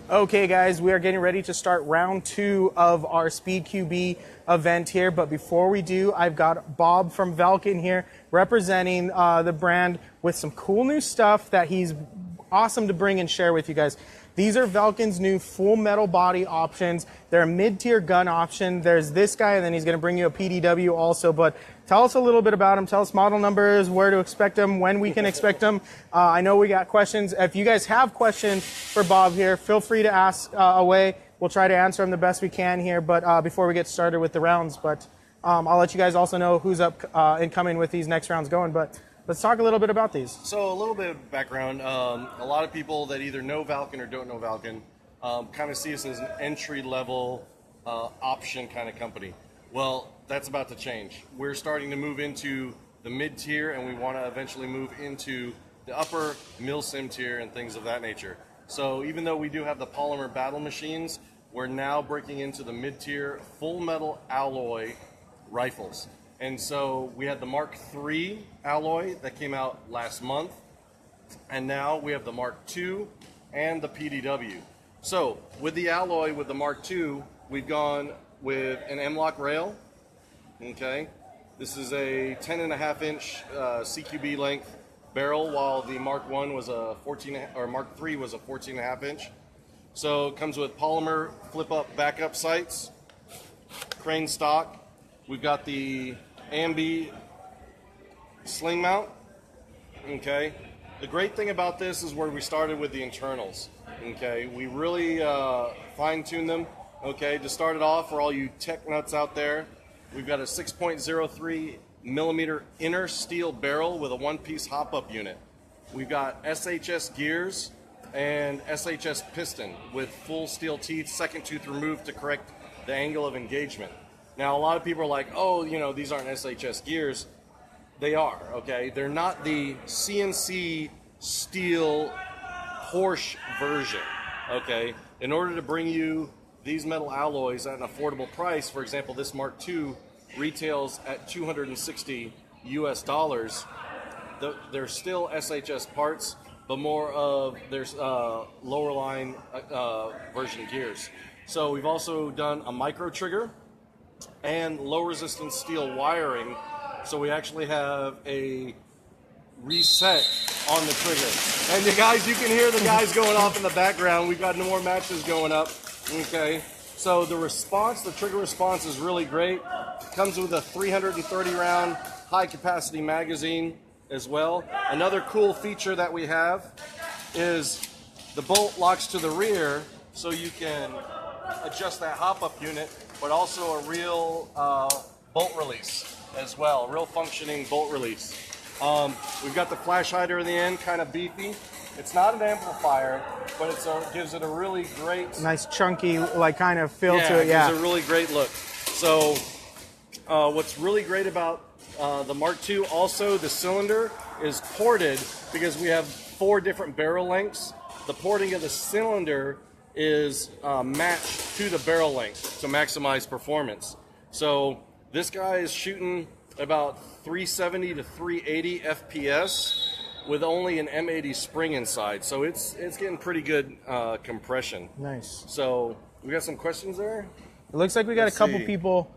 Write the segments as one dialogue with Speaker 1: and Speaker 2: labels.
Speaker 1: Okay, guys, we are getting ready to start round 2 of our Speed QB event here. But before we do, I've got Bob from Valken here representing the brand with some cool new stuff that he's awesome to bring and share with you guys. These are Valken's new full metal body options. They're a mid-tier gun option. There's this guy, and then he's going to bring you a PDW also. But tell us a little bit about them. Tell us model numbers, where to expect them, when we can expect them. I know we got questions. If you guys have questions for Bob here, feel free to ask away. We'll try to answer them the best we can here. But before we get started with the rounds, I'll let you guys also know who's up and coming with these next rounds going. But let's talk a little bit about these.
Speaker 2: So a little bit of background. A lot of people that either know Valken or don't know Valken kind of see us as an entry-level option kind of company. Well, that's about to change. We're starting to move into the mid-tier, and we want to eventually move into the upper mil-sim tier and things of that nature. So even though we do have the polymer battle machines, we're now breaking into the mid-tier full metal alloy rifles. And so we had the Mark III alloy that came out last month, and now we have the Mark II and the PDW. So with the alloy, with the Mark II, we've gone with an M-LOK rail. Okay, this is a 10.5-inch CQB length barrel, while the Mark I was a 14, or Mark III was a 14.5-inch. So it comes with polymer flip-up backup sights, crane stock. We've got the AMB sling mount. Okay, the great thing about this is where we started with the internals. Okay, we really fine-tuned them. Okay, to start it off, for all you tech nuts out there, we've got a 6.03 millimeter inner steel barrel with a one-piece hop-up unit. We've got SHS gears and SHS piston with full steel teeth, second tooth removed to correct the angle of engagement. Now, a lot of people are like, oh, you know, these aren't SHS gears. They are, okay? They're not the CNC steel Porsche version, okay? In order to bring you these metal alloys at an affordable price, for example, this Mark II retails at $260 US. They're still SHS parts, but more of their lower line version gears. So we've also done a micro trigger and low resistance steel wiring. So we actually have a reset on the trigger. And you guys, you can hear the guys going off in the background. We've got no more matches going up. Okay, so the response, the trigger response is really great. It comes with a 330 round high capacity magazine as well. Another cool feature that we have is the bolt locks to the rear, so you can adjust that hop-up unit, but also a real bolt release as well, real functioning bolt release. We've got the flash hider in the end, kind of beefy. It's not an amplifier, but it gives it a really great...
Speaker 1: Nice chunky, like, kind of feel to it,
Speaker 2: yeah. It gives a really great look. So what's really great about the Mark II, also the cylinder is ported because we have 4 different barrel lengths. The porting of the cylinder is matched to the barrel length to maximize performance. So this guy is shooting about 370 to 380 FPS with only an M80 spring inside. So it's getting pretty good compression.
Speaker 1: Nice.
Speaker 2: So we got some questions there?
Speaker 1: It looks like we got a couple people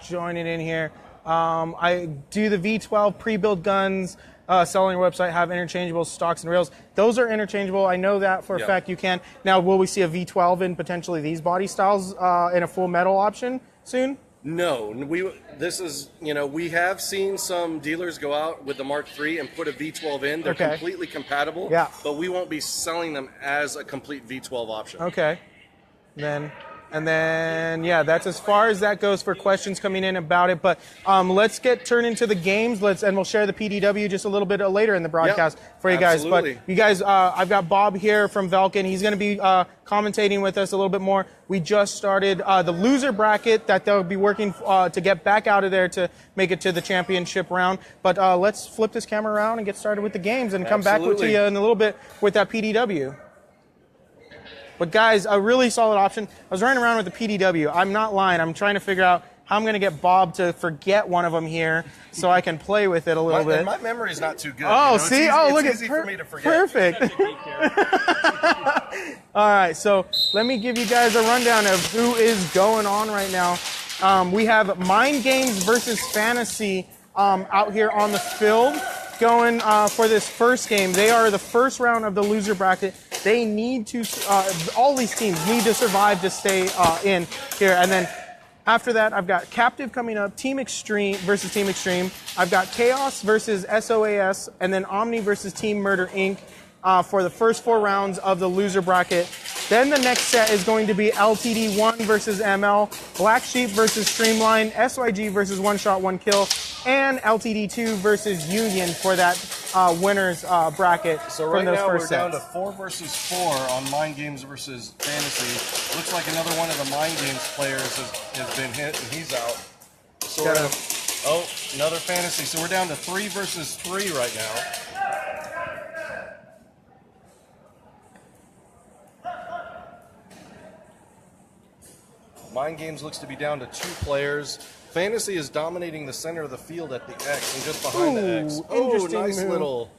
Speaker 1: joining in here. I do the V12 pre-built guns. Selling your website have interchangeable stocks and rails. Those are interchangeable. I know that for a fact you can. Now, will we see a V12 in potentially these body styles in a full metal option soon?
Speaker 2: No, this is, you know, we have seen some dealers go out with the Mark III and put a V12 in. They're completely compatible, but we won't be selling them as a complete V12 option.
Speaker 1: Okay. And then, yeah, that's as far as that goes for questions coming in about it. But let's turn into the games. And we'll share the PDW just a little bit later in the broadcast for you guys.
Speaker 2: Absolutely.
Speaker 1: But you guys, I've got Bob here from Valken. He's going to be commentating with us a little bit more. We just started the loser bracket that they'll be working to get back out of there to make it to the championship round. But let's flip this camera around and get started with the games and come back to you in a little bit with that PDW. But guys, a really solid option. I was running around with the PDW. I'm not lying. I'm trying to figure out how I'm going to get Bob to forget one of them here so I can play with it a little bit.
Speaker 2: My memory's not too good.
Speaker 1: Oh, see?
Speaker 2: It's
Speaker 1: look,
Speaker 2: easy for me to forget.
Speaker 1: Perfect. All right, so let me give you guys a rundown of who is going on right now. We have Mind Games versus Fantasy out here on the field going for this first game. They are the first round of the loser bracket. They need to, all these teams need to survive to stay in here. And then after that, I've got Captive coming up, Team Extreme versus Team Extreme. I've got Chaos versus SOAS, and then Omni versus Team Murder Inc. For the first 4 rounds of the loser bracket. Then the next set is going to be LTD1 versus ML, Black Sheep versus Streamline, SYG versus One Shot One Kill, and LTD2 versus Union for that winners bracket.
Speaker 2: So
Speaker 1: from
Speaker 2: right
Speaker 1: those
Speaker 2: now
Speaker 1: first
Speaker 2: we're down
Speaker 1: sets.
Speaker 2: to 4 versus 4 on Mind Games versus Fantasy. Looks like another one of the Mind Games players has been hit and he's out. So we're gonna, oh, another Fantasy. So we're down to 3 versus 3 right now. Mind Games looks to be down to 2 players. Fantasy is dominating the center of the field at the X and just behind the X. Oh,
Speaker 1: interesting
Speaker 2: nice
Speaker 1: move.
Speaker 2: little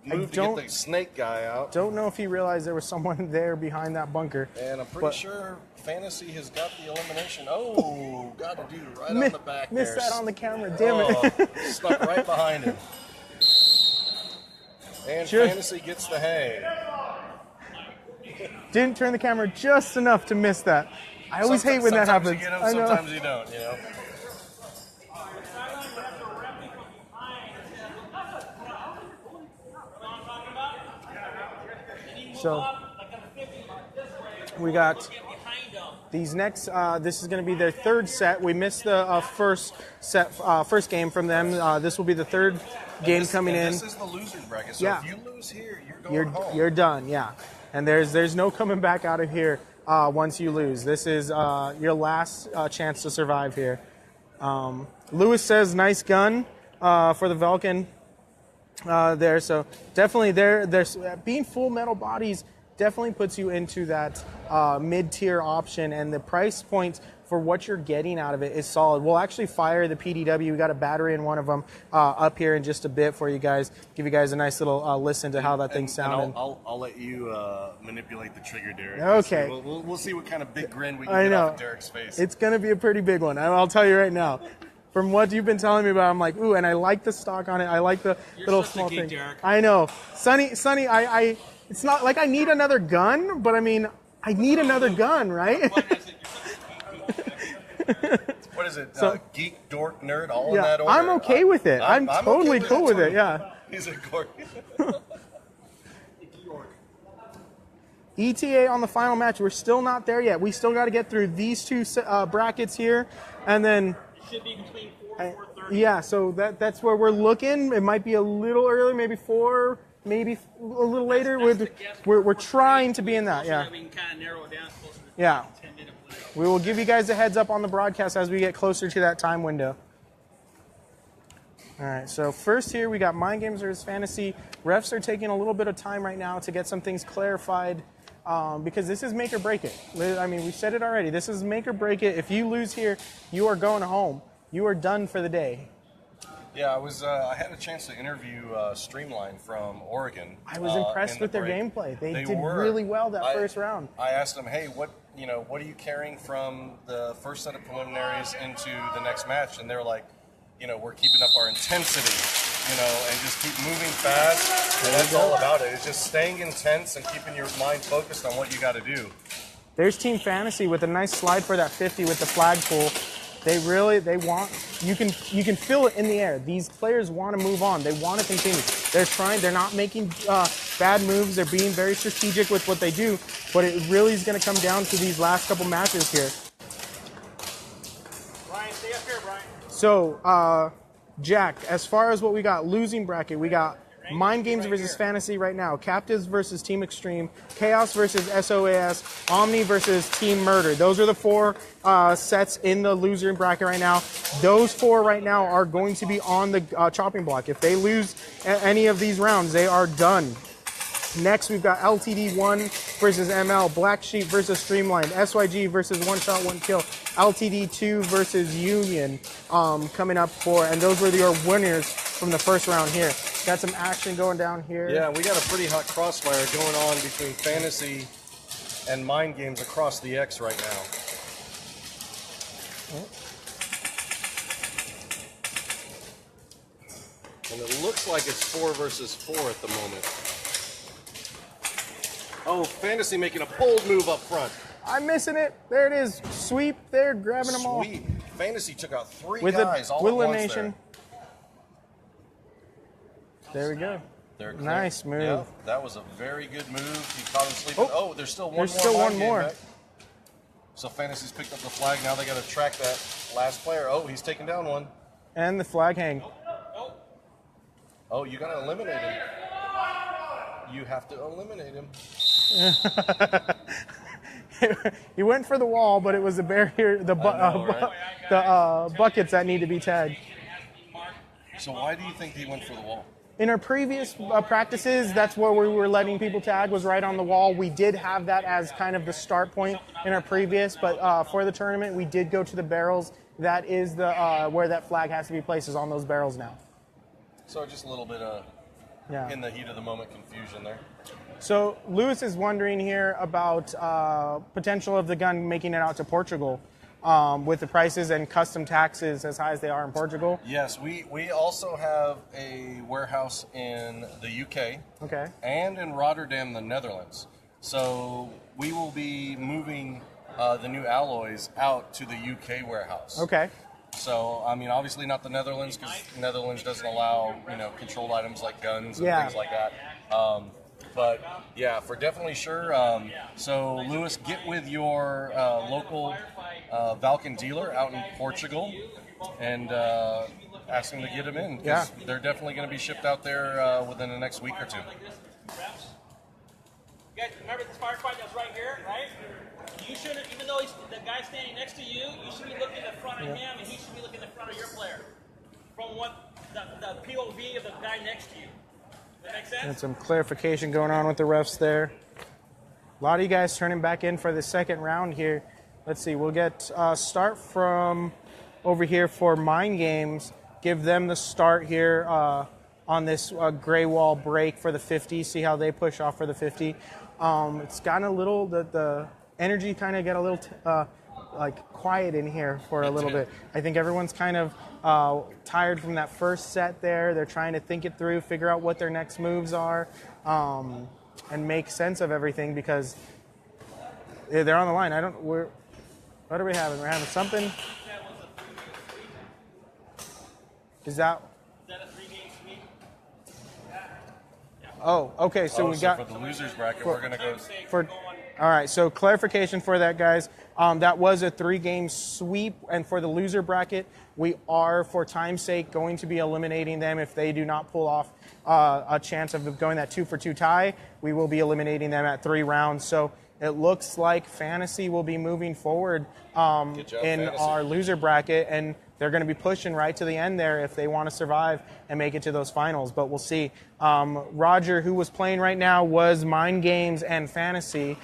Speaker 2: move to get the snake guy out.
Speaker 1: Don't know if he realized there was someone there behind that bunker.
Speaker 2: And I'm pretty sure Fantasy has got the elimination. Oh, got a dude right on the back there.
Speaker 1: Missed that on the camera, damn it.
Speaker 2: Stuck right behind him. And Fantasy gets the hang.
Speaker 1: Didn't turn the camera just enough to miss that. I always hate when that happens.
Speaker 2: Sometimes you get them,
Speaker 1: I know.
Speaker 2: sometimes you don't, you know.
Speaker 1: So we got these next. This is going to be their third set. We missed the first game from them. This will be the third game coming in.
Speaker 2: This is the losers bracket. So if you lose here, you're going home.
Speaker 1: You're done. Yeah, and there's no coming back out of here once you lose. This is your last chance to survive here. Lewis says, "Nice gun for the Valken." There, so definitely there's being full metal bodies definitely puts you into that mid-tier option, and the price point for what you're getting out of it is solid. We'll actually fire the PDW. We got a battery in one of them up here in just a bit for you guys. Give you guys a nice little listen to how that thing's sounding.
Speaker 2: I'll let you manipulate the trigger, Derek.
Speaker 1: Okay.
Speaker 2: We'll see what kind of big grin we can get off of Derek's face.
Speaker 1: It's going to be a pretty big one. I'll tell you right now. From what you've been telling me about, I'm like, ooh, and I like the stock on it. I like the little small thing.
Speaker 3: Derek.
Speaker 1: I know. Sonny, I it's not like I need another gun, but I mean, I need another gun, right?
Speaker 2: What is it?
Speaker 1: So-
Speaker 2: Geek, dork, nerd, all in that order?
Speaker 1: I'm okay with it. I'm totally
Speaker 2: okay
Speaker 1: cool with
Speaker 2: that
Speaker 1: it, yeah.
Speaker 2: He's a dork.
Speaker 1: ETA on the final match. We're still not there yet. We still got to get through these two brackets here, and then
Speaker 3: Should be between 4 and 4:30.
Speaker 1: yeah. So that's where we're looking. It might be a little early, maybe 4, maybe a little later. We're trying to be in that. Yeah.
Speaker 3: We can kind of narrow it down closer to
Speaker 1: Yeah.
Speaker 3: 10-minute window.
Speaker 1: We will give you guys a heads up on the broadcast as we get closer to that time window. All right, so first here we got Mind Games versus Fantasy. Refs are taking a little bit of time right now to get some things clarified because this is make or break it. I mean, we said it already. This is make or break it. If you lose here, you are going home. You are done for the day.
Speaker 2: Yeah, I had a chance to interview Streamline from Oregon.
Speaker 1: I was impressed with their gameplay. They did really well that first round.
Speaker 2: I asked them, hey, what are you carrying from the first set of preliminaries into the next match? And they're like, we're keeping up our intensity, and just keep moving fast. And that's all about it. It's just staying intense and keeping your mind focused on what you got to do.
Speaker 1: There's Team Fantasy with a nice slide for that 50 with the flagpole. They want, you can feel it in the air. These players want to move on. They want to continue. They're not making bad moves. They're being very strategic with what they do, but it really is going to come down to these last couple matches here.
Speaker 3: Brian, stay up here, Brian.
Speaker 1: So, Jack, as far as what we got, losing bracket, we got Mind Games versus Fantasy right now, Captives versus Team Extreme, Chaos versus SOAS, Omni versus Team Murder. Those are the 4 sets in the loser bracket right now. Those 4 right now are going to be on the chopping block. If they lose any of these rounds, they are done. Next, we've got LTD1 versus ML, Black Sheep versus Streamline, SYG versus One Shot One Kill, LTD2 versus Union coming up and those were your winners from the first round here. Got some action going down here.
Speaker 2: Yeah, we got a pretty hot crossfire going on between Fantasy and mind games across the X right now. And it looks like it's 4 versus 4 at the moment. Oh, Fantasy making a bold move up front.
Speaker 1: I'm missing it. There it is. Sweep there, grabbing them all.
Speaker 2: Sweet. Fantasy took out 3
Speaker 1: With
Speaker 2: guys all
Speaker 1: with
Speaker 2: at once
Speaker 1: elimination. There we go.
Speaker 2: They're clear.
Speaker 1: Nice move.
Speaker 2: Yeah, that was a very good move. He caught him sleeping. Oh, there's still one
Speaker 1: There's
Speaker 2: more.
Speaker 1: still
Speaker 2: mind
Speaker 1: one
Speaker 2: game
Speaker 1: more.
Speaker 2: back. So Fantasy's picked up the flag. Now they got to track that last player. Oh, he's taking down one.
Speaker 1: And the flag hang.
Speaker 2: Oh, you got to eliminate him. You have to eliminate him.
Speaker 1: He went for the wall, but it was the barrier, the buckets that need to be tagged.
Speaker 2: So why do you think he went for the wall?
Speaker 1: In our previous practices, that's where we were letting people tag, was right on the wall. We did have that as kind of the start point in our previous, but for the tournament, we did go to the barrels. That is the where that flag has to be placed, is on those barrels now.
Speaker 2: So just a little bit of, in the heat of the moment, confusion there.
Speaker 1: So Lewis is wondering here about potential of the gun making it out to Portugal with the prices and custom taxes as high as they are in Portugal.
Speaker 2: Yes, we also have a warehouse in the UK and in Rotterdam, the Netherlands. So we will be moving the new alloys out to the UK warehouse.
Speaker 1: Okay.
Speaker 2: So, I mean, obviously not the Netherlands, because the Netherlands doesn't allow, controlled items like guns and things like that. But, yeah, for definitely sure. So, Lewis, get with your local Valken dealer out in Portugal and ask them to get them in, because they're definitely going to be shipped out there within the next week or two.
Speaker 3: You guys remember this firefight that's right here, right? You should, even though he's the guy standing next to you, you should be looking in front of him, and he should be looking in front of your player. From what the POV of the guy next to you. Does that make sense?
Speaker 1: And some clarification going on with the refs there. A lot of you guys turning back in for the second round here. Let's see, we'll get start from over here for Mind Games. Give them the start here on this gray wall break for the 50. See how they push off for the 50. It's gotten a little, the energy kind of got a little like quiet in here for a little bit. I think everyone's kind of tired from that first set there. They're trying to think it through, figure out what their next moves are, and make sense of everything, because they're on the line. What are we having? We're having something. Is that
Speaker 3: a 3-game sweep?
Speaker 1: Oh, okay. So we got
Speaker 2: for the losers bracket, we're going to go
Speaker 1: for. All right, so clarification for that, guys. That was a 3-game sweep, and for the loser bracket, we are, for time's sake, going to be eliminating them if they do not pull off a chance of going that 2-for-2 tie. We will be eliminating them at 3 rounds. So it looks like Fantasy will be moving forward in
Speaker 2: Fantasy.
Speaker 1: our loser bracket, and they're going to be pushing right to the end there if they want to survive and make it to those finals. But we'll see. Roger, who was playing right now, was Mind Games and Fantasy.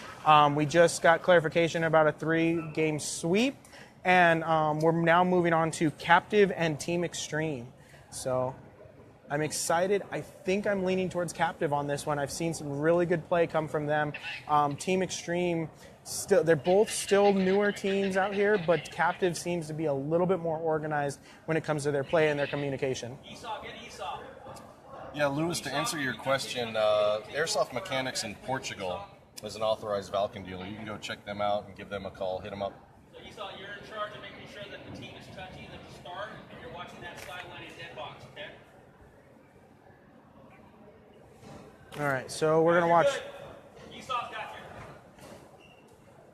Speaker 1: We just got clarification about a 3-game sweep, and we're now moving on to Captive and Team Extreme. So I'm excited. I think I'm leaning towards Captive on this one. I've seen some really good play come from them. Team Extreme, they're both still newer teams out here, but Captive seems to be a little bit more organized when it comes to their play and their communication.
Speaker 2: Yeah, Lewis, to answer your question, Airsoft Mechanics in Portugal is an authorized Valken dealer. You can go check them out and give them a call. Hit them up.
Speaker 3: So Esau, you're in charge of making sure that the team is touching at the start, and you're watching that sideline and dead box, okay?
Speaker 1: All right, so we're going to watch.
Speaker 3: Esau's got you.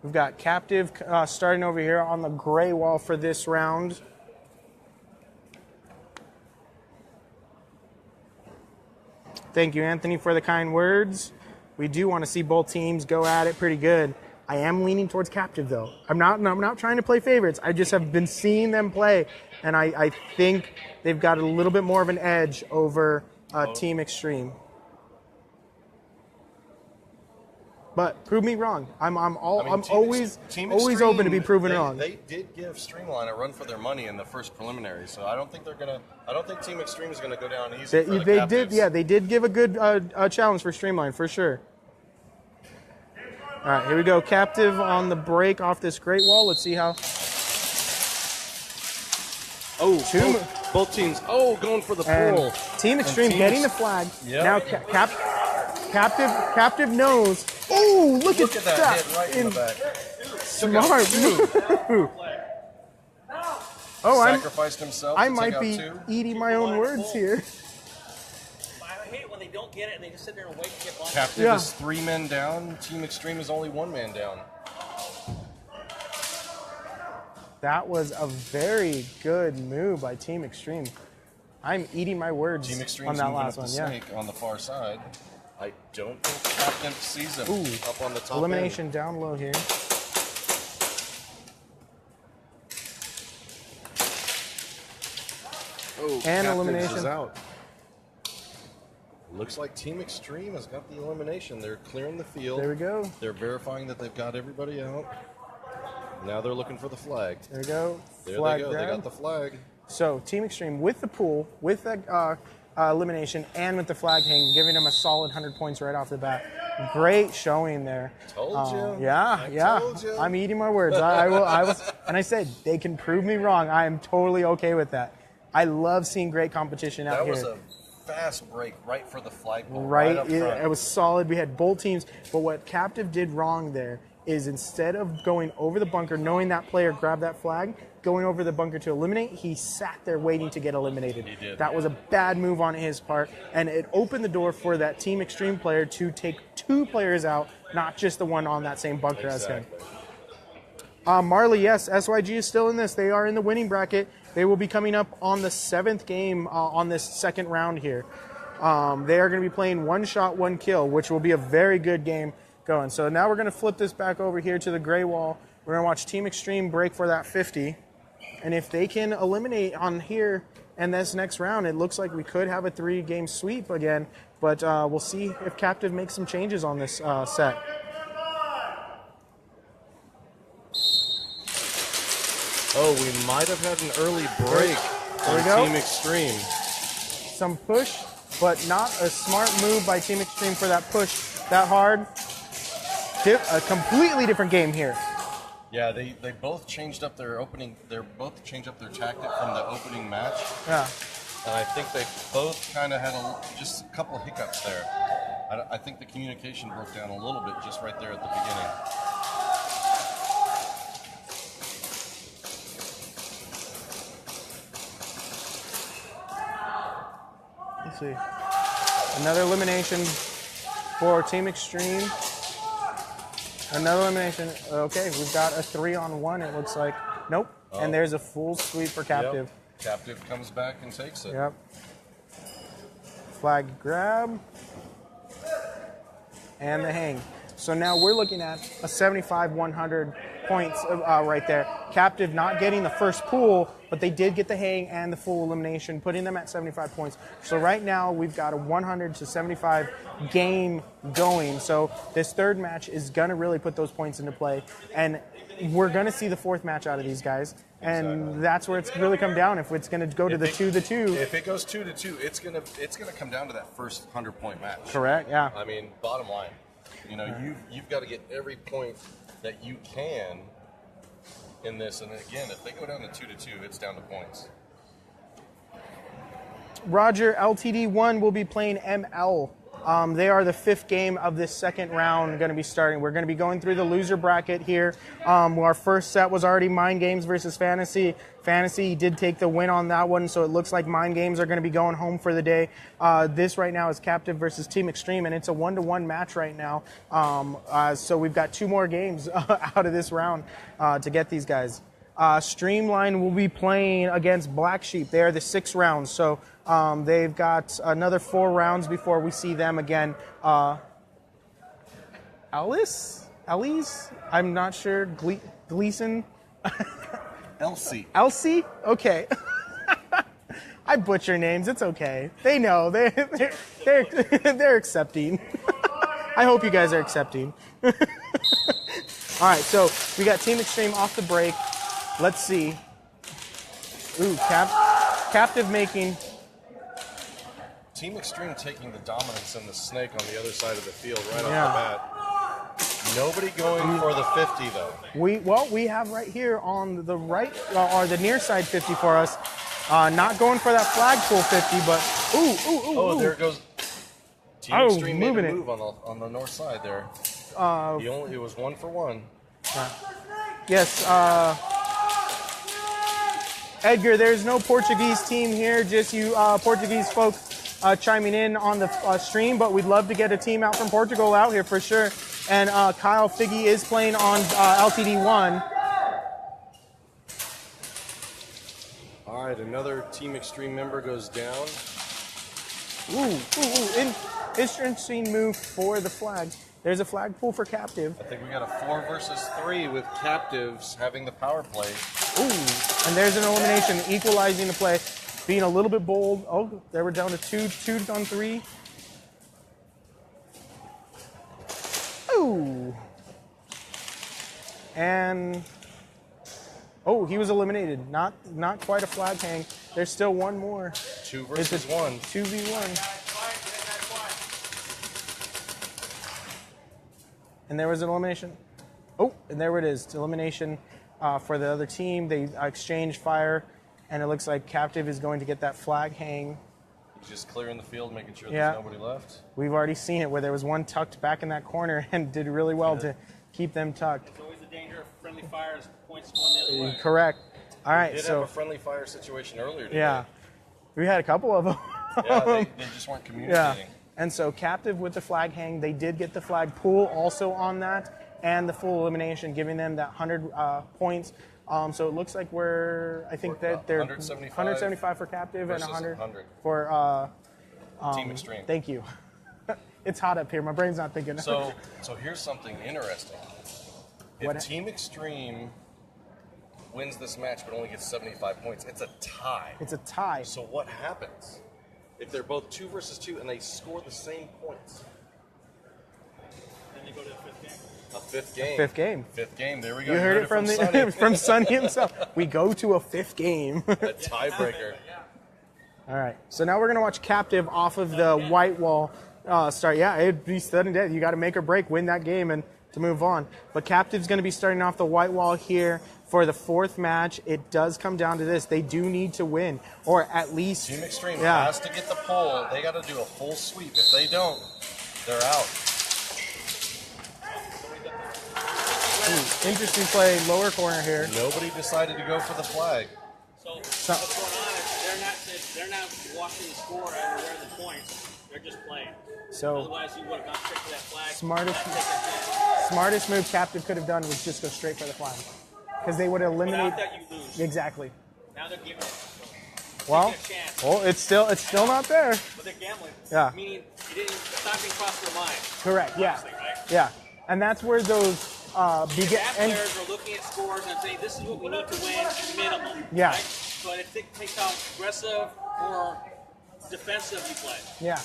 Speaker 1: We've got Captive starting over here on the gray wall for this round. Thank you, Anthony, for the kind words. We do want to see both teams go at it pretty good. I am leaning towards Captive, though. I'm not trying to play favorites. I just have been seeing them play, and I think they've got a little bit more of an edge over Team Extreme. But prove me wrong. I'm always open to be proven wrong.
Speaker 2: They did give Streamline a run for their money in the first preliminary, so I don't think Team Extreme is gonna go down easy.
Speaker 1: They did give a good challenge for Streamline for sure. All right, here we go. Captive on the break off this Great Wall. Let's see how.
Speaker 2: Oh, both teams. Oh, going for the pull.
Speaker 1: Team Extreme getting the flag.
Speaker 2: Yep.
Speaker 1: Now Captive knows. Oh, look at that.
Speaker 2: Hit right in the back.
Speaker 1: Smart move. Oh,
Speaker 2: Sacrificed himself.
Speaker 1: I might be eating my own words here.
Speaker 3: I hate when they don't get it and they just sit there and wait to get bumped.
Speaker 2: Captive is 3 men down. Team Extreme is only 1 man down.
Speaker 1: That was a very good move by Team Extreme. I'm eating my words
Speaker 2: Team
Speaker 1: on
Speaker 2: Extreme's
Speaker 1: that
Speaker 2: moving
Speaker 1: last
Speaker 2: up
Speaker 1: one.
Speaker 2: the snake on the far side. I don't think Captain sees him up on the top.
Speaker 1: Elimination down low here.
Speaker 2: Oh,
Speaker 1: And
Speaker 2: Captain's
Speaker 1: elimination.
Speaker 2: is out. Looks like Team Extreme has got the elimination. They're clearing the field.
Speaker 1: There we go.
Speaker 2: They're verifying that they've got everybody out. Now they're looking for the flag.
Speaker 1: There we go.
Speaker 2: There
Speaker 1: Flag
Speaker 2: they go.
Speaker 1: grab.
Speaker 2: They got the flag.
Speaker 1: So Team Extreme with the pool, with the elimination, and with the flag hang, giving them a solid 100 points right off the bat. Great showing there.
Speaker 2: Told you.
Speaker 1: Yeah.
Speaker 2: Told you.
Speaker 1: I'm eating my words. I was, and I said they can prove me wrong. I am totally okay with that. I love seeing great competition out
Speaker 2: That
Speaker 1: here.
Speaker 2: was a fast break right for the flagpole.
Speaker 1: Right,
Speaker 2: up front.
Speaker 1: it was solid. We had both teams, but what Captive did wrong there is instead of going over the bunker, knowing that player grabbed that flag, going over the bunker to eliminate, he sat there waiting to get eliminated.
Speaker 2: He did.
Speaker 1: That was a bad move on his part, and it opened the door for that Team Extreme player to take 2 players out, not just the one on that same bunker as him. Marley, yes, SYG is still in this. They are in the winning bracket. They will be coming up on the 7th game on this second round here. They are going to be playing 1 shot, 1 kill, which will be a very good game going. So now we're going to flip this back over here to the gray wall. We're going to watch Team Extreme break for that 50. And if they can eliminate on here and this next round, it looks like we could have a 3-game sweep again. But we'll see if Captive makes some changes on this set.
Speaker 2: Oh, we might have had an early break on Team Extreme.
Speaker 1: Some push, but not a smart move by Team Extreme for that push that hard. A completely different game here.
Speaker 2: Yeah, they both changed up their opening. They both changed up their tactic from the opening match.
Speaker 1: Yeah.
Speaker 2: And I think they both kind of had just a couple hiccups there. I think the communication broke down a little bit just right there at the beginning.
Speaker 1: Let's see. Another elimination for Team Extreme. Another elimination. Okay, we've got a 3-on-1, it looks like. Nope.
Speaker 2: Oh.
Speaker 1: And there's a full sweep for Captive.
Speaker 2: Yep. Captive comes back and takes it.
Speaker 1: Yep. Flag grab. And the hang. So now we're looking at a 75-100 points right there. Captive not getting the first pool, but they did get the hang and the full elimination, putting them at 75 points. So right now we've got a 100 to 75 game going. So this third match is going to really put those points into play. And we're going to see the 4th match out of these guys. And that's where it's really come down. If it's going to go to the 2-2.
Speaker 2: If it goes 2-2, it's gonna come down to that first 100-point match.
Speaker 1: Correct. Yeah.
Speaker 2: I mean, bottom line, you've got to get every point that you can in this. And again, if they go down to 2-2, it's down to points.
Speaker 1: Roger, LTD1 will be playing ML. They are the 5th game of this second round going to be starting. We're going to be going through the loser bracket here. Our first set was already Mind Games versus Fantasy. Fantasy did take the win on that one, so it looks like Mind Games are going to be going home for the day. This right now is Captive versus Team Extreme, and it's a 1-to-1 match right now. So we've got 2 more games out of this round to get these guys. Streamline will be playing against Black Sheep. They are the 6th round, so they've got another 4 rounds before we see them again. Elise? I'm not sure. Gleason? Elsie? Okay. I butcher names. It's okay. They know. They're accepting. I hope you guys are accepting. All right, so we got Team Extreme off the break. Let's see. Ooh, Captive making.
Speaker 2: Team Extreme taking the dominance in the snake on the other side of the field right off the bat. Nobody going for the 50 though.
Speaker 1: We have right here on the right or the near side 50 for us. Not going for that flagpole 50, but ooh.
Speaker 2: There it goes. Team Extreme made a move on the north side there. It was 1 for 1.
Speaker 1: Yes. Edgar, there's no Portuguese team here, just you Portuguese folk chiming in on the stream, but we'd love to get a team out from Portugal out here for sure. And Kyle Figgy is playing on LTD1.
Speaker 2: All right, another Team Extreme member goes down.
Speaker 1: Interesting move for the flag. There's a flag pull for Captive.
Speaker 2: I think we got a 4 versus 3 with Captives having the power play.
Speaker 1: And there's an elimination, equalizing the play, being a little bit bold. Oh, they were down to 2 on 3. Ooh. And he was eliminated. Not quite a flag hang. There's still one more.
Speaker 2: 2 versus 1.
Speaker 1: 2v1. And there was an elimination. Oh, and there it is. Elimination for the other team. They exchanged fire, and it looks like Captive is going to get that flag hang.
Speaker 2: Just clearing the field, making sure there's nobody left.
Speaker 1: We've already seen it where there was one tucked back in that corner and did really well to keep them tucked.
Speaker 3: There's always the danger of friendly fire as points going the other way.
Speaker 1: Correct. All right,
Speaker 2: We did have a friendly fire situation earlier today.
Speaker 1: Yeah, we had a couple of them.
Speaker 2: They just weren't communicating.
Speaker 1: Yeah. And so Captive with the flag hang, they did get the flag pool also on that, and the full elimination, giving them that 100 points. So it looks like I think that they're 175 for Captive and 100 for
Speaker 2: Team Extreme.
Speaker 1: Thank you. It's hot up here. My brain's not thinking.
Speaker 2: So here's something interesting. If Team Extreme wins this match but only gets 75 points, it's a tie.
Speaker 1: It's a tie.
Speaker 2: So what happens if they're both 2 versus 2 and they score the same points?
Speaker 3: Then they go to the 5th game.
Speaker 2: A 5th game.
Speaker 1: Fifth game.
Speaker 2: 5th game. There we go.
Speaker 1: You heard it from
Speaker 2: Sonny.
Speaker 1: from Sonny himself. We go to a 5th game.
Speaker 2: A tiebreaker.
Speaker 1: All right. So now we're gonna watch Captive off of the white wall start. Yeah, it'd be sudden death. You got to make or break, win that game, and to move on. But Captive's going to be starting off the white wall here for the 4th match. It does come down to this. They do need to win, or at least...
Speaker 2: Team Extreme has to get the pole. They got to do a full sweep. If they don't, they're out.
Speaker 1: Interesting play, lower corner here.
Speaker 2: Nobody decided to go for the flag.
Speaker 3: So what's going on is they're not watching the score or where the points. They're just playing.
Speaker 1: So
Speaker 3: otherwise, you would have gone straight for that flag.
Speaker 1: Smartest move Captive could have done was just go straight for the flag, because they would eliminate.
Speaker 3: Without that, you lose.
Speaker 1: Exactly.
Speaker 3: Now they're giving it.
Speaker 1: Well, it's still not there.
Speaker 3: But they're gambling.
Speaker 1: Yeah.
Speaker 3: Meaning it's not being crossed their mind.
Speaker 1: Correct. Yeah.
Speaker 3: Right?
Speaker 1: Yeah. And that's where those
Speaker 3: players are looking at scores and saying, "This is what we need to win minimum."
Speaker 1: Yeah.
Speaker 3: Right? So it takes how aggressive or defensive you play.
Speaker 1: Yeah.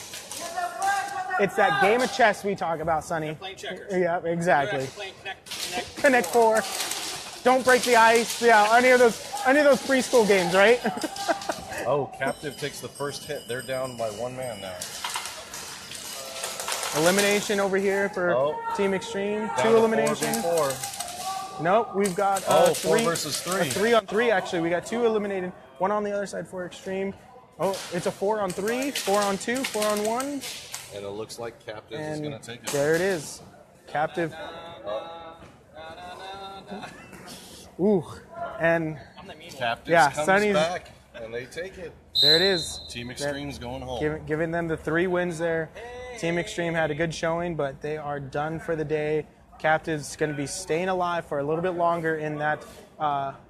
Speaker 1: It's that game of chess we talk about, Sonny.
Speaker 3: They're playing checkers.
Speaker 1: Yeah, exactly.
Speaker 3: They're playing
Speaker 1: Connect four. Don't break the ice. Yeah, any of those preschool games, right?
Speaker 2: Oh, Captive takes the first hit. They're down by 1 man now.
Speaker 1: Elimination over here for Team Extreme.
Speaker 2: Down
Speaker 1: 2 eliminations.
Speaker 2: 4v4.
Speaker 1: Nope, we've got
Speaker 2: 4
Speaker 1: 3
Speaker 2: versus 3.
Speaker 1: A 3 on 3 actually. We got 2 eliminated. 1 on the other side for Extreme. Oh, it's a 4 on 3, 4 on 2, 4 on 1.
Speaker 2: And it looks like Captive is going to take it.
Speaker 1: There it is. Captive. Ooh, and
Speaker 2: Captive comes back, and they take it.
Speaker 1: There it is.
Speaker 2: Team Extreme's going home.
Speaker 1: Giving them the 3 wins there. Team Extreme had a good showing, but they are done for the day. Captive's going to be staying alive for a little bit longer in that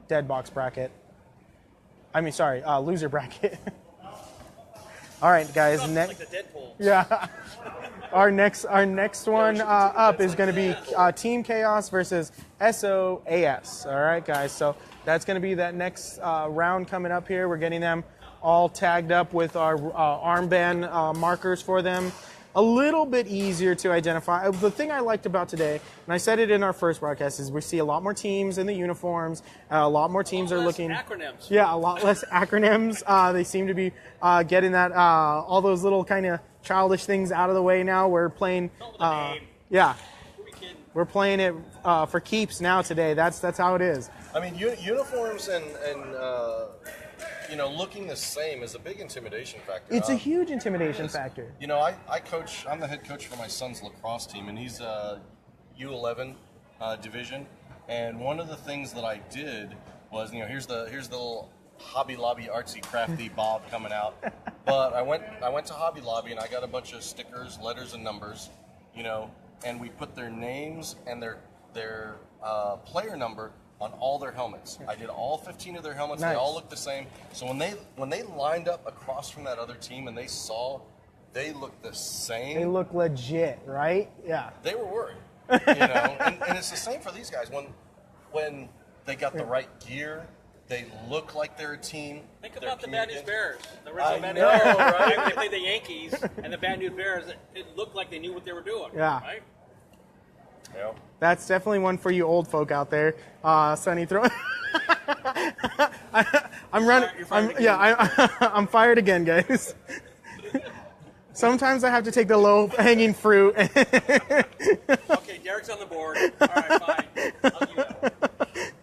Speaker 1: dead box bracket. I mean, sorry, loser bracket. All right, guys.
Speaker 3: Like the Deadpool.
Speaker 1: Yeah. Our next one up is going to be Team Chaos versus SOAS. All right, guys. So that's going to be that next round coming up here. We're getting them all tagged up with our armband markers for them. A little bit easier to identify. The thing I liked about today, and I said it in our first broadcast, is we see a lot more teams in the uniforms. A lot more teams are looking.
Speaker 3: Acronyms.
Speaker 1: Yeah, a lot less acronyms. They seem to be getting that all those little kind of childish things out of the way now. We're playing. Yeah. We're playing it for keeps now today. That's how it is.
Speaker 2: I mean, uniforms and you know, looking the same is a big intimidation factor.
Speaker 1: It's a huge intimidation factor.
Speaker 2: You know, I coach. I'm the head coach for my son's lacrosse team, and he's U11 division. And one of the things that I did was, you know, here's the little Hobby Lobby artsy crafty Bob coming out. But I went to Hobby Lobby and I got a bunch of stickers, letters, and numbers, you know, and we put their names and their player number on all their helmets. I did all 15 of their helmets.
Speaker 1: Nice.
Speaker 2: They all looked the same. So when they lined up across from that other team and they saw they looked the same.
Speaker 1: They look legit, right? Yeah.
Speaker 2: They were worried. You know, and it's the same for these guys. When they got the right gear, they look like they're a team.
Speaker 3: Think
Speaker 2: they're
Speaker 3: about the Bad News Bears. The original
Speaker 2: I
Speaker 3: Bad
Speaker 2: know,
Speaker 3: News Bears.
Speaker 2: right?
Speaker 3: When they played the Yankees and the Bad News Bears, it looked like they knew what they were doing.
Speaker 1: Yeah.
Speaker 3: Right?
Speaker 2: Yeah.
Speaker 1: That's definitely one for you old folk out there. Sonny, throw. I'm running.
Speaker 3: You're fired again.
Speaker 1: I'm fired again, guys. Sometimes I have to take the low-hanging fruit.
Speaker 3: Okay, Derek's on the board. All right, fine. I'll give you that.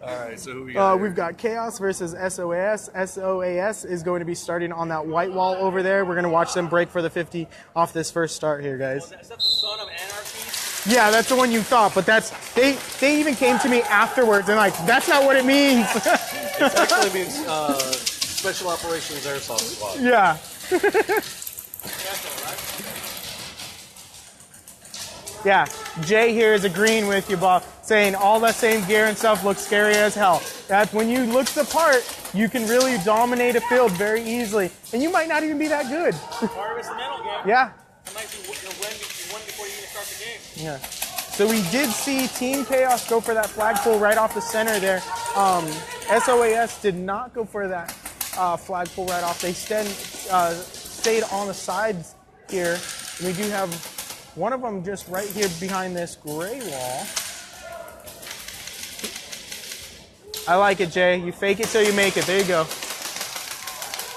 Speaker 2: All right, so who we got?
Speaker 1: We've got Chaos versus SOAS. SOAS is going to be starting on that white wall over there. We're going to watch them break for the 50 off this first start here, guys.
Speaker 3: Is that the son of anarchy?
Speaker 1: Yeah, that's the one you thought, but they even came to me afterwards and like, that's not what it means.
Speaker 2: It actually means Special Operations Airsoft Squad.
Speaker 1: Yeah.
Speaker 3: That's all right.
Speaker 1: Yeah, Jay here is agreeing with you, Bob, saying all that same gear and stuff looks scary as hell. That's when you look the part, you can really dominate a field very easily, and you might not even be that good.
Speaker 3: Part of it's the mental game.
Speaker 1: Yeah.
Speaker 3: Sometimes you win before you even start the game.
Speaker 1: Yeah. So we did see Team Chaos go for that flagpole right off the center there. SOAS did not go for that flagpole right off. They stayed on the sides here. And we do have one of them just right here behind this gray wall. I like it, Jay. You fake it till you make it. There you go.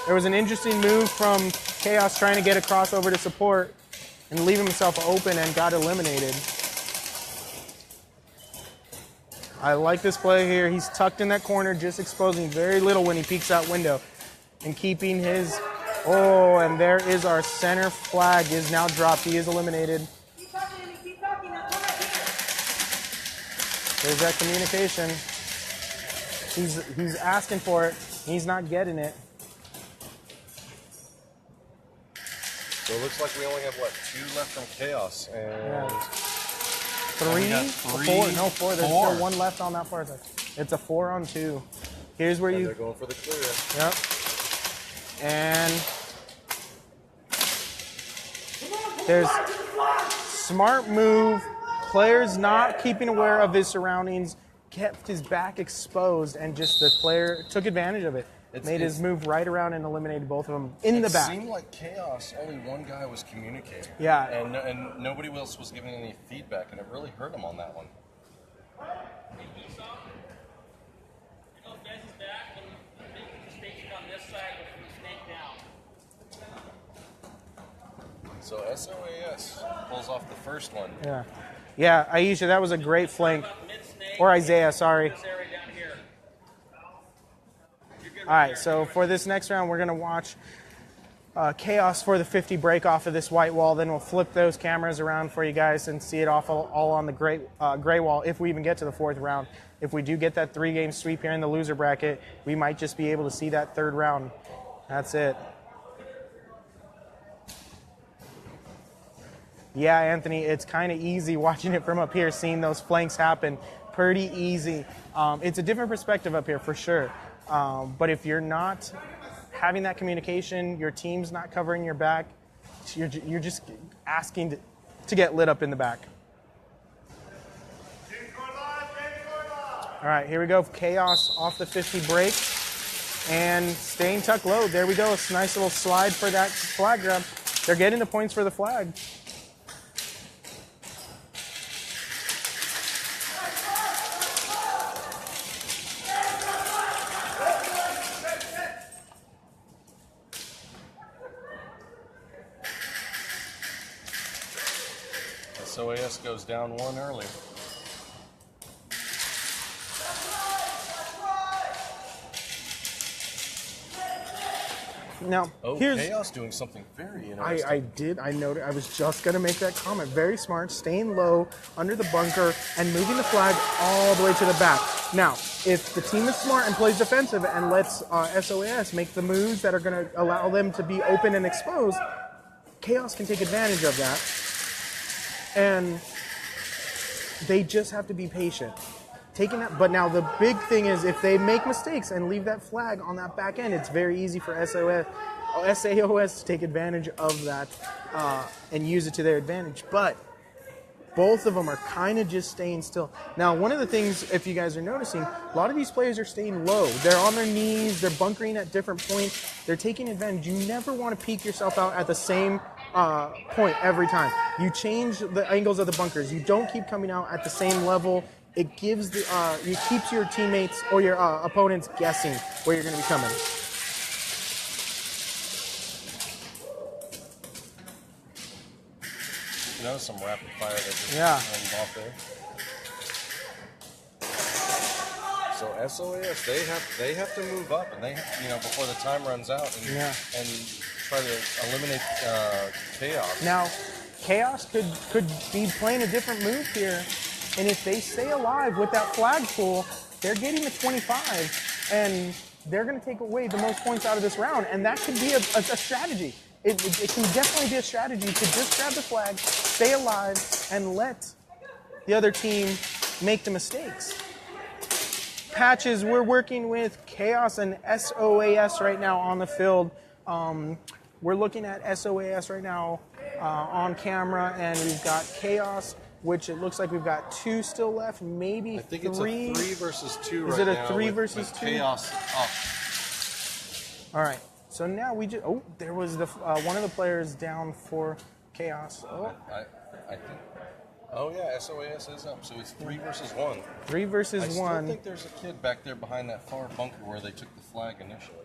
Speaker 1: There was an interesting move from Chaos trying to get across over to support and leave himself open and got eliminated. I like this play here. He's tucked in that corner, just exposing very little when he peeks out window and keeping his... Oh, and there is our center flag is now dropped. He is eliminated.
Speaker 4: Keep talking to me, keep talking. I'm right here.
Speaker 1: There's that communication. He's asking for it. He's not getting it.
Speaker 2: So it looks like we only have, what, 2 left from Chaos. And
Speaker 1: Yeah.
Speaker 2: we got
Speaker 1: Three?
Speaker 2: three?
Speaker 1: Four? No, 4. There's
Speaker 2: Four.
Speaker 1: still one left on that part. It's a 4-on-2. Here's where
Speaker 2: they're
Speaker 1: you...
Speaker 2: going for the clear.
Speaker 1: Yep. And there's smart move. Player's not keeping aware of his surroundings, kept his back exposed, and just the player took advantage of it. Made his move right around and eliminated both of them in the back.
Speaker 2: It seemed like Chaos, only one guy was communicating.
Speaker 1: Yeah.
Speaker 2: And nobody else was giving any feedback, and it really hurt him on that one. So SOAS pulls off the first one.
Speaker 1: Yeah. Yeah, Aisha, that was a great flank. Or Isaiah, sorry. All right, so for this next round, we're going to watch Chaos for the 50 break off of this white wall. Then we'll flip those cameras around for you guys and see it all on the gray wall if we even get to the 4th round. If we do get that 3-game sweep here in the loser bracket, we might just be able to see that 3rd round. That's it. Yeah, Anthony, it's kind of easy watching it from up here, seeing those flanks happen. Pretty easy. It's a different perspective up here for sure. But if you're not having that communication, your team's not covering your back, you're just asking to get lit up in the back. All right, here we go. Chaos off the 50 break and staying tucked low. There we go. It's a nice little slide for that flag grab. They're getting the points for the flag.
Speaker 2: SOAS goes down 1 early.
Speaker 1: Now,
Speaker 2: Oh,
Speaker 1: here's...
Speaker 2: Chaos doing something very interesting.
Speaker 1: I did. I noted. I was just going to make that comment. Very smart, staying low under the bunker and moving the flag all the way to the back. Now, if the team is smart and plays defensive and lets SOAS make the moves that are going to allow them to be open and exposed, Chaos can take advantage of that. And they just have to be patient. Taking that, but now the big thing is if they make mistakes and leave that flag on that back end, it's very easy for SAOS to take advantage of that and use it to their advantage. But both of them are kind of just staying still. Now, one of the things, if you guys are noticing, a lot of these players are staying low. They're on their knees. They're bunkering at different points. They're taking advantage. You never want to peek yourself out at the same point every time. You change the angles of the bunkers. You don't keep coming out at the same level. It gives it keeps your teammates or your opponents guessing where you're going to be coming.
Speaker 2: You know, some rapid fire that just went off there. So SOAS, they have to move up, and they before the time runs out, and try to eliminate Chaos.
Speaker 1: Now, Chaos could be playing a different move here. And if they stay alive with that flag pool, they're getting the 25, and they're going to take away the most points out of this round. And that could be a strategy. It can definitely be a strategy to just grab the flag, stay alive, and let the other team make the mistakes. Patches, we're working with Chaos and SOAS right now on the field. We're looking at SOAS right now on camera, and we've got Chaos, which it looks like we've got 2 still left, maybe 3.
Speaker 2: I think it's a 3 versus 2
Speaker 1: Is
Speaker 2: right now.
Speaker 1: Is it a 3 versus 2?
Speaker 2: Chaos up.
Speaker 1: All right. So now we just... Oh, there was the one of the players down for Chaos. Oh,
Speaker 2: I think... Oh, yeah, SOAS is up. So it's 3 versus 1.
Speaker 1: 3 versus 1.
Speaker 2: I still think there's a kid back there behind that far bunker where they took the flag initially.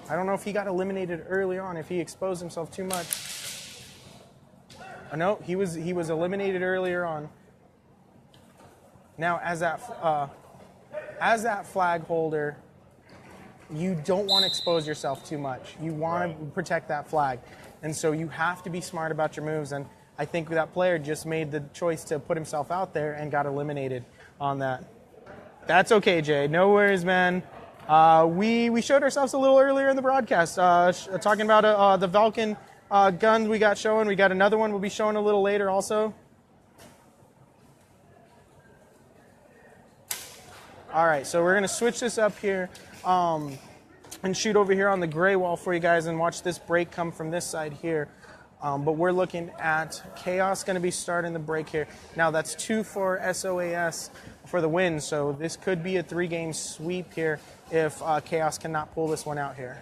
Speaker 1: I don't know if he got eliminated early on, if he exposed himself too much. No, he was eliminated earlier on. Now, as that flag holder, you don't want to expose yourself too much. You want to protect that flag, and so you have to be smart about your moves. And I think that player just made the choice to put himself out there and got eliminated on that. That's okay, Jay. No worries, man. We showed ourselves a little earlier in the broadcast, talking about the Valken. Guns we got showing. We got another one we'll be showing a little later also. All right, so we're going to switch this up here and shoot over here on the gray wall for you guys and watch this break come from this side here. But we're looking at Chaos going to be starting the break here. Now that's 2 for SOAS for the win, so this could be a 3-game sweep here if Chaos cannot pull this one out here.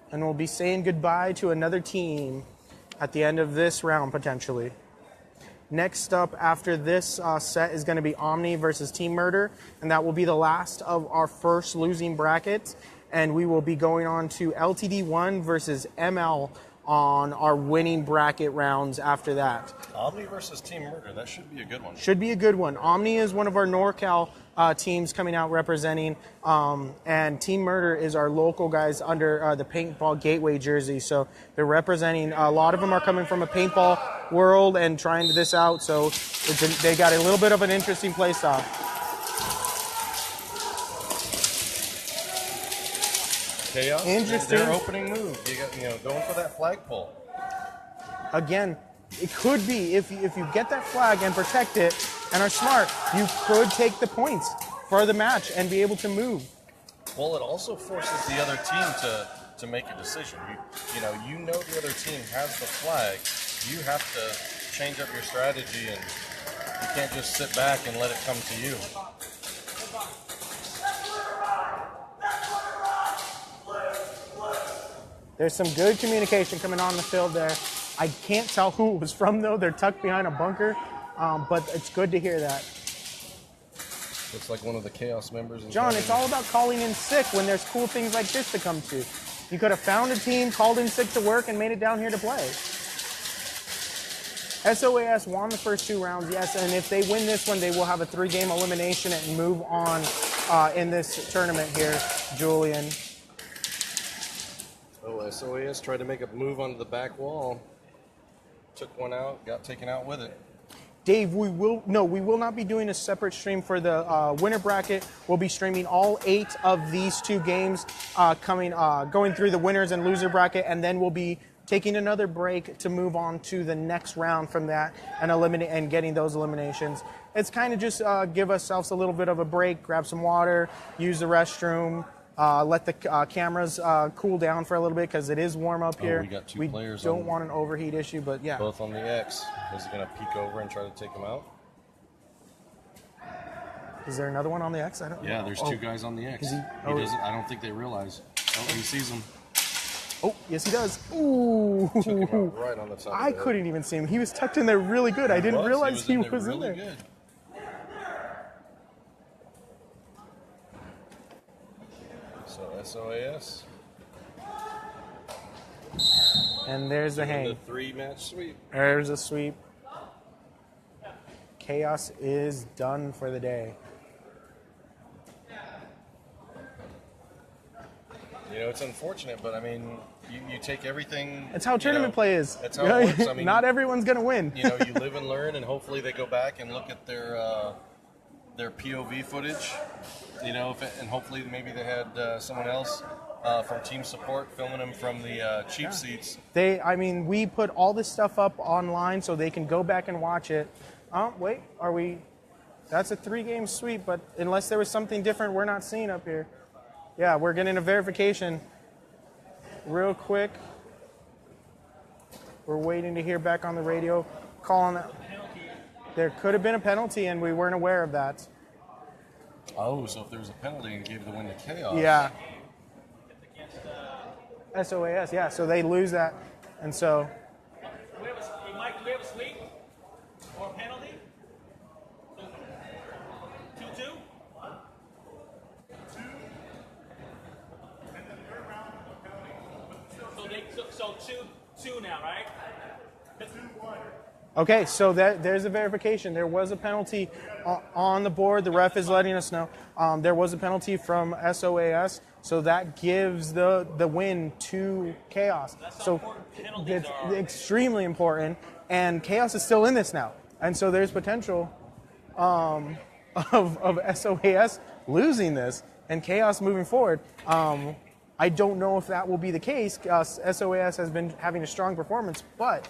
Speaker 1: And we'll be saying goodbye to another team at the end of this round, potentially. Next up after this set is going to be Omni versus Team Murder, and that will be the last of our first losing bracket. And we will be going on to LTD1 versus ML on our winning bracket rounds after that.
Speaker 2: Omni versus Team Murder, that should be a good one.
Speaker 1: Should be a good one. Omni is one of our NorCal teams coming out representing, and Team Murder is our local guys under the Paintball Gateway jersey. So they're representing, a lot of them are coming from a paintball world and trying this out. So they got a little bit of an interesting play style.
Speaker 2: Chaos,
Speaker 1: Interesting.
Speaker 2: Their opening move. You got, going for that flagpole.
Speaker 1: Again, it could be if you get that flag and protect it and are smart, you could take the points for the match and be able to move.
Speaker 2: Well, it also forces the other team to make a decision. You know the other team has the flag. You have to change up your strategy, and you can't just sit back and let it come to you.
Speaker 1: There's some good communication coming on the field there. I can't tell who it was from, though. They're tucked behind a bunker, but it's good to hear that.
Speaker 2: Looks like one of the Chaos members.
Speaker 1: John, it's all about calling in sick when there's cool things like this to come to. You could have found a team, called in sick to work, and made it down here to play. SOAS won the first 2 rounds, yes, and if they win this one, they will have a 3-game elimination and move on in this tournament here, Julian.
Speaker 2: Oh, SOAS tried to make a move onto the back wall. Took one out, got taken out with it.
Speaker 1: Dave, we will not be doing a separate stream for the winner bracket. We'll be streaming all 8 of these 2 games, going through the winners and loser bracket, and then we'll be taking another break to move on to the next round from that and getting those eliminations. It's kind of just give ourselves a little bit of a break, grab some water, use the restroom, let the cameras cool down for a little bit because it is warm up here.
Speaker 2: We got 2 players.
Speaker 1: Don't want an overheat issue, but yeah.
Speaker 2: Both on the X. Is he going to peek over and try to take him out?
Speaker 1: Is there another one on the X? I don't know.
Speaker 2: Yeah, there's 2 guys on the X.
Speaker 1: Is he?
Speaker 2: He doesn't. I don't think they realize. Oh, he sees him.
Speaker 1: Oh, yes, he does. Ooh.
Speaker 2: Took him out right on the side.
Speaker 1: I couldn't even see him. He was tucked in there really good. I didn't realize he was in there.
Speaker 2: Good. So SOAS.
Speaker 1: And there's the hang.
Speaker 2: The 3-match sweep.
Speaker 1: There's a sweep. Chaos is done for the day.
Speaker 2: You know, it's unfortunate, but I mean, you take everything.
Speaker 1: That's how tournament play is.
Speaker 2: That's how it works. I mean,
Speaker 1: not everyone's gonna win.
Speaker 2: You know, you live and learn, and hopefully they go back and look at their POV footage. You know, and hopefully maybe they had someone else from team support filming them from the cheap seats.
Speaker 1: We put all this stuff up online so they can go back and watch it. Oh, wait, are we? That's a 3-game sweep, but unless there was something different we're not seeing up here. Yeah, we're getting a verification real quick. We're waiting to hear back on the radio calling that. There could have been a penalty and we weren't aware of that.
Speaker 2: Oh, so if there was a penalty and gave the win to Chaos.
Speaker 1: Yeah. SOAS, yeah, so they lose that. And so.
Speaker 3: Mike, do we have a sweep or a penalty? 2-2? So 2-2 now, right? 2-1.
Speaker 1: Okay, so there's a verification. There was a penalty on the board. The ref is letting us know. There was a penalty from SOAS, so that gives the win to Chaos.
Speaker 3: So
Speaker 1: it's extremely important, and Chaos is still in this now. And so there's potential of SOAS losing this and Chaos moving forward. I don't know if that will be the case. SOAS has been having a strong performance, but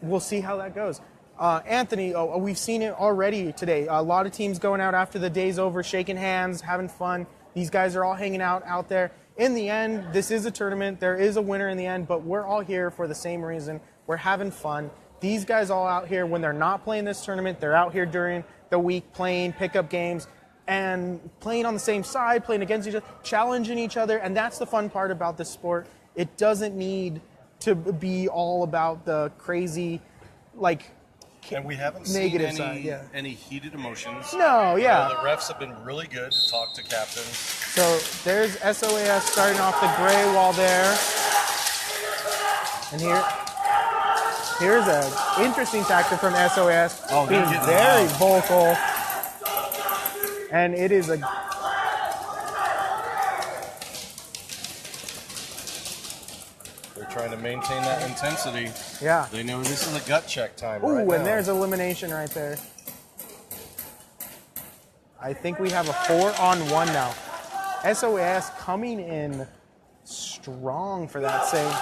Speaker 1: we'll see how that goes. Anthony, we've seen it already today. A lot of teams going out after the day's over, shaking hands, having fun. These guys are all hanging out there. In the end, this is a tournament. There is a winner in the end, but we're all here for the same reason. We're having fun. These guys all out here, when they're not playing this tournament, they're out here during the week playing pickup games and playing on the same side, playing against each other, challenging each other, and that's the fun part about this sport. It doesn't need to be all about the crazy,
Speaker 2: and we haven't
Speaker 1: negative
Speaker 2: seen
Speaker 1: side,
Speaker 2: any heated emotions.
Speaker 1: No, yeah.
Speaker 2: The refs have been really good to talk to captains.
Speaker 1: So there's SOAS starting off the gray wall there. And here's an interesting tactic from SOAS, being very vocal. And it is a...
Speaker 2: They're trying to maintain that intensity.
Speaker 1: Yeah.
Speaker 2: They know this is a gut check time.
Speaker 1: Ooh,
Speaker 2: right now.
Speaker 1: And there's elimination right there. I think we have a 4-on-1 now. SOAS coming in strong for that save.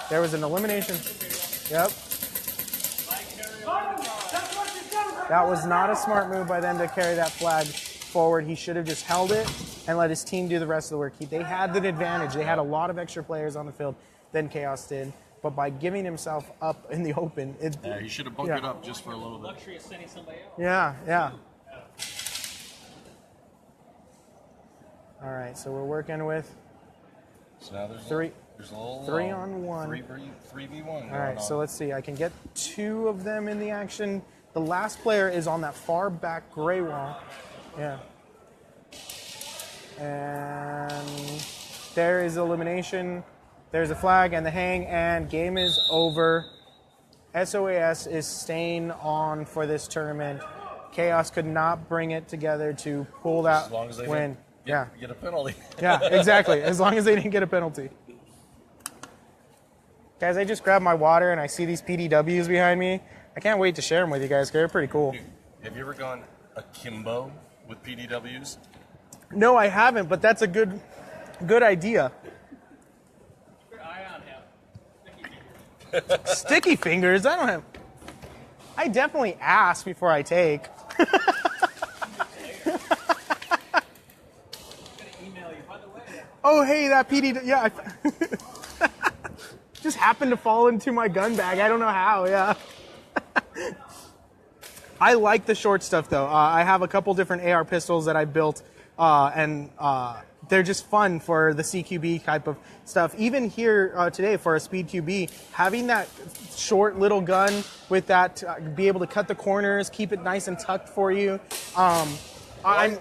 Speaker 1: There was an elimination. Yep. That was not a smart move by them to carry that flag forward. He should have just held it and let his team do the rest of the work. They had the advantage. They had a lot of extra players on the field than Chaos did. But by giving himself up in the open,
Speaker 2: he should have bunkered up just for a little bit.
Speaker 3: Luxury of sending somebody else.
Speaker 1: Yeah. All right, so we're working with
Speaker 2: so now there's
Speaker 1: three.
Speaker 2: There's a little
Speaker 1: 3-on-1.
Speaker 2: 3v1.
Speaker 1: All right, so let's see. I can get 2 of them in the action. The last player is on that far back gray wall. Yeah. And there is elimination. There's a flag and the hang, and game is over. SOAS is staying on for this tournament. Chaos could not bring it together to pull that
Speaker 2: As long as they
Speaker 1: win.
Speaker 2: didn't get a penalty.
Speaker 1: Yeah, exactly. As long as they didn't get a penalty. Guys, I just grabbed my water and I see these PDWs behind me. I can't wait to share them with you guys. They're pretty cool.
Speaker 2: Dude, have you ever gone akimbo with PDWs?
Speaker 1: No, I haven't, but that's a good idea.
Speaker 3: Keep your eye on him.
Speaker 1: Sticky fingers? I don't have... I definitely ask before I take. Oh, hey, that PD... Yeah, just happened to fall into my gun bag. I don't know how, yeah. I like the short stuff, though. I have a couple different AR pistols that I built, and they're just fun for the CQB type of stuff. Even here today for a Speed QB, having that short little gun with that, be able to cut the corners, keep it nice and tucked for you.
Speaker 2: I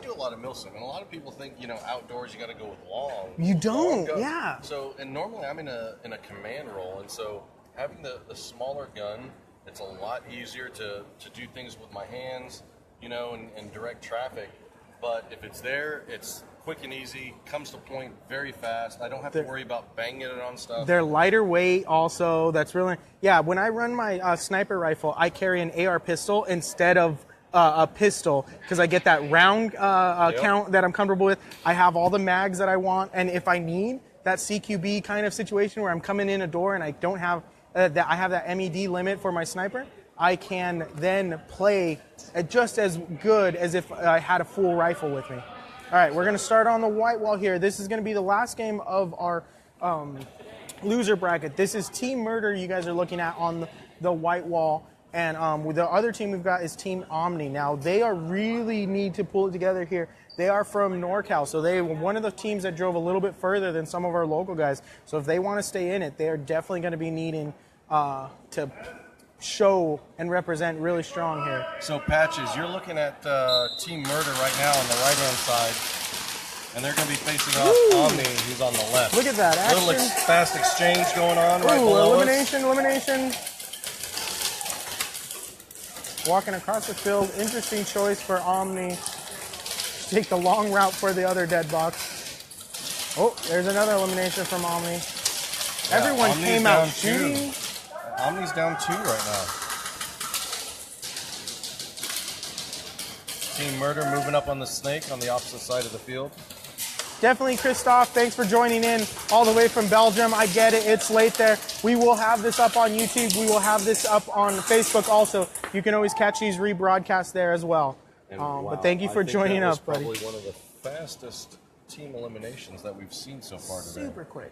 Speaker 2: do a lot of milsim, and a lot of people think, outdoors you got to go with long.
Speaker 1: You don't,
Speaker 2: long
Speaker 1: yeah.
Speaker 2: So, and normally I'm in a command role, and so having the smaller gun, it's a lot easier to do things with my hands, and direct traffic. But if it's there, it's quick and easy, comes to point very fast. I don't have to worry about banging it on stuff.
Speaker 1: They're lighter weight also. That's really, yeah, when I run my sniper rifle, I carry an AR pistol instead of a pistol because I get that round count that I'm comfortable with. I have all the mags that I want, and if I need that CQB kind of situation where I'm coming in a door and I don't have I have that MED limit for my sniper, I can then play just as good as if I had a full rifle with me. All right, we're going to start on the white wall here. This is going to be the last game of our loser bracket. This is Team Murder you guys are looking at on the white wall. And the other team we've got is Team Omni. Now, they are really need to pull it together here. They are from NorCal, so they were one of the teams that drove a little bit further than some of our local guys. So if they want to stay in it, they are definitely going to be needing to show and represent really strong here.
Speaker 2: So, Patches, you're looking at Team Murder right now on the right-hand side, and they're going to be facing off Omni, who's on the left.
Speaker 1: Look at that action.
Speaker 2: Little fast exchange going on right below
Speaker 1: elimination. Walking across the field, interesting choice for Omni. Take the long route for the other dead box. Oh, there's another elimination from Omni.
Speaker 2: Yeah,
Speaker 1: Everyone
Speaker 2: Omni's
Speaker 1: came out
Speaker 2: down
Speaker 1: shooting.
Speaker 2: 2. Omni's down 2 right now. Team Murder moving up on the snake on the opposite side of the field.
Speaker 1: Definitely, Christoph, thanks for joining in all the way from Belgium. I get it, it's late there. We will have this up on YouTube. We will have this up on Facebook also. You can always catch these rebroadcasts there as well. But thank you for joining up, buddy.
Speaker 2: Probably one of the fastest team eliminations that we've seen so far today.
Speaker 1: Super quick.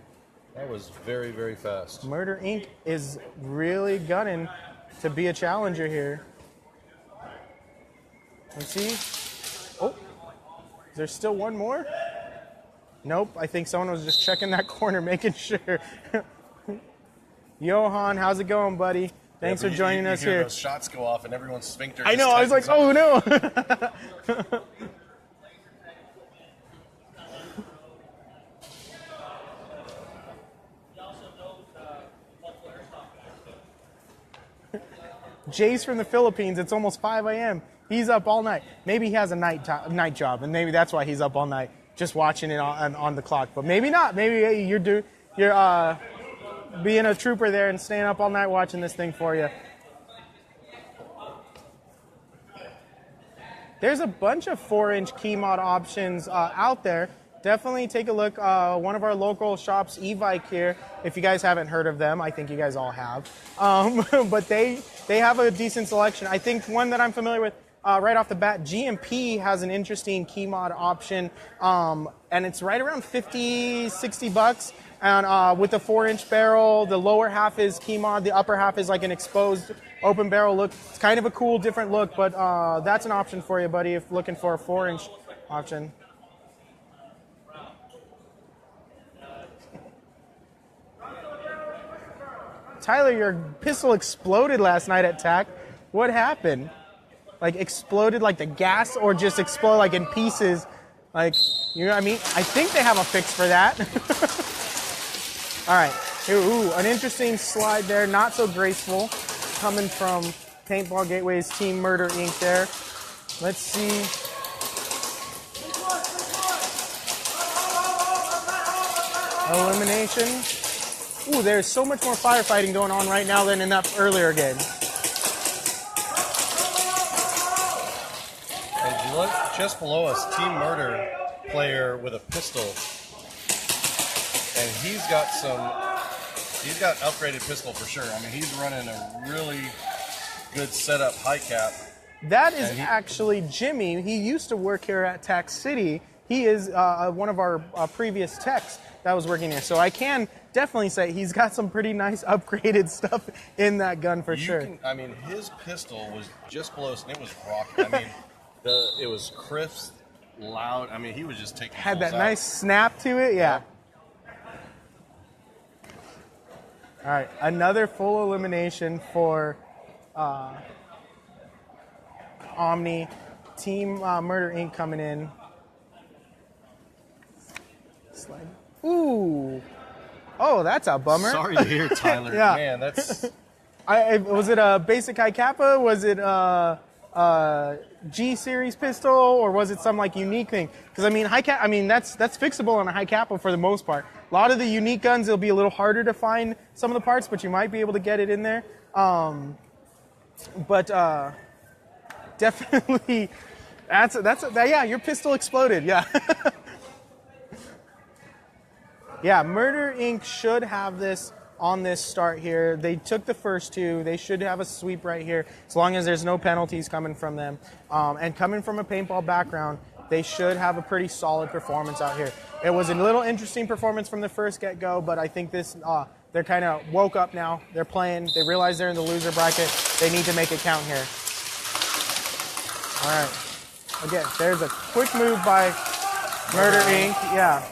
Speaker 2: That was very, very fast.
Speaker 1: Murder Inc. is really gunning to be a challenger here. Let's see. Oh, is there still one more? Nope, I think someone was just checking that corner, making sure. Johan, how's it going, buddy? Thanks for joining us
Speaker 2: you hear
Speaker 1: here.
Speaker 2: Those shots go off and everyone's sphincter.
Speaker 1: I know, I was like, oh no. Jay's from the Philippines. It's almost 5 a.m. He's up all night. Maybe he has a night job, and maybe that's why he's up all night, just watching it on the clock. But maybe not. Maybe you're being a trooper there and staying up all night watching this thing for you. There's a bunch of 4-inch key mod options out there. Definitely take a look. One of our local shops, Evike here, if you guys haven't heard of them, I think you guys all have. But they have a decent selection. I think one that I'm familiar with right off the bat, GMP has an interesting key mod option, and it's right around 50, 60 bucks. And with the 4-inch barrel, the lower half is key mod, the upper half is like an exposed open barrel look. It's kind of a cool, different look, but that's an option for you, buddy, if looking for a 4-inch option. Tyler, your pistol exploded last night at TAC. What happened? Like exploded like the gas, or just explode like in pieces? Like, you know what I mean? I think they have a fix for that. All right. Ooh, an interesting slide there. Not so graceful coming from Paintball Gateways Team Murder Inc. there. Let's see. Elimination. Ooh, there's so much more firefighting going on right now than in that earlier game.
Speaker 2: And look, just below us, Team Murder player with a pistol. And he's got upgraded pistol for sure. I mean, he's running a really good setup high cap.
Speaker 1: That is actually Jimmy. He used to work here at Tac City. He is one of our previous techs that was working here. So I can definitely say he's got some pretty nice upgraded stuff in that gun for sure.
Speaker 2: I mean, his pistol was just below us, and it was rocking. I mean, it was crisp, loud. I mean, he was just taking
Speaker 1: Had that
Speaker 2: out.
Speaker 1: nice snap to it, yeah. All right, another full elimination for Omni. Team Murder Inc. coming in. Slide. Ooh. Oh, that's a bummer.
Speaker 2: Sorry to hear, Tyler.
Speaker 1: Yeah.
Speaker 2: Man, that's...
Speaker 1: Was it a basic high kappa? Was it a G series pistol, or was it some like unique thing? Because I mean, that's fixable on a high kappa for the most part. A lot of the unique guns, it'll be a little harder to find some of the parts, but you might be able to get it in there. Definitely, yeah, your pistol exploded. Yeah. Yeah, Murder Inc. should have this on this start here. They took the first two. They should have a sweep right here, as long as there's no penalties coming from them. And coming from a paintball background, they should have a pretty solid performance out here. It was a little interesting performance from the first get-go, but I think this they're kind of woke up now. They're playing. They realize they're in the loser bracket. They need to make it count here. All right. Again, there's a quick move by Murder Inc. Yeah.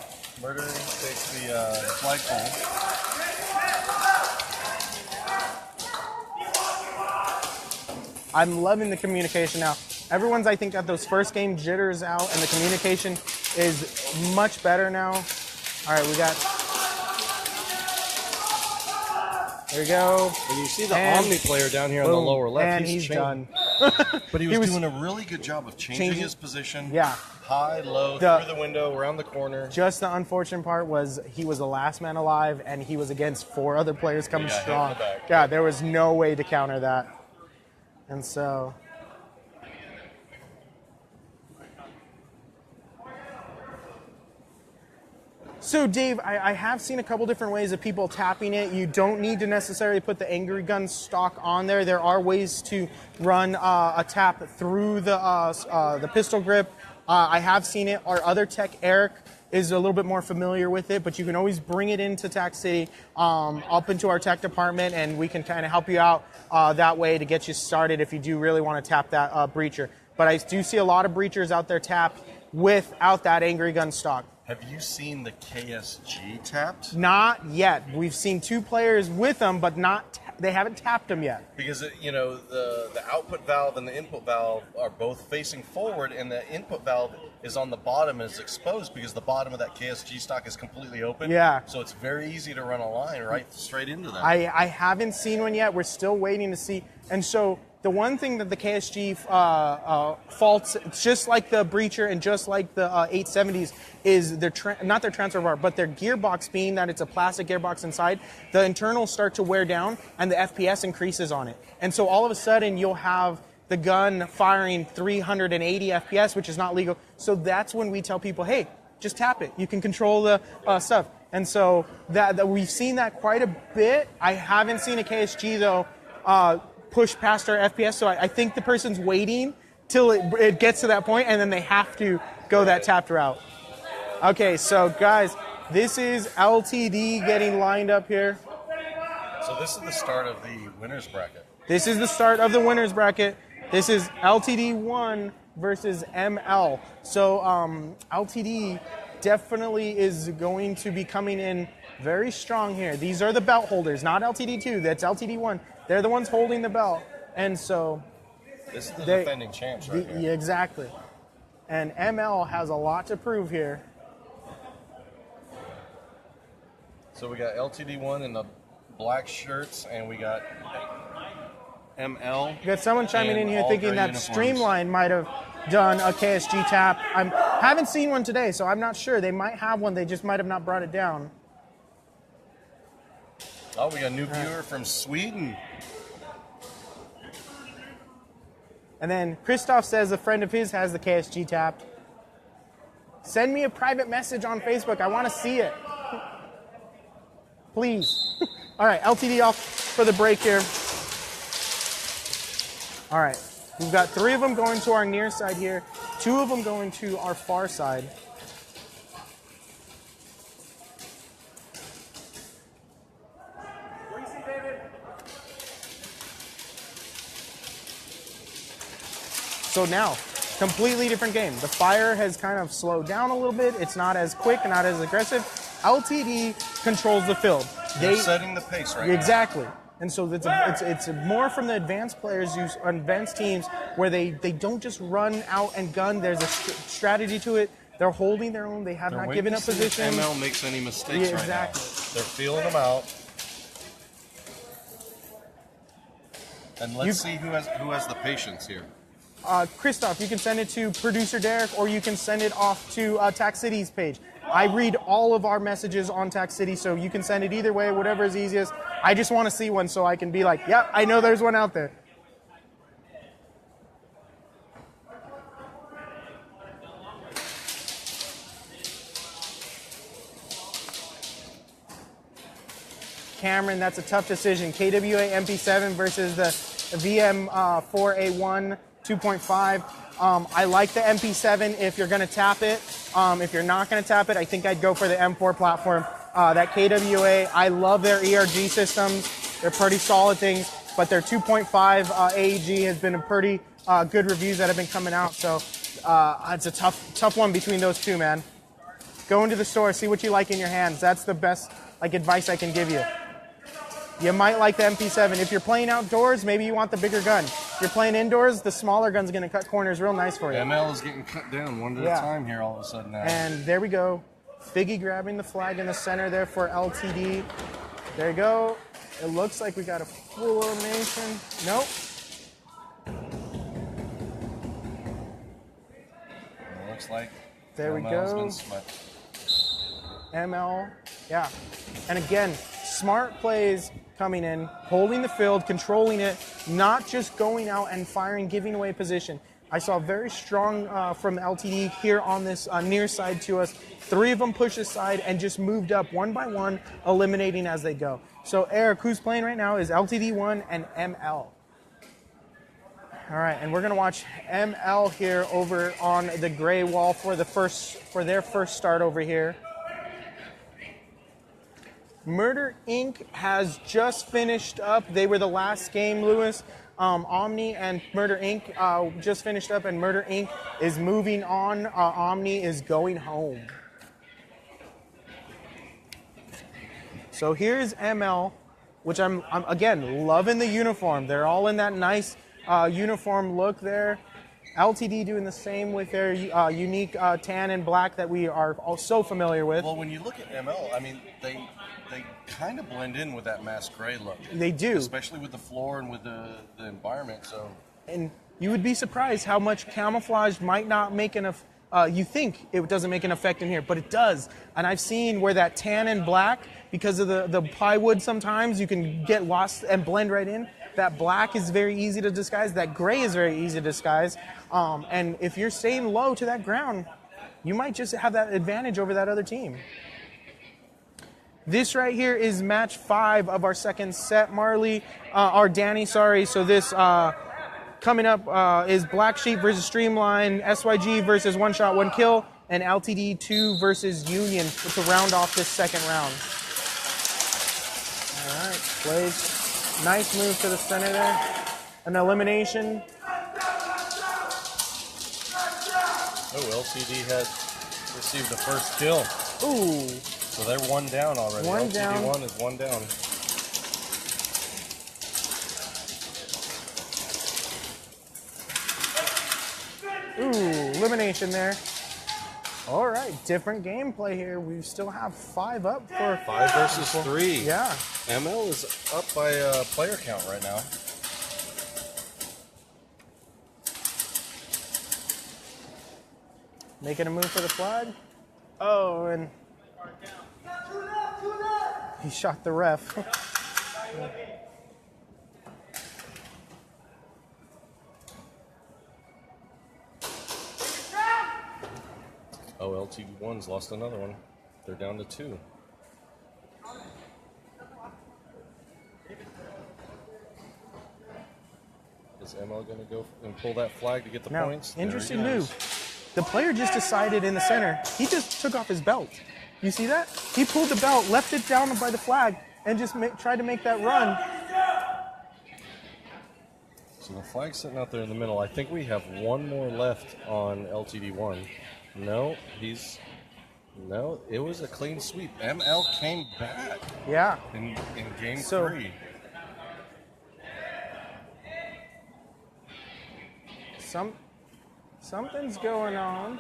Speaker 2: Murder Inc. takes the flagpole.
Speaker 1: I'm loving the communication now. Everyone's, I think, got those first game jitters out, and the communication is much better now. All right, we got... There we go.
Speaker 2: And you see the Omni player down here on the lower left.
Speaker 1: And he's done.
Speaker 2: But he was doing a really good job of changing his position.
Speaker 1: Yeah.
Speaker 2: High, low, through the window, around the corner.
Speaker 1: Just the unfortunate part was he was the last man alive, and he was against 4 other players coming strong. Yeah, there was no way to counter that. And so... So, Dave, I have seen a couple different ways of people tapping it. You don't need to necessarily put the Angry Gun stock on there. There are ways to run a tap through the pistol grip. I have seen it. Our other tech, Eric, is a little bit more familiar with it, but you can always bring it into Tac City, up into our tech department, and we can kind of help you out that way to get you started if you do really want to tap that breacher. But I do see a lot of breachers out there tapped without that Angry Gun stock.
Speaker 2: Have you seen the KSG tapped?
Speaker 1: Not yet. We've seen 2 players with them, but they haven't tapped them yet.
Speaker 2: Because, the output valve and the input valve are both facing forward, and the input valve is on the bottom and is exposed because the bottom of that KSG stock is completely open.
Speaker 1: Yeah.
Speaker 2: So it's very easy to run a line right straight into that.
Speaker 1: I haven't seen one yet. We're still waiting to see. And so the one thing that the KSG faults, just like the breacher and just like the 870s, is not their transfer bar, but their gearbox, being that it's a plastic gearbox inside, the internals start to wear down and the FPS increases on it. And so all of a sudden you'll have the gun firing 380 FPS, which is not legal. So that's when we tell people, hey, just tap it. You can control the stuff. And so that we've seen that quite a bit. I haven't seen a KSG, though, push past our FPS, so I think the person's waiting till it gets to that point, and then they have to go that tapped route. Okay, so guys, this is LTD getting lined up here.
Speaker 2: So this is the start of the winner's bracket.
Speaker 1: This is the start of the winner's bracket. This is LTD 1 versus ML. So LTD definitely is going to be coming in very strong here. These are the belt holders, not LTD 2. That's LTD 1. They're the ones holding the belt. And so...
Speaker 2: This is the defending champs right here.
Speaker 1: Yeah, exactly. And ML has a lot to prove here.
Speaker 2: So we got LTD1 in the black shirts, and we got ML.
Speaker 1: We got someone chiming in here
Speaker 2: all
Speaker 1: thinking
Speaker 2: gray
Speaker 1: that
Speaker 2: uniforms.
Speaker 1: Streamline might have done a KSG tap. I haven't seen one today, so I'm not sure. They might have one. They just might have not brought it down.
Speaker 2: Oh, we got a new viewer from Sweden.
Speaker 1: And then Christoph says a friend of his has the KSG tapped. Send me a private message on Facebook. I want to see it. Please. All right, LTD off for the break here. All right, we've got 3 of them going to our near side here, 2 of them going to our far side. So now, completely different game. The fire has kind of slowed down a little bit. It's not as quick, not as aggressive. LTD controls the field.
Speaker 2: They're setting the pace right now.
Speaker 1: Exactly. And so it's more from the advanced players, advanced teams, where they don't just run out and gun. There's a strategy to it. They're holding their own. They have not given up position.
Speaker 2: If ML makes any mistakes
Speaker 1: Yeah,
Speaker 2: right
Speaker 1: exactly.
Speaker 2: now. They're feeling them out. And let's see who has the patience here.
Speaker 1: Christoph, you can send it to ProducerDerek, or you can send it off to Tax City's page. I read all of our messages on Tax City, so you can send it either way, whatever is easiest. I just want to see one so I can be like, yep, I know there's one out there. Cameron, that's a tough decision. KWA MP7 versus the VM4A1 2.5. I like the MP7 if you're going to tap it. If you're not going to tap it, I think I'd go for the M4 platform. That KWA, I love their ERG systems. They're pretty solid things, but their 2.5 AEG has been a pretty good reviews that have been coming out. So it's a tough one between those two, man. Go into the store, see what you like in your hands. That's the best advice I can give you. You might like the MP7. If you're playing outdoors, maybe you want the bigger gun. If you're playing indoors, the smaller gun's going to cut corners real nice for you.
Speaker 2: ML is getting cut down one at a time here all of a sudden now.
Speaker 1: And there we go. Figgy grabbing the flag in the center there for LTD. There you go. It looks like we got a full elimination. Nope.
Speaker 2: It looks like
Speaker 1: there we
Speaker 2: ML's
Speaker 1: go.
Speaker 2: been swept.
Speaker 1: ML, yeah. And again, smart plays coming in, holding the field, controlling it, not just going out and firing, giving away position. I saw very strong from LTD here on this near side to us. 3 of them pushed aside and just moved up one by one, eliminating as they go. So Eric, who's playing right now is LTD1 and ML. All right, and we're gonna watch ML here over on the gray wall for their first start over here. Murder Inc. has just finished up. They were the last game, Lewis. Omni and Murder Inc. Just finished up, and Murder Inc. is moving on. Omni is going home. So here's ML, which I'm again loving the uniform. They're all in that nice uniform look there. LTD doing the same with their unique tan and black that we are all so familiar with.
Speaker 2: Well, when you look at ML, I mean, they kind of blend in with that mask gray look.
Speaker 1: They do.
Speaker 2: Especially with the floor and with the environment. So.
Speaker 1: And you would be surprised how much camouflage might not make enough. You think it doesn't make an effect in here, but it does. And I've seen where that tan and black, because of the plywood sometimes, you can get lost and blend right in. That black is very easy to disguise. That gray is very easy to disguise. And if you're staying low to that ground, you might just have that advantage over that other team. This right here is match 5 of our second set, Danny, sorry. So this coming up is Black Sheep versus Streamline, SYG versus One Shot, One Kill, and LTD 2 versus Union to round off this second round. All right, plays. Nice move to the center there. An elimination.
Speaker 2: Oh, LTD has received the first kill.
Speaker 1: Ooh.
Speaker 2: So they're 1 down already.
Speaker 1: One
Speaker 2: LTD
Speaker 1: down.
Speaker 2: 1 is 1 down.
Speaker 1: Ooh, elimination there. All right, different gameplay here. We still have 5 up for
Speaker 2: 5 versus 3.
Speaker 1: Yeah.
Speaker 2: ML is up by player count right now.
Speaker 1: Making a move for the flag. Oh, and he shot the ref.
Speaker 2: Oh, LTD1's lost another one. They're down to 2. Is ML going to go and pull that flag to get the
Speaker 1: Now,
Speaker 2: points?
Speaker 1: interesting move. The player just decided in the center, he just took off his belt. You see that? He pulled the belt, left it down by the flag, and just tried to make that run.
Speaker 2: So the flag's sitting out there in the middle. I think we have one more left on LTD1. No, it was a clean sweep. ML came back
Speaker 1: Yeah.
Speaker 2: in game
Speaker 1: So-
Speaker 2: 3.
Speaker 1: Something's going on.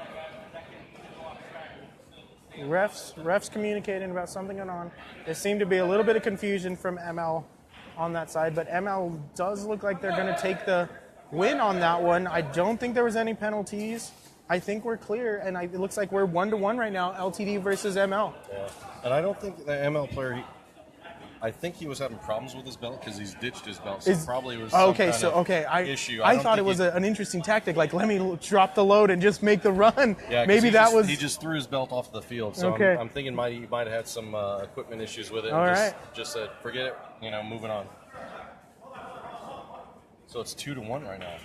Speaker 1: Refs communicating about something going on. There seemed to be a little bit of confusion from ML on that side, but ML does look like they're going to take the win on that one. I don't think there was any penalties. I think we're clear, and it looks like we're 1-1 right now, LTD versus ML.
Speaker 2: Yeah. And I don't think the ML player, I think he was having problems with his belt because he's ditched his belt. So probably was some kind of issue.
Speaker 1: I thought it was an interesting tactic. Like, let me drop the load and just make the run.
Speaker 2: Yeah,
Speaker 1: maybe
Speaker 2: he just threw his belt off the field. So
Speaker 1: Okay.
Speaker 2: I'm thinking he might have had some equipment issues with it.
Speaker 1: All
Speaker 2: And
Speaker 1: right.
Speaker 2: just said, forget it. Moving on. So it's 2-1 right now,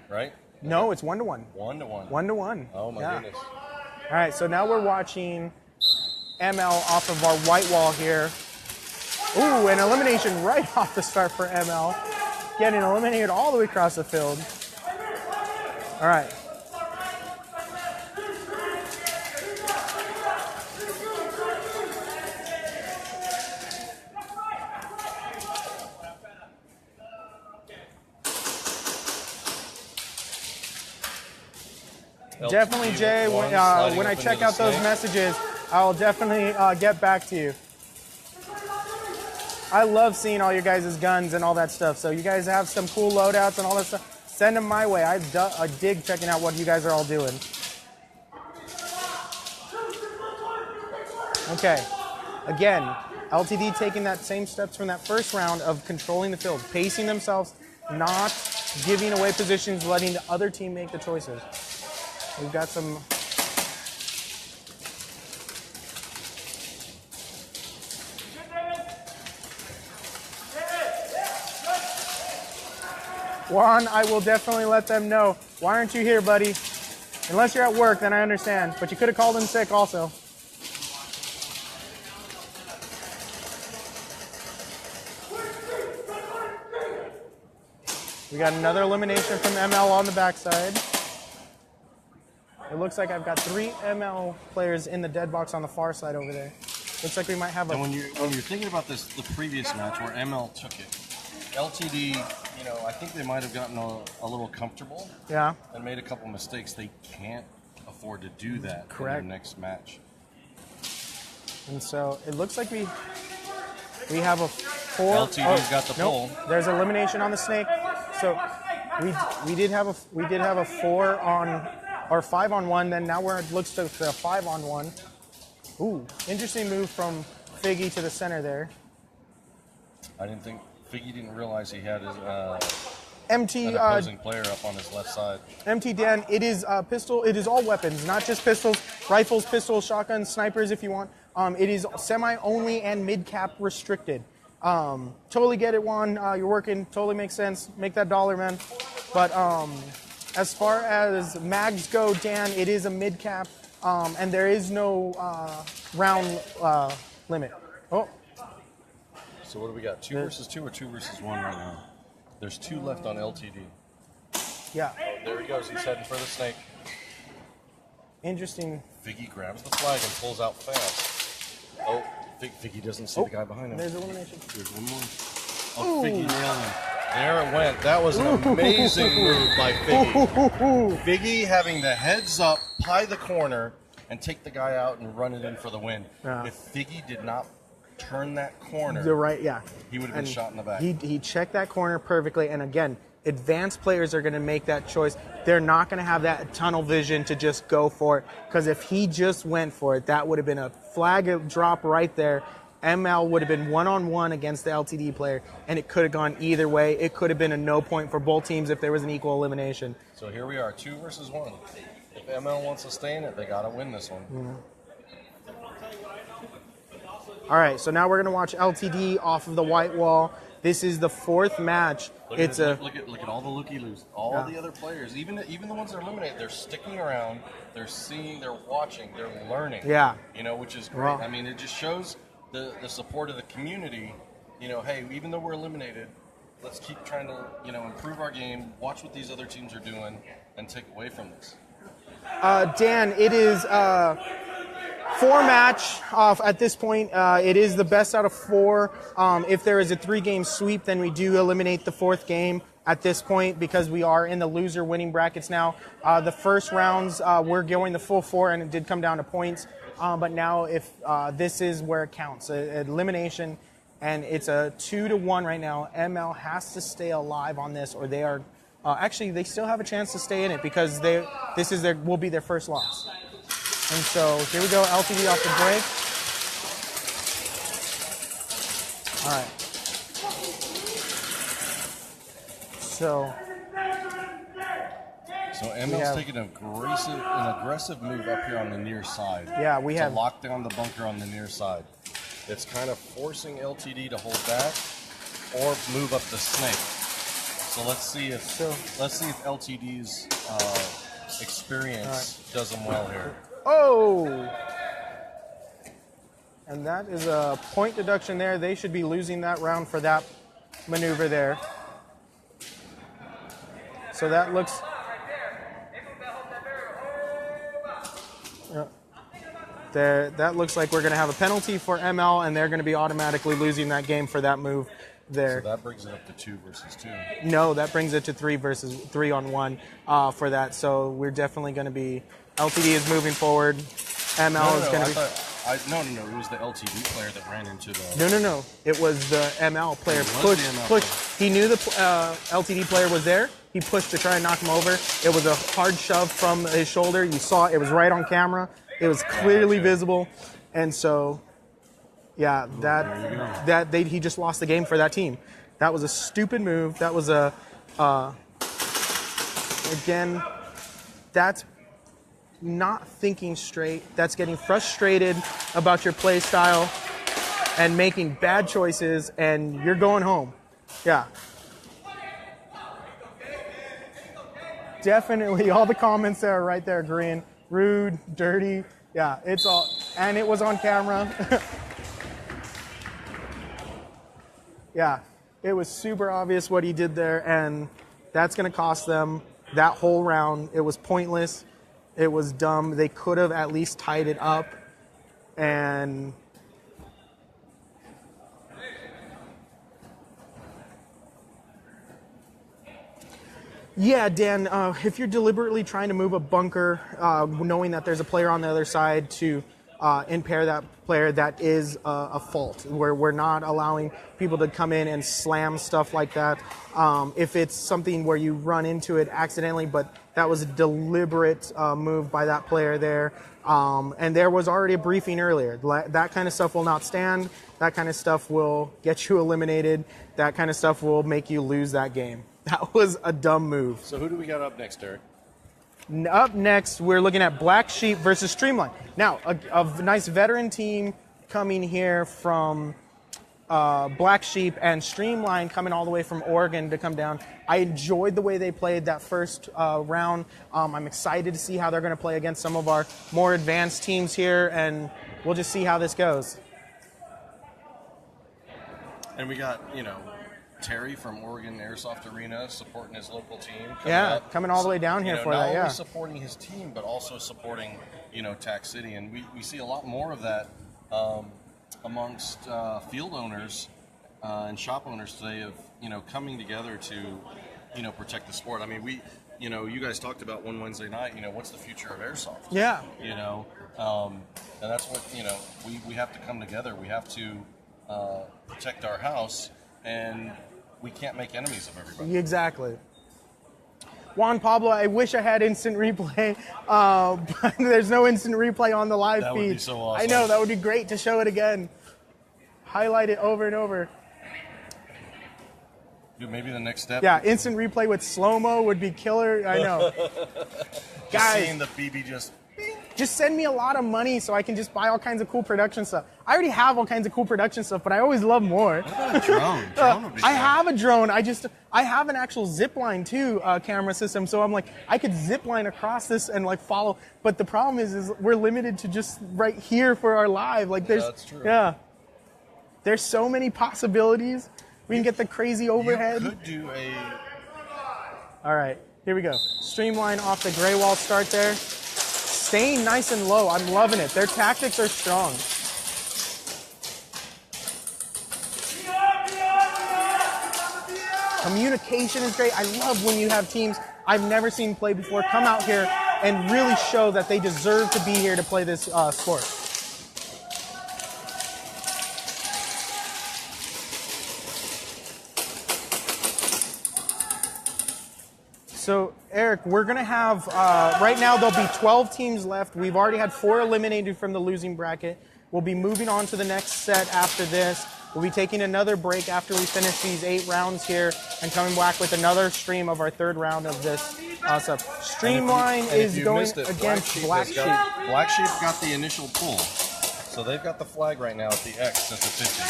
Speaker 2: right?
Speaker 1: No, it's 1-1.
Speaker 2: 1-1.
Speaker 1: 1-1.
Speaker 2: Oh my goodness.
Speaker 1: All right, so now we're watching ML off of our white wall here. Ooh, an elimination right off the start for ML. Getting eliminated all the way across the field. All right. Definitely, Jay, when I check out those messages, I'll definitely get back to you. I love seeing all your guys' guns and all that stuff. So you guys have some cool loadouts and all that stuff. Send them my way. I dig checking out what you guys are all doing. Okay. Again, LTD taking that same steps from that first round of controlling the field, pacing themselves, not giving away positions, letting the other team make the choices. We've got some... Juan, I will definitely let them know. Why aren't you here, buddy? Unless you're at work, then I understand. But you could have called in sick also. We got another elimination from ML on the backside. It looks like I've got 3 ML players in the dead box on the far side over there. Looks like we might have a...
Speaker 2: And when you're thinking about the previous match where ML took it, LTD, I think they might have gotten a little comfortable.
Speaker 1: Yeah.
Speaker 2: And made a couple mistakes. They can't afford to do that
Speaker 1: Correct.
Speaker 2: in their next match.
Speaker 1: And so it looks like we have a 4.
Speaker 2: LTD's got the pull.
Speaker 1: There's elimination on the snake. So we did have a 4 on or 5 on 1. Then now it looks to the 5 on 1. Ooh, interesting move from Figgy to the center there.
Speaker 2: I didn't think Figgy didn't realize he had his
Speaker 1: MT
Speaker 2: an opposing player up on his left side.
Speaker 1: MT Dan, it is pistol. It is all weapons, not just pistols, rifles, pistols, shotguns, snipers if you want. It is semi only and mid cap restricted. Totally get it, Juan. You're working. Totally makes sense. Make that dollar, man. But as far as mags go, Dan, it is a mid cap, and there is no round limit. Oh.
Speaker 2: So what do we got? 2 versus 2 or 2 versus 1 right now? There's 2 left on LTD.
Speaker 1: Yeah.
Speaker 2: Oh, there he goes. He's heading for the snake.
Speaker 1: Interesting.
Speaker 2: Figgy grabs the flag and pulls out fast. Oh, Figgy doesn't see the guy behind him.
Speaker 1: There's elimination.
Speaker 2: There's one more. Oh, Figgy nailed him. There it went. That was an amazing move by Figgy. Figgy having the heads up, pie the corner, and take the guy out and run it in for the win.
Speaker 1: Yeah.
Speaker 2: If Figgy did not turn that corner,
Speaker 1: You're right, yeah.
Speaker 2: he would have been shot in the back.
Speaker 1: He checked that corner perfectly, and again, advanced players are going to make that choice. They're not going to have that tunnel vision to just go for it, because if he just went for it, that would have been a flag drop right there. ML would have been one-on-one against the LTD player, and it could have gone either way. It could have been a no point for both teams if there was an equal elimination.
Speaker 2: So here we are, 2 versus 1. If ML wants to stay in it, they got to win this one.
Speaker 1: All right, so now we're going to watch LTD off of the white wall. This is the 4th match.
Speaker 2: Look at all the looky-loos. All the other players, even the ones that are eliminated, they're sticking around. They're seeing, they're watching, they're learning.
Speaker 1: Yeah.
Speaker 2: Which is great.
Speaker 1: Well,
Speaker 2: I mean, it just shows the support of the community. Hey, even though we're eliminated, let's keep trying to improve our game, watch what these other teams are doing, and take away from this.
Speaker 1: Dan, it is 4-match at this point. It is the best out of 4. If there is a 3-game sweep, then we do eliminate the 4th game at this point, because we are in the loser winning brackets now. The first rounds, we're going the full 4, and it did come down to points. But now if this is where it counts, elimination, and it's a 2-1 right now. ML has to stay alive on this, or they are actually, they still have a chance to stay in it, because this will be their first loss. And so here we go, LTD off the break. All right. So
Speaker 2: ML's taking an aggressive move up here on the near side.
Speaker 1: Yeah, we have
Speaker 2: to lock down the bunker on the near side. It's kind of forcing LTD to hold back or move up the snake. So let's see if LTD's experience does them well here.
Speaker 1: Oh! And that is a point deduction there. They should be losing that round for that maneuver there. So that looks... that looks like we're going to have a penalty for ML, and they're going to be automatically losing that game for that move there.
Speaker 2: So that brings it up to 2 versus 2.
Speaker 1: No, that brings it to 3 versus 3 on 1 for that. So we're definitely going to be... LTD is moving forward. ML is going to be...
Speaker 2: No. It was the LTD player that ran into the...
Speaker 1: No. It was the ML player.
Speaker 2: Push.
Speaker 1: He knew the LTD player was there. He pushed to try and knock him over. It was a hard shove from his shoulder. You saw it was right on camera. It was clearly visible. And so, yeah, he just lost the game for that team. That was a stupid move. That was again, that's not thinking straight. That's getting frustrated about your play style and making bad choices, and you're going home. Yeah. Definitely all the comments there are right there agreeing. Rude, dirty. Yeah, it's all, and it was on camera. Yeah, it was super obvious what he did there, and that's going to cost them that whole round. It was pointless. It was dumb. They could have at least tied it up, and yeah, Dan, if you're deliberately trying to move a bunker, knowing that there's a player on the other side to impair that player, that is a fault. We're not allowing people to come in and slam stuff like that. If it's something where you run into it accidentally, but that was a deliberate move by that player there. And there was already a briefing earlier. That kind of stuff will not stand. That kind of stuff will get you eliminated. That kind of stuff will make you lose that game. That was a dumb move.
Speaker 2: So who do we got up next, Derek?
Speaker 1: Up next, we're looking at Black Sheep versus Streamline. Now, a nice veteran team coming here from Black Sheep, and Streamline coming all the way from Oregon to come down. I enjoyed the way they played that first round. I'm excited to see how they're going to play against some of our more advanced teams here, and we'll just see how this goes.
Speaker 2: And we got, Terry from Oregon Airsoft Arena supporting his local team.
Speaker 1: Coming all the way down here for that.
Speaker 2: Not only supporting his team, but also supporting, Tac City. And we see a lot more of that amongst field owners and shop owners today of, coming together to, protect the sport. I mean, you guys talked about one Wednesday night, what's the future of Airsoft?
Speaker 1: Yeah.
Speaker 2: And that's what, we have to come together. We have to protect our house, and we can't make enemies of everybody.
Speaker 1: Exactly. Juan Pablo, I wish I had instant replay, but there's no instant replay on the live feed.
Speaker 2: That would be so awesome.
Speaker 1: I know, that would be great to show it again. Highlight it over and over.
Speaker 2: Dude, maybe the next step.
Speaker 1: Yeah, instant replay with slow-mo would be killer. I know. Guys,
Speaker 2: seeing the BB
Speaker 1: just send me a lot of money so I can just buy all kinds of cool production stuff. I already have all kinds of cool production stuff, but I always love more.
Speaker 2: What about a drone? Drone would be
Speaker 1: I
Speaker 2: fun.
Speaker 1: have a drone. I have an actual zip line too, camera system. So I'm like, I could zip line across this and like follow. But the problem is we're limited to just right here for our live. Like there's,
Speaker 2: That's true.
Speaker 1: Yeah. There's so many possibilities. We can get the crazy overhead.
Speaker 2: You could do a...
Speaker 1: All right, here we go. Streamline off the gray wall start there. Staying nice and low. I'm loving it. Their tactics are strong. Communication is great. I love when you have teams I've never seen play before come out here and really show that they deserve to be here to play this sport. So, Eric, we're going to have, right now there'll be 12 teams left. We've already had 4 eliminated from the losing bracket. We'll be moving on to the next set after this. We'll be taking another break after we finish these 8 rounds here and coming back with another stream of our 3rd round of this stuff. Streamline is going against Black Sheep.
Speaker 2: Black Sheep got the initial pull. So they've got the flag right now at the X at the 50.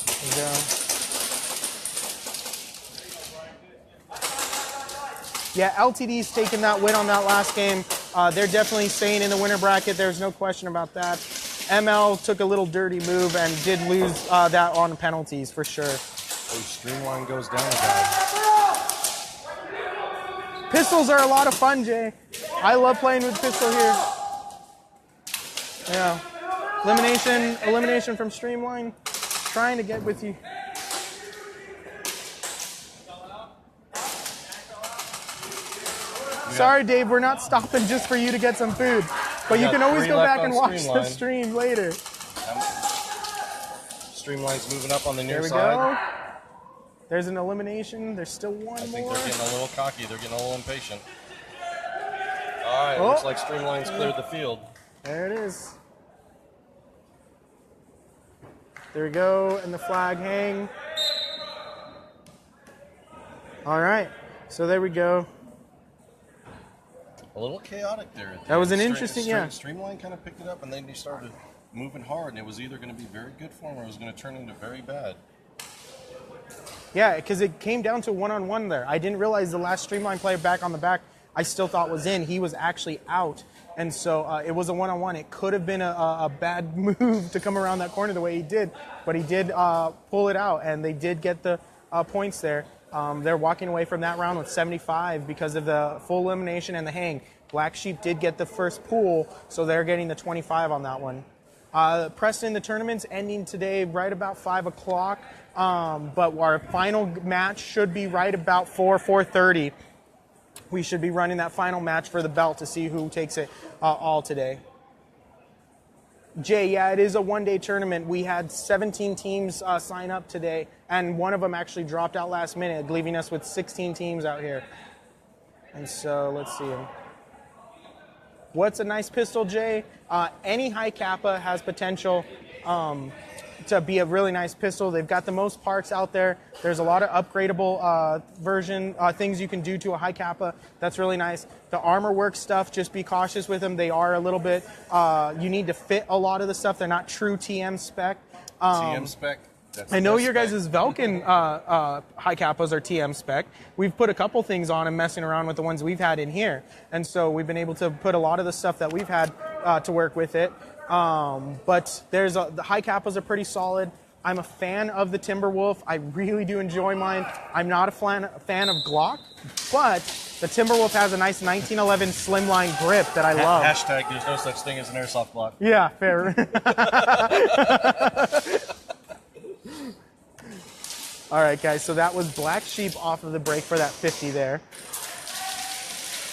Speaker 1: There we go. Yeah, LTD's taking that win on that last game. They're definitely staying in the winner bracket. There's no question about that. ML took a little dirty move and did lose that on penalties for sure.
Speaker 2: Oh, Streamline goes down a guy.
Speaker 1: Pistols are a lot of fun, Jay. I love playing with pistol here. Yeah. Elimination from Streamline. Trying to get with you. Sorry, Dave, we're not stopping just for you to get some food. But you can always go back and watch the stream later.
Speaker 2: Streamline's moving up on the near
Speaker 1: There we
Speaker 2: side.
Speaker 1: go. There's an elimination. There's still one
Speaker 2: I think
Speaker 1: more.
Speaker 2: they're getting a little cocky. They're getting a little impatient. All right, looks like Streamline's cleared the field.
Speaker 1: There it is. There we go, and the flag hang. All right, so there we go.
Speaker 2: A little chaotic there.
Speaker 1: That was an interesting, yeah.
Speaker 2: Streamline kind of picked it up, and then he started moving hard, and it was either going to be very good for him or it was going to turn into very bad.
Speaker 1: Yeah, because it came down to one-on-one there. I didn't realize the last Streamline player back on the back I still thought was in. He was actually out. And so it was a one-on-one. It could have been a bad move to come around that corner the way he did. But he did pull it out, and they did get the points there. They're walking away from that round with 75 because of the full elimination and the hang. Black Sheep did get the first pool, so they're getting the 25 on that one. Preston, the tournament's ending today right about 5 o'clock. But our final match should be right about 4:30. We should be running that final match for the belt to see who takes it all today. Jay, yeah, it is a one-day tournament. We had 17 teams sign up today, and one of them actually dropped out last minute, leaving us with 16 teams out here. And so, let's see. What's a nice pistol, Jay? Any high kappa has potential to be a really nice pistol. They've got the most parts out there. There's a lot of upgradable things you can do to a high kappa. That's really nice. The armor work stuff, just be cautious with them. They are a little bit, you need to fit a lot of the stuff. They're not true TM spec.
Speaker 2: TM spec?
Speaker 1: I know your guys' Valken high kappas are TM spec. We've put a couple things on and messing around with the ones we've had in here. And so we've been able to put a lot of the stuff that we've had to work with it. But the high kappas are pretty solid. I'm a fan of the Timberwolf. I really do enjoy mine. I'm not a fan of Glock, but the Timberwolf has a nice 1911 slimline grip that I love.
Speaker 2: Hashtag there's no such thing as an airsoft Glock.
Speaker 1: Yeah, fair. All right, guys, so that was Black Sheep off of the break for that 50 there.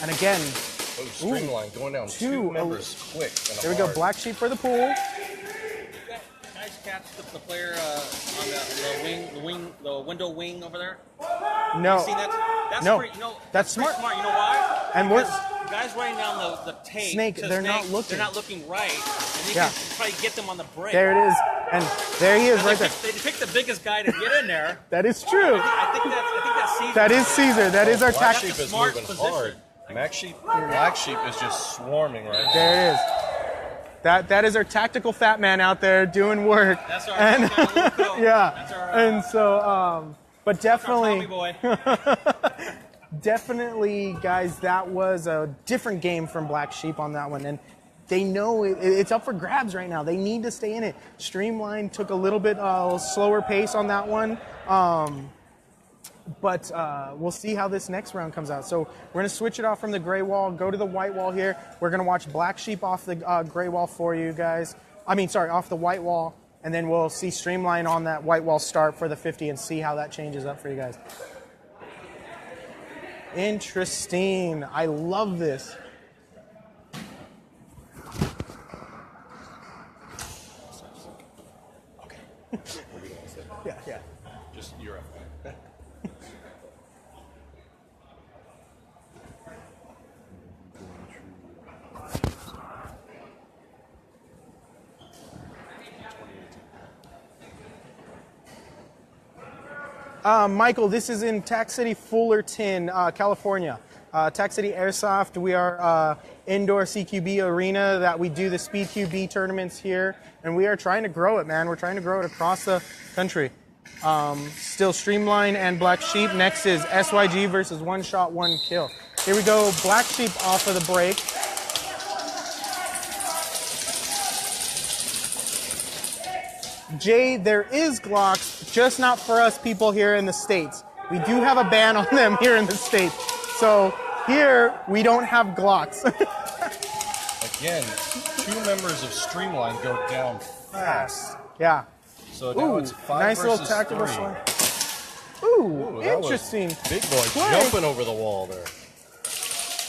Speaker 1: And again,
Speaker 2: Streamline going down two members quick. And
Speaker 1: there we go, Black Sheep for the pool.
Speaker 3: Nice catch the player on the window wing over there?
Speaker 1: No.
Speaker 3: You seen that? That's
Speaker 1: No.
Speaker 3: pretty,
Speaker 1: That's
Speaker 3: pretty
Speaker 1: smart.
Speaker 3: smart. You know why?
Speaker 1: And we're-
Speaker 3: Because guys writing down the tape.
Speaker 1: Snake,
Speaker 3: to
Speaker 1: they're not looking.
Speaker 3: They're not looking right, and you
Speaker 1: Yeah.
Speaker 3: can probably get them on the break.
Speaker 1: There it is. And there he is
Speaker 3: And
Speaker 1: right there.
Speaker 3: they picked the biggest guy to get in there.
Speaker 1: That is true.
Speaker 3: I think that's Caesar.
Speaker 1: That is Caesar. That is our
Speaker 2: Black
Speaker 1: tactic.
Speaker 2: sheep is
Speaker 3: smart
Speaker 2: moving
Speaker 3: position.
Speaker 2: hard. Black sheep is just swarming right now.
Speaker 1: There it is. That is our tactical fat man out there doing work.
Speaker 3: That's our,
Speaker 1: and,
Speaker 3: that's our little coat.
Speaker 1: yeah.
Speaker 3: That's our,
Speaker 1: And so, but
Speaker 3: that's our Tommy
Speaker 1: definitely,
Speaker 3: boy.
Speaker 1: definitely, guys, that was a different game from Black Sheep on that one, and they know it's up for grabs right now. They need to stay in it. Streamline took a little bit slower pace on that one. But we'll see how this next round comes out. So we're going to switch it off from the gray wall, go to the white wall here. We're going to watch Black Sheep off the gray wall for you guys. Off the white wall. And then we'll see Streamline on that white wall start for the 50 and see how that changes up for you guys. Interesting. I love this. Okay. Yeah.
Speaker 2: Just Europe.
Speaker 1: Michael, this is in Tac City, Fullerton, California. Tac City Airsoft, we are indoor CQB arena that we do the Speed QB tournaments here, and we are trying to grow it, man. We're trying to grow it across the country. Still Streamline and Black Sheep. Next is SYG versus One Shot, One Kill. Here we go, Black Sheep off of the break. Jay, there is Glocks, just not for us people here in the States. We do have a ban on them here in the States. So here, we don't have Glocks.
Speaker 2: Again, 2 members of Streamline go down fast.
Speaker 1: Yeah.
Speaker 2: So now
Speaker 1: Ooh,
Speaker 2: it's 5
Speaker 1: nice little
Speaker 2: versus
Speaker 1: tactical
Speaker 2: 3.
Speaker 1: swing. Ooh,
Speaker 2: That was
Speaker 1: interesting.
Speaker 2: Big boy
Speaker 1: play.
Speaker 2: jumping over the wall there.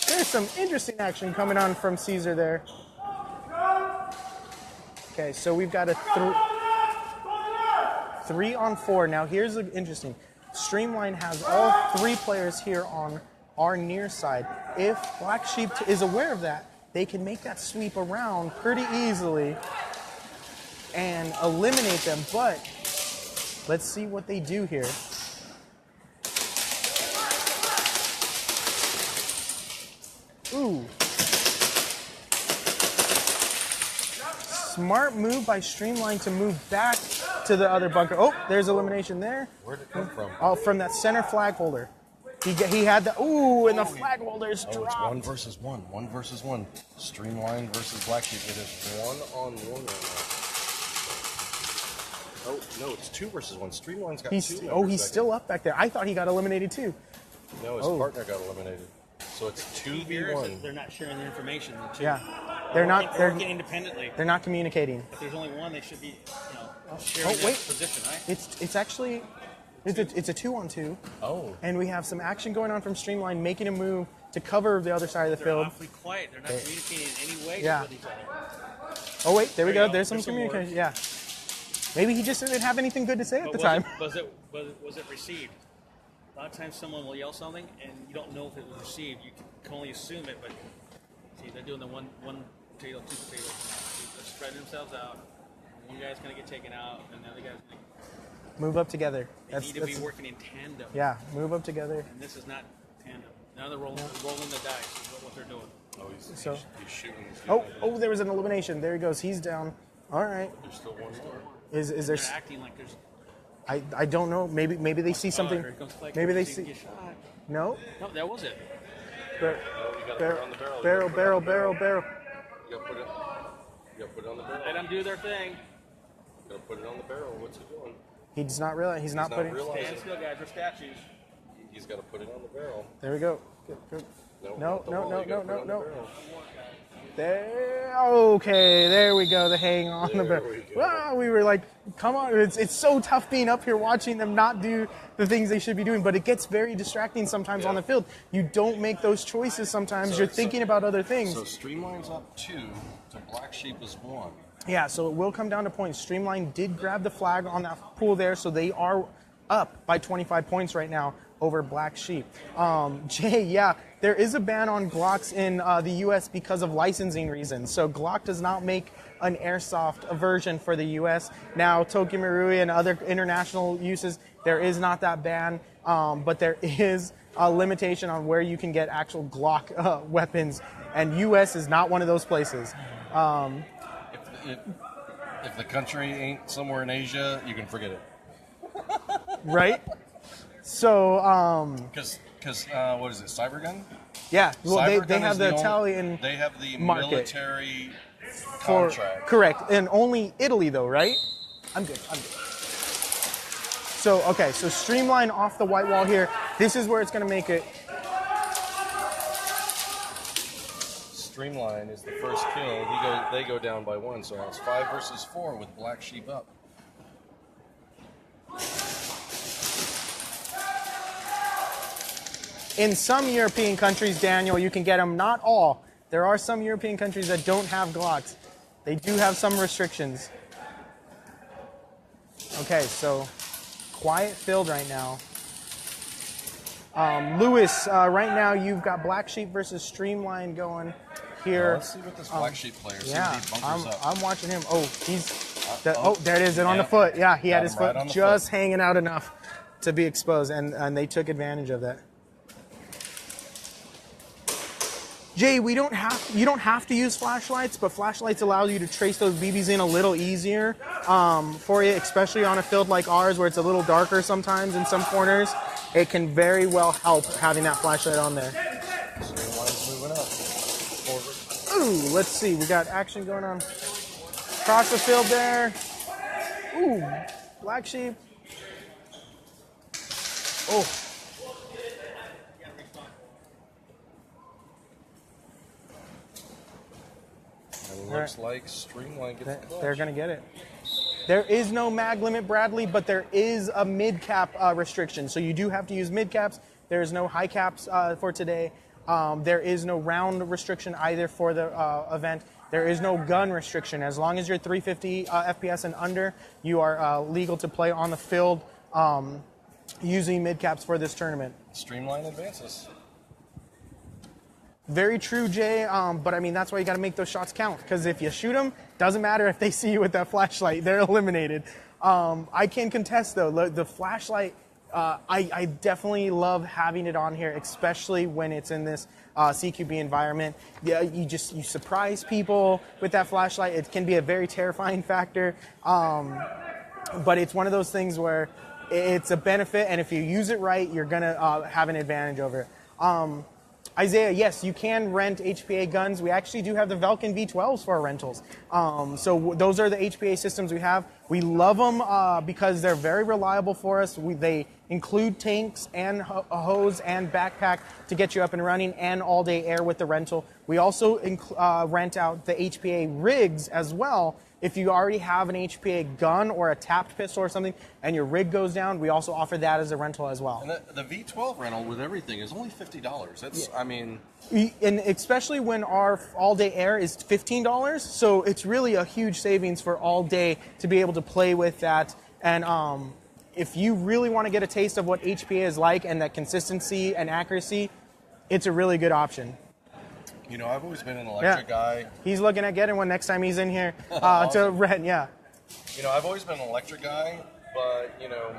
Speaker 1: There's some interesting action coming on from Caesar there. Okay, so we've got a 3-on-4. Now here's the interesting. Streamline has all 3 players here on our near side. If Black Sheep is aware of that, they can make that sweep around pretty easily and eliminate them. But let's see what they do here. Ooh. Smart move by Streamline to move back to the other bunker. Oh, there's elimination there.
Speaker 2: Where'd it come from?
Speaker 1: Oh, from that center flag holder. He had the, ooh, and the flag holders
Speaker 2: Oh, it's
Speaker 1: dropped.
Speaker 2: 1 versus 1. 1 versus 1. Streamline versus Black Sheep. It is 1-on-1 right now. Oh, no, it's 2 versus 1. Streamline's got 2
Speaker 1: He's
Speaker 2: members back
Speaker 1: still up back there. I thought he got eliminated too.
Speaker 2: in. No, his partner got eliminated. So it's
Speaker 3: Here is
Speaker 2: 2v1.
Speaker 3: they're not sharing the information. The two.
Speaker 1: Yeah. They're not
Speaker 3: They're
Speaker 1: they're,
Speaker 3: working independently.
Speaker 1: they're not communicating.
Speaker 3: If there's only one, they should be, sharing
Speaker 1: wait.
Speaker 3: that position, right?
Speaker 1: It's actually it's a 2-on-2.
Speaker 2: Oh.
Speaker 1: And we have some action going on from Streamline making a move to cover the other side of the
Speaker 3: They're
Speaker 1: field.
Speaker 3: awfully quiet. They're not communicating in any way
Speaker 1: Yeah.
Speaker 3: with each other.
Speaker 1: Oh wait, there we
Speaker 3: There you
Speaker 1: go.
Speaker 3: go.
Speaker 1: There's some
Speaker 3: There's some
Speaker 1: communication. Yeah. Maybe he just didn't have anything good to say at the time.
Speaker 3: Was it received? A lot of times someone will yell something and you don't know if it was received. You can only assume it, but see, they're doing the one potato, 2 potatoes. They're spreading themselves out. One guy's going to get taken out, and the other guy's going to
Speaker 1: Move up together.
Speaker 3: They need to be working in tandem.
Speaker 1: Yeah, move up together.
Speaker 3: And this is not tandem. Now they're rolling the dice is what they're doing.
Speaker 2: Oh, he's shooting.
Speaker 1: Oh, there was an elimination. There he goes. He's down. All right.
Speaker 2: There's still 1 more.
Speaker 1: Is there?
Speaker 3: They're acting like there's...
Speaker 1: I don't know. Maybe they see something.
Speaker 3: here comes Clay.
Speaker 1: Maybe they
Speaker 3: So you
Speaker 1: see.
Speaker 3: can get shot.
Speaker 1: No.
Speaker 3: No, that was it.
Speaker 1: Bar-
Speaker 2: You gotta put
Speaker 1: bar-
Speaker 2: it on the barrel.
Speaker 1: barrel.
Speaker 2: You gotta put it on
Speaker 1: Barrel.
Speaker 2: You gotta put it on the barrel.
Speaker 3: Let them do their thing.
Speaker 2: You gotta put it on the barrel. What's he doing?
Speaker 1: He does not realize. He's not putting.
Speaker 2: realizing.
Speaker 3: Stand still, guys. They're statues.
Speaker 2: He's gotta put it on the barrel.
Speaker 1: There we go. Good.
Speaker 2: No,
Speaker 1: No,
Speaker 2: not the
Speaker 1: no,
Speaker 2: wall.
Speaker 1: no,
Speaker 2: You gotta
Speaker 1: no,
Speaker 2: put it on
Speaker 1: no,
Speaker 2: the barrel.
Speaker 1: There. Okay. There we go. The hang on the
Speaker 2: There
Speaker 1: barrel.
Speaker 2: we go.
Speaker 1: Wow, we were like, come on. It's so tough being up here watching them not do the things they should be doing, but it gets very distracting sometimes on the field. You don't make those choices sometimes. You're thinking about other things.
Speaker 2: So Streamline's up 2 to Black Sheep is 1.
Speaker 1: Yeah, so it will come down to points. Streamline did grab the flag on that pool there, so they are up by 25 points right now over Black Sheep. Jay, yeah, there is a ban on Glocks in the U.S. because of licensing reasons. So Glock does not make an Airsoft version for the U.S. Now, Toki Marui and other international uses, there is not that ban, but there is a limitation on where you can get actual Glock weapons, and U.S. is not one of those places.
Speaker 2: If the country ain't somewhere in Asia, you can forget it.
Speaker 1: Right? So,
Speaker 2: Because what is it, Cybergun?
Speaker 1: yeah, well,
Speaker 2: Cybergun
Speaker 1: they have
Speaker 2: is
Speaker 1: the
Speaker 2: only-
Speaker 1: Italian
Speaker 2: They have the
Speaker 1: market
Speaker 2: military
Speaker 1: for,
Speaker 2: contract.
Speaker 1: correct, and only Italy though, right? I'm good. So, okay, so Streamline off the white wall here. This is where it's going to make it.
Speaker 2: Streamline is the first kill. They go down by 1, so now it's 5 versus 4 with Black Sheep up.
Speaker 1: In some European countries, Daniel, you can get them, not all. There are some European countries that don't have Glocks. They do have some restrictions. Okay, so quiet field right now. Lewis, right now you've got Black Sheep versus Streamline going here.
Speaker 2: Let's see what this Black Sheep player. See
Speaker 1: Yeah,
Speaker 2: if he bunkers up.
Speaker 1: I'm watching him. Oh, there it is, it on the foot. Yeah, he had
Speaker 2: Got
Speaker 1: his
Speaker 2: him
Speaker 1: foot
Speaker 2: right on the
Speaker 1: just
Speaker 2: foot.
Speaker 1: hanging out enough to be exposed, and they took advantage of that. Jay, you don't have to use flashlights, but flashlights allow you to trace those BBs in a little easier for you, especially on a field like ours where it's a little darker sometimes in some corners. It can very well help having that flashlight on there.
Speaker 2: Streamline's moving up. Forward.
Speaker 1: Ooh, let's see. We got action going on. Across the field there. Ooh, Black Sheep. Oh.
Speaker 2: And it looks like Streamline gets the clutch.
Speaker 1: They're going to get it. There is no mag limit, Bradley, but there is a mid cap restriction. So you do have to use mid caps. There is no high caps for today. There is no round restriction either for the event. There is no gun restriction. As long as you're 350 FPS and under, you are legal to play on the field using mid caps for this tournament.
Speaker 2: Streamline advances.
Speaker 1: Very true, Jay. But I mean, that's why you got to make those shots count. Because if you shoot them, doesn't matter if they see you with that flashlight; they're eliminated. I can contest though, the flashlight. I definitely love having it on here, especially when it's in this CQB environment. Yeah, you surprise people with that flashlight. It can be a very terrifying factor, but it's one of those things where it's a benefit, and if you use it right, you're gonna have an advantage over it. Isaiah, yes, you can rent HPA guns. We actually do have the Valken V12s for our rentals. So those are the HPA systems we have. We love them because they're very reliable for us. They include tanks and a hose and backpack to get you up and running, and all-day air with the rental. We also rent out the HPA rigs as well. If you already have an HPA gun or a tapped pistol or something and your rig goes down, we also offer that as a rental as well.
Speaker 2: And the V12 rental with everything is only $50. That's, I mean...
Speaker 1: And especially when our all-day air is $15, so it's really a huge savings for all day to be able to play with that. And if you really want to get a taste of what HPA is like and that consistency and accuracy, it's a really good option.
Speaker 2: You know, I've always been an electric guy.
Speaker 1: He's looking at getting one next time he's in here to rent, yeah.
Speaker 2: You know, I've always been an electric guy, but, you know...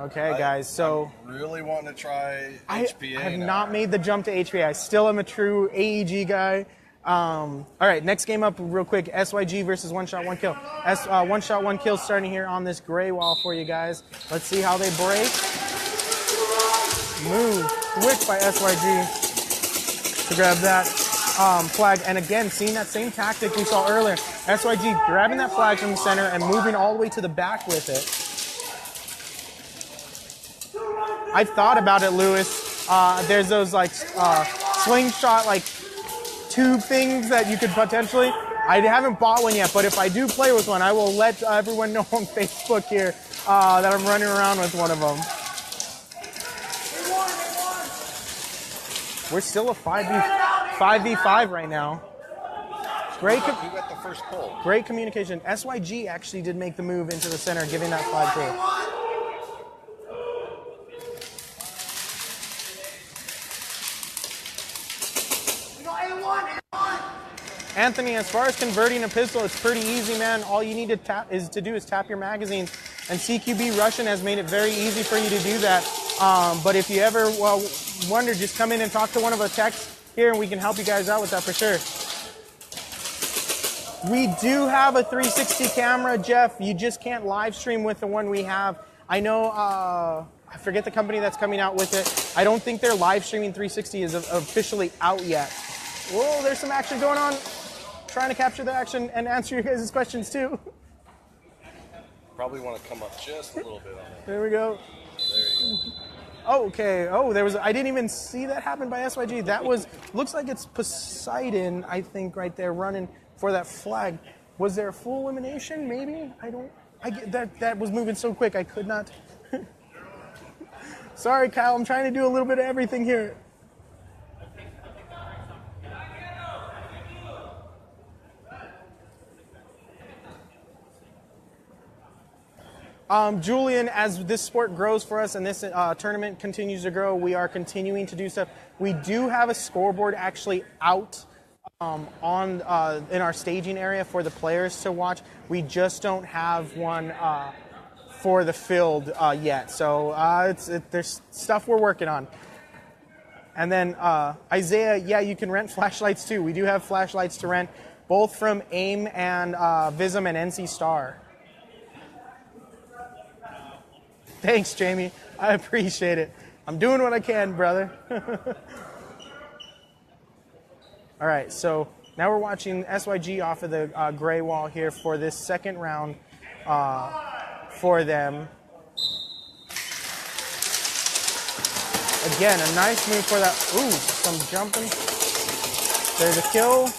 Speaker 1: Okay, guys, so...
Speaker 2: I'm really wanting to try HPA
Speaker 1: I have
Speaker 2: now.
Speaker 1: not made the jump to HPA. I still am a true AEG guy. All right, next game up real quick. SYG versus One Shot, One Kill. One Shot, One Kill starting here on this gray wall for you guys. Let's see how they break. Move quick by SYG to grab that flag. And again, seeing that same tactic we saw earlier. SYG grabbing that flag from the center and moving all the way to the back with it. I've thought about it, Lewis. There's those like slingshot like tube things that you could potentially. I haven't bought one yet, but if I do play with one, I will let everyone know on Facebook here that I'm running around with one of them. We're still a 5v5 right now.
Speaker 2: Who got the first pull?
Speaker 1: Great communication. SYG actually did make the move into the center, giving that flag through. Anthony, as far as converting a pistol, it's pretty easy, man. All you need to tap is tap your magazines, and CQB Russian has made it very easy for you to do that. But if you ever wonder, just come in and talk to one of our techs here, and we can help you guys out with that for sure. We do have a 360 camera, Jeff. You just can't live stream with the one we have. I know, I forget the company that's coming out with it. I don't think their live streaming 360 is officially out yet. Whoa, there's some action going on. Trying to capture the action and answer your guys' questions too.
Speaker 2: Probably want to come up just a little bit on that.
Speaker 1: There we go.
Speaker 2: There you go.
Speaker 1: Oh, okay. Oh, I didn't even see that happen by SYG. That looks like it's Poseidon, I think, right there running for that flag. Was there a full elimination? Maybe? That was moving so quick I could not. Sorry, Kyle. I'm trying to do a little bit of everything here. Julian, as this sport grows for us and this tournament continues to grow, we are continuing to do stuff. We do have a scoreboard actually out in our staging area for the players to watch. We just don't have one for the field yet. So there's stuff we're working on. And then Isaiah, yeah, you can rent flashlights too. We do have flashlights to rent, both from AIM and Vism and NC Star. Thanks, Jamie. I appreciate it. I'm doing what I can, brother. All right, so now we're watching SYG off of the gray wall here for this second round for them. Again, a nice move for that. Ooh, some jumping. There's a kill.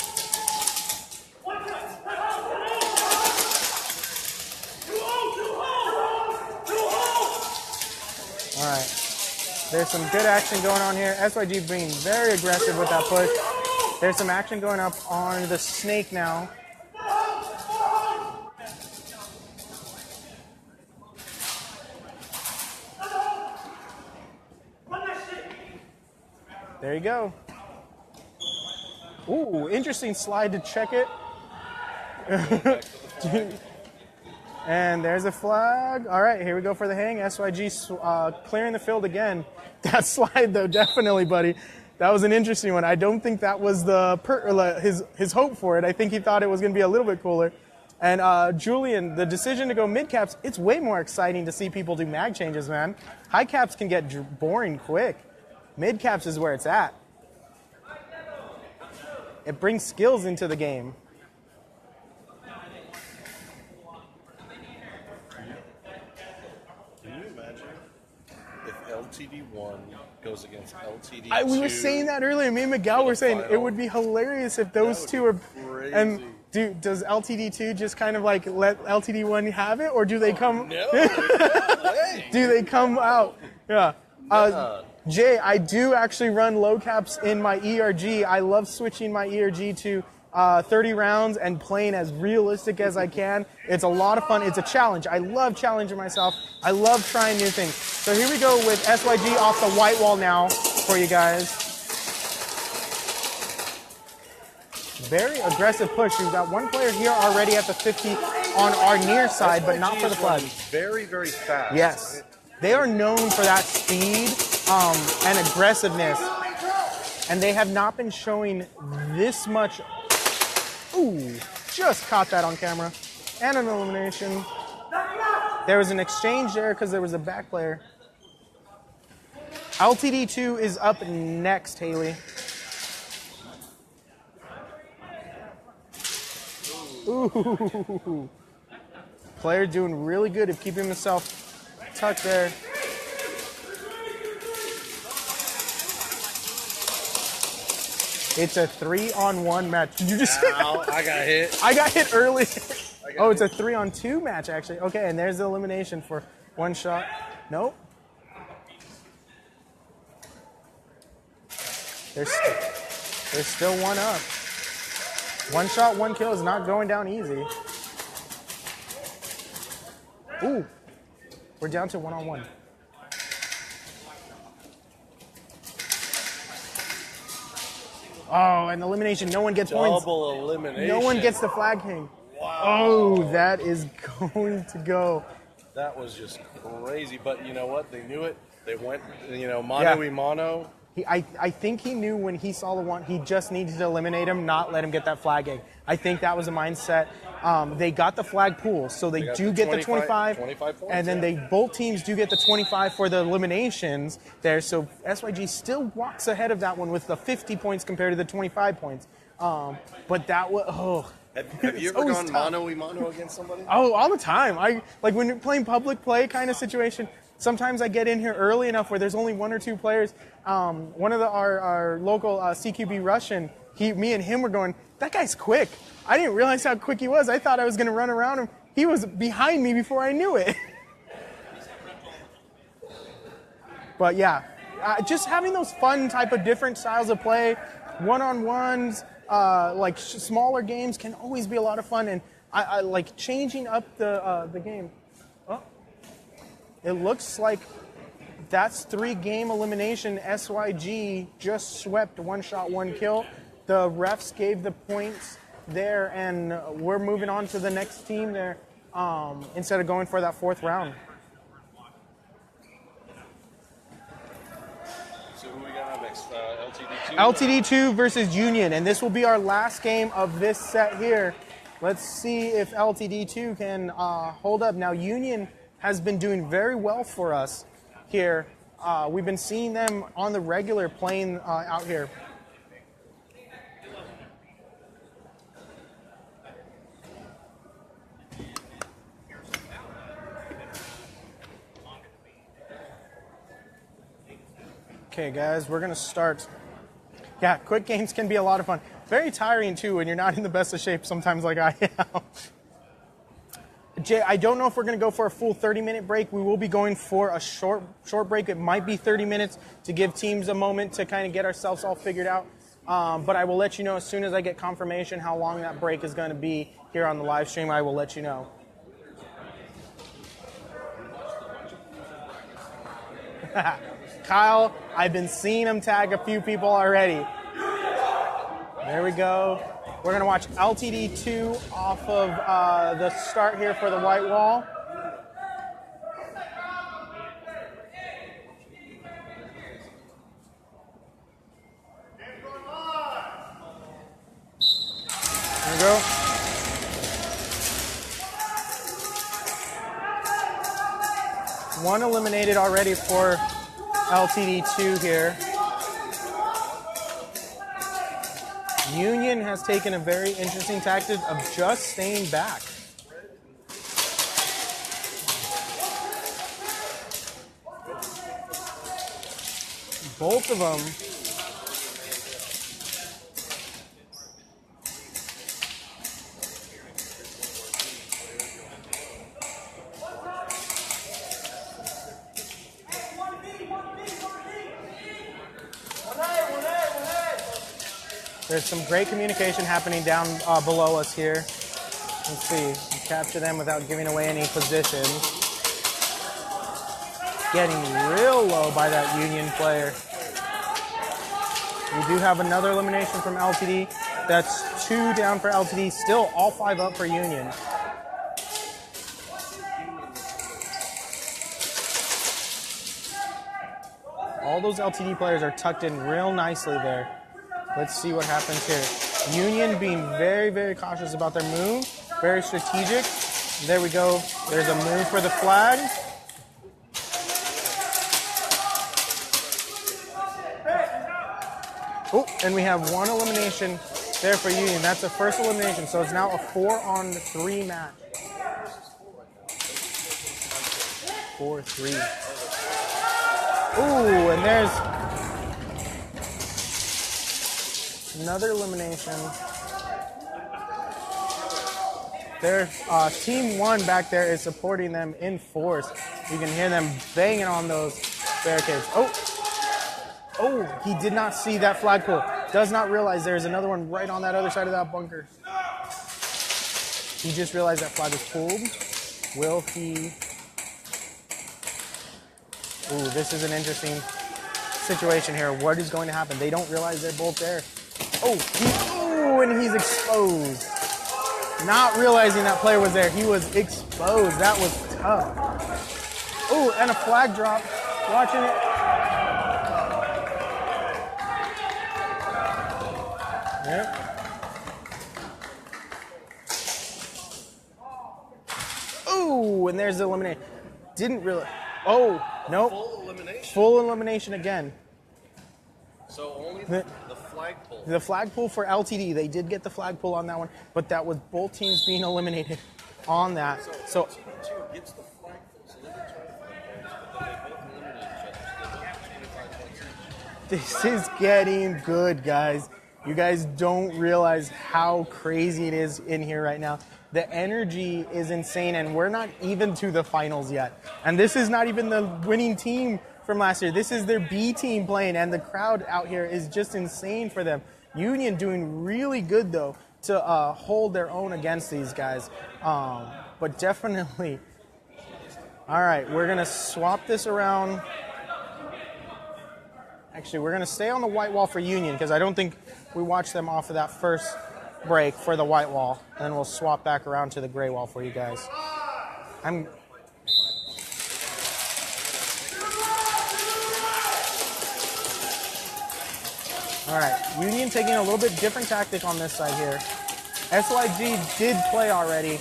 Speaker 1: All right, there's some good action going on here. SYG being very aggressive with that push. There's some action going up on the snake now. There you go. Ooh, interesting slide to check it. And there's a flag. All right, here we go for the hang. SYG clearing the field again. That slide, though, definitely, buddy. That was an interesting one. I don't think that was his hope for it. I think he thought it was going to be a little bit cooler. And Julian, the decision to go mid caps, it's way more exciting to see people do mag changes, man. High caps can get boring quick. Mid caps is where it's at. It brings skills into the game.
Speaker 2: LTD1 goes against LTD2.
Speaker 1: We were saying that earlier. Me and Miguel were saying it would be hilarious if those two are.
Speaker 2: Crazy.
Speaker 1: And does LTD2 just kind of like let LTD1 have it, or do they come?
Speaker 2: No.
Speaker 1: Do they come out? Yeah. Jay, I do actually run low caps in my ERG. I love switching my ERG to 30 rounds and playing as realistic as I can. It's a lot of fun. It's a challenge. I love challenging myself. I love trying new things. So here we go with SYG off the white wall now for you guys. Very aggressive push. We've got one player here already at the 50 on our near side, but not for the flag.
Speaker 2: Very, very fast.
Speaker 1: Yes. They are known for that speed and aggressiveness. And they have not been showing this much. Ooh, just caught that on camera. And an elimination. There was an exchange there because there was a back player. LTD2 is up next, Haley. Ooh. Player doing really good at keeping himself tucked there. It's a 3-on-1 match. Did you just
Speaker 2: Ow, I got hit.
Speaker 1: I got hit early. Oh, it's a 3-on-2 match, actually. Okay, and there's the elimination for one shot. Nope. There's still one up. One shot, one kill is not going down easy. Ooh, we're down to one-on-one. Oh, and elimination. No one gets points.
Speaker 2: Double elimination.
Speaker 1: No one gets the flag king.
Speaker 2: Wow.
Speaker 1: Oh, that is going to go.
Speaker 2: That was just crazy. But you know what? They knew it. They went, mano y mano.
Speaker 1: I think he knew when he saw the one, he just needed to eliminate him, not let him get that flag egg. I think that was a mindset. They got the flag pool, so they do get the 25
Speaker 2: points,
Speaker 1: and then both teams do get the 25 for the eliminations there. So SYG still walks ahead of that one with the 50 points compared to the 25 points. But that was,
Speaker 2: Have you ever gone mano y mano against somebody?
Speaker 1: Oh, all the time. Like when you're playing public play kind of situation. Sometimes I get in here early enough where there's only one or two players. One of our local CQB Russian, me and him were going, that guy's quick. I didn't realize how quick he was. I thought I was going to run around him. He was behind me before I knew it. But yeah, just having those fun type of different styles of play, one-on-ones, like smaller games can always be a lot of fun. And I like changing up the game. It looks like that's 3-game elimination. SYG just swept one shot, one kill. The refs gave the points there, and we're moving on to the next team there instead of going for that 4th round.
Speaker 2: So who we got next? LTD2?
Speaker 1: LTD2 versus Union, and this will be our last game of this set here. Let's see if LTD2 can hold up. Now, Union has been doing very well for us here. We've been seeing them on the regular playing out here. Okay, guys, we're gonna start. Yeah, quick games can be a lot of fun. Very tiring too when you're not in the best of shape sometimes like I am. Jay, I don't know if we're going to go for a full 30-minute break. We will be going for a short break. It might be 30 minutes to give teams a moment to kind of get ourselves all figured out. But I will let you know as soon as I get confirmation how long that break is going to be here on the live stream. I will let you know. Kyle, I've been seeing him tag a few people already. There we go. We're going to watch LTD2 off of the start here for the white wall. There we go. One eliminated already for LTD2 here. Union has taken a very interesting tactic of just staying back. Both of them There's some great communication happening down below us here. Let's see, capture them without giving away any position. Getting real low by that Union player. We do have another elimination from LTD. That's 2 down for LTD, still all 5 up for Union. All those LTD players are tucked in real nicely there. Let's see what happens here. Union being very, very cautious about their move. Very strategic. There we go. There's a move for the flag. Oh, and we have one elimination there for Union. That's the first elimination. So it's now a 4-on-3 match. 4-3. Ooh, and there's another elimination. Their team 1 back there is supporting them in force. You can hear them banging on those barricades. Oh, he did not see that flagpole. Does not realize there's another one right on that other side of that bunker. He just realized that flag was pulled. Will he? Ooh, this is an interesting situation here. What is going to happen? They don't realize they're both there. Oh, and he's exposed. Not realizing that player was there. He was exposed. That was tough. Ooh, and a flag drop. Watching it. Yep. Ooh, and there's the elimination. Didn't really. Oh, nope.
Speaker 2: Full elimination.
Speaker 1: Full elimination again.
Speaker 2: So only the flag pull.
Speaker 1: The flag pull for LTD. They did get the flag pull on that one, but that was both teams being eliminated on that. So
Speaker 2: LTD2 gets the flag pull, so they get 25 points, but then they both eliminate each other, so they both 25 points each.
Speaker 1: this is getting good, guys. You guys don't realize how crazy it is in here right now. The energy is insane, and we're not even to the finals yet. And this is not even the winning team from last year. This is their B team playing, and the crowd out here is just insane for them. Union doing really good, though, to hold their own against these guys. But definitely. All right, we're going to swap this around. Actually, we're going to stay on the white wall for Union because I don't think we watched them off of that first break for the white wall. And then we'll swap back around to the gray wall for you guys. All right, Union taking a little bit different tactic on this side here. SYG did play already.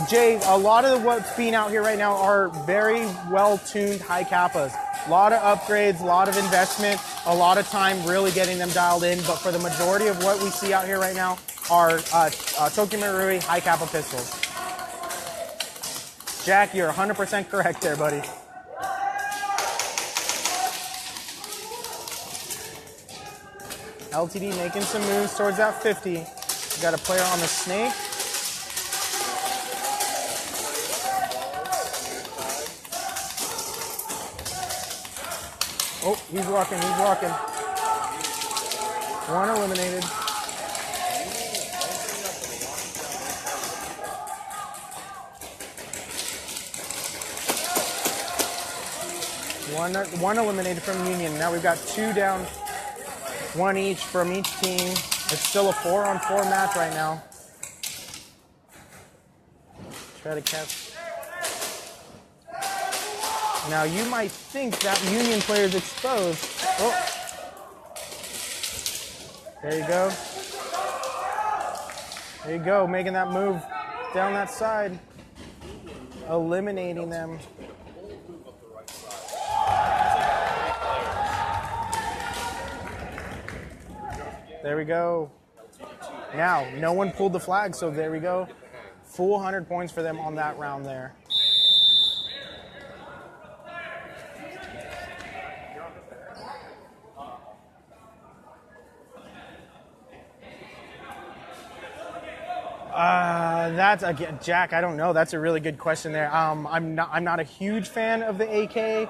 Speaker 1: Jay, a lot of what's being out here right now are very well-tuned high kappas. A lot of upgrades, a lot of investment, a lot of time really getting them dialed in. But for the majority of what we see out here right now are Tokyo Marui high kappa pistols. Jack, you're 100% correct there, buddy. LTD making some moves towards that 50. We got a player on the snake. Oh, he's walking, he's walking. One eliminated. One eliminated from Union. Now we've got two down, one each from each team. It's still a 4-on-4 match right now. Try to catch. Now you might think that Union player is exposed. Oh. There you go. There you go, making that move down that side. Eliminating them. There we go. Now, no one pulled the flag, so there we go. Full 100 points for them on that round there. That's again, Jack. I don't know. That's a really good question there. I'm not a huge fan of the AK,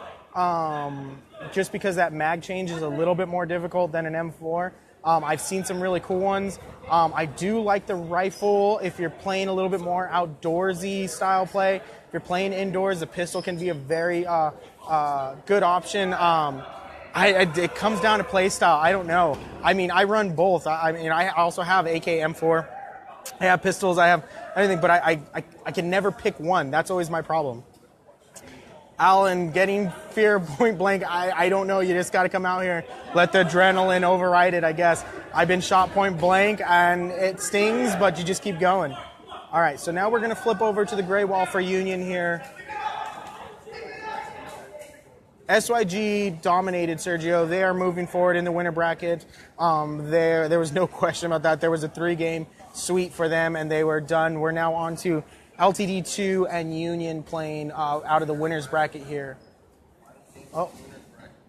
Speaker 1: just because that mag change is a little bit more difficult than an M4. I've seen some really cool ones. I do like the rifle if you're playing a little bit more outdoorsy style play. If you're playing indoors, the pistol can be a very good option. It comes down to play style. I don't know. I mean, I run both. I also have AK M4. I have pistols. I have everything, but I can never pick one. That's always my problem. Alan, getting fear point blank, I don't know. You just got to come out here, let the adrenaline override it, I guess. I've been shot point blank, and it stings, but you just keep going. All right, so now we're going to flip over to the gray wall for Union here. SYG dominated, Sergio. They are moving forward in the winner bracket. There was no question about that. There was a 3-game sweep for them, and they were done. We're now on to LTD2 and Union playing out of the winner's bracket here. Oh,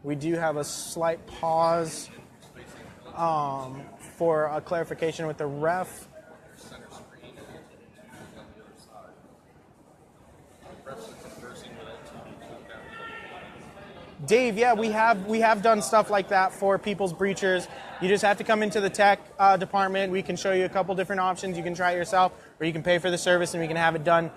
Speaker 1: we do have a slight pause for a clarification with the ref. Dave, yeah, we have done stuff like that for people's breachers. You just have to come into the tech department. We can show you a couple different options. You can try it yourself, or you can pay for the service, and we can have it done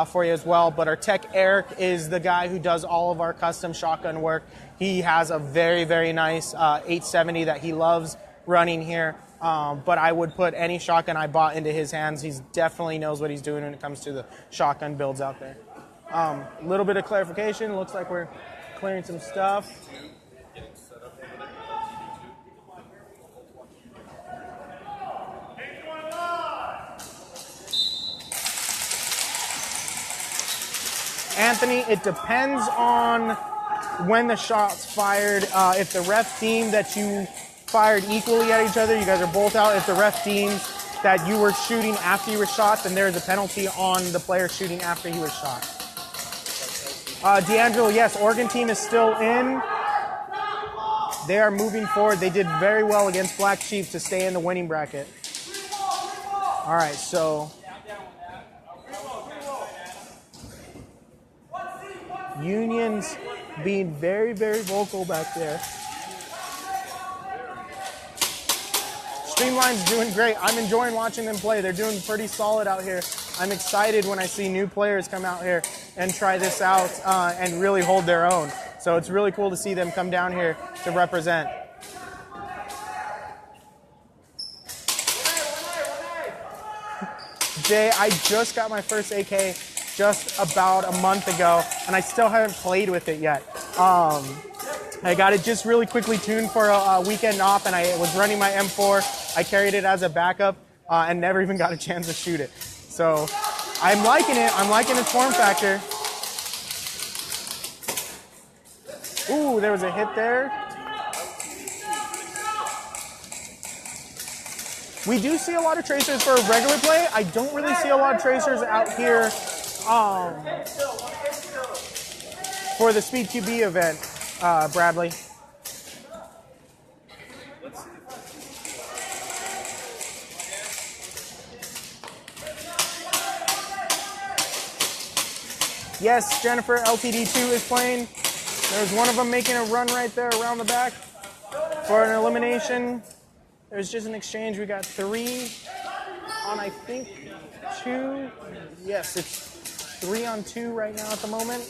Speaker 1: for you as well. But our tech, Eric, is the guy who does all of our custom shotgun work. He has a very, very nice 870 that he loves running here. But I would put any shotgun I bought into his hands. He definitely knows what he's doing when it comes to the shotgun builds out there. A little bit of clarification. Looks like we're clearing some stuff. Anthony, it depends on when the shot's fired. If the ref deemed that you fired equally at each other, you guys are both out. If the ref deems that you were shooting after you were shot, then there's a penalty on the player shooting after he was shot. D'Angelo, yes, Oregon team is still in. They are moving forward. They did very well against Black Sheep to stay in the winning bracket. All right, so Union's being very, very vocal back there. Streamline's doing great. I'm enjoying watching them play. They're doing pretty solid out here. I'm excited when I see new players come out here and try this out and really hold their own. So it's really cool to see them come down here to represent. Jay, I just got my first AK just about a month ago, and I still haven't played with it yet. I got it just really quickly tuned for a weekend off, and I was running my M4. I carried it as a backup and never even got a chance to shoot it. So I'm liking it. I'm liking its form factor. Ooh, there was a hit there. We do see a lot of tracers for regular play. I don't really see a lot of tracers out here for the Speed QB event, Bradley. Yes, Jennifer, LTD2 is playing. There's one of them making a run right there around the back for an elimination. There's just an exchange. We got 3 on, I think, 2. Yes, it's 3 on 2 right now at the moment.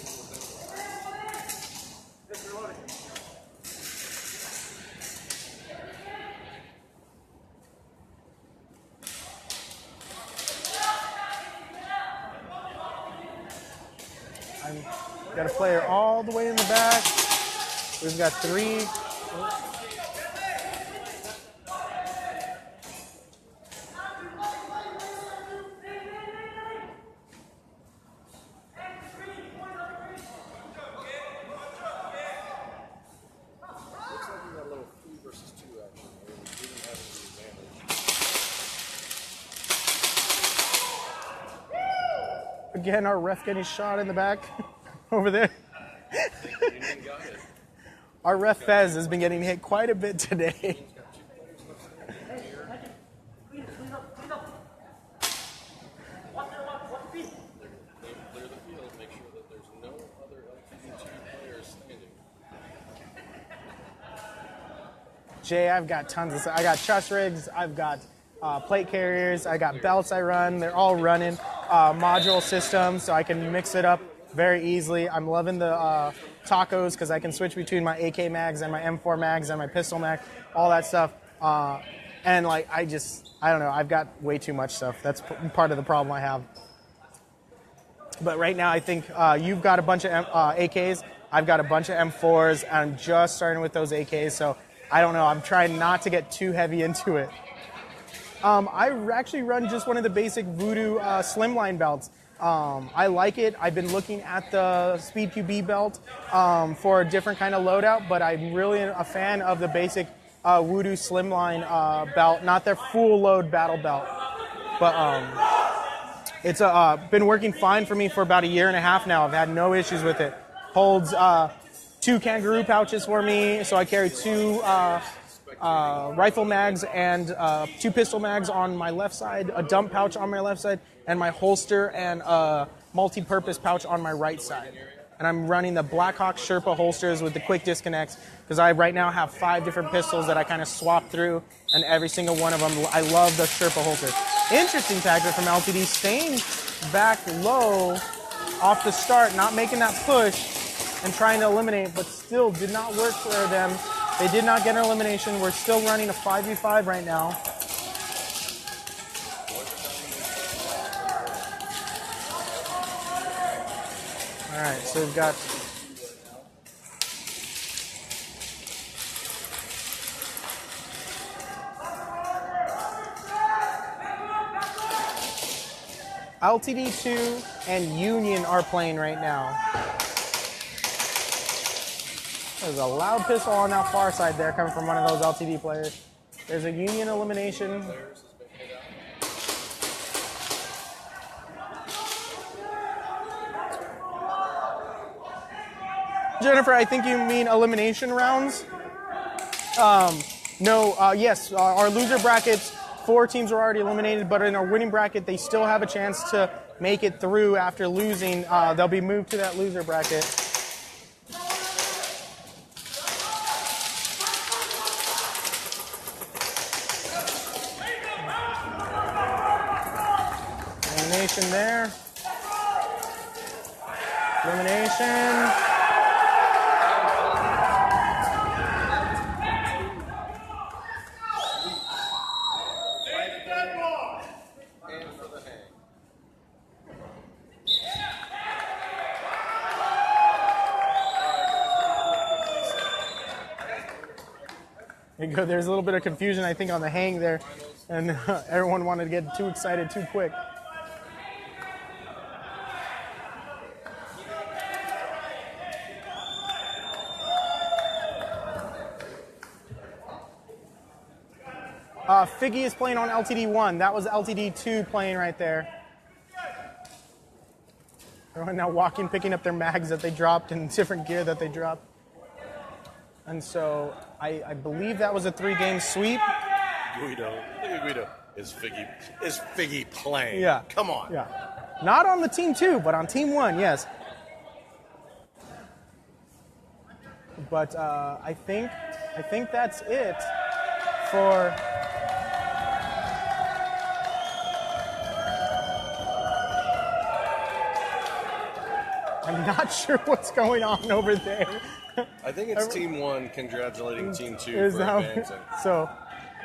Speaker 1: I've got a player all the way in the back. We've got 3. Again, our ref getting shot in the back over there. Our ref Fez has been getting hit quite a bit today. Jay, I've got tons of stuff. I got truss rigs, I've got plate carriers, I got belts I run. They're all running. Module system, so I can mix it up very easily. I'm loving the tacos because I can switch between my AK mags and my M4 mags and my pistol mag, all that stuff. And like, I don't know, I've got way too much stuff. That's part of the problem I have. But right now, I think you've got a bunch of AKs. I've got a bunch of M4s. I'm just starting with those AKs, so I don't know. I'm trying not to get too heavy into it. I actually run just one of the basic Voodoo slimline belts. I like it. I've been looking at the Speed QB belt for a different kind of loadout, but I'm really a fan of the basic Voodoo slimline belt, not their full load battle belt. But it's been working fine for me for about 1.5 years now. I've had no issues with it. Holds 2 kangaroo pouches for me, so I carry 2 rifle mags and 2 pistol mags on my left side, a dump pouch on my left side, and my holster and a multi-purpose pouch on my right side. and I'm running the Blackhawk Sherpa holsters with the quick disconnects because I right now have 5 different pistols that I kind of swap through, and every single one of them, I love the Sherpa holster. Interesting tactic from LTD, staying back low off the start, not making that push and trying to eliminate, but still did not work for them. They did not get an elimination. We're still running a 5v5 right now. All right, so we've got LTD2 and Union are playing right now. There's a loud pistol on that far side there coming from one of those LTD players. There's a Union elimination. Jennifer, I think you mean elimination rounds. Yes, our loser brackets, 4 teams were already eliminated, but in our winning bracket, they still have a chance to make it through after losing. They'll be moved to that loser bracket. Elimination there. Elimination. There's a little bit of confusion, I think, on the hang there, and everyone wanted to get too excited too quick. Figgy is playing on LTD1. That was LTD2 playing right there. Everyone now walking, picking up their mags that they dropped and different gear that they dropped. And so I believe that was a 3-game sweep.
Speaker 2: Guido. Look at Guido. Is Figgy playing?
Speaker 1: Yeah.
Speaker 2: Come on.
Speaker 1: Yeah. Not on the team 2, but on team 1, yes. But I think that's it for... I'm not sure what's going on over there.
Speaker 2: I think it's Team 1 congratulating Team 2 for advancing.
Speaker 1: So,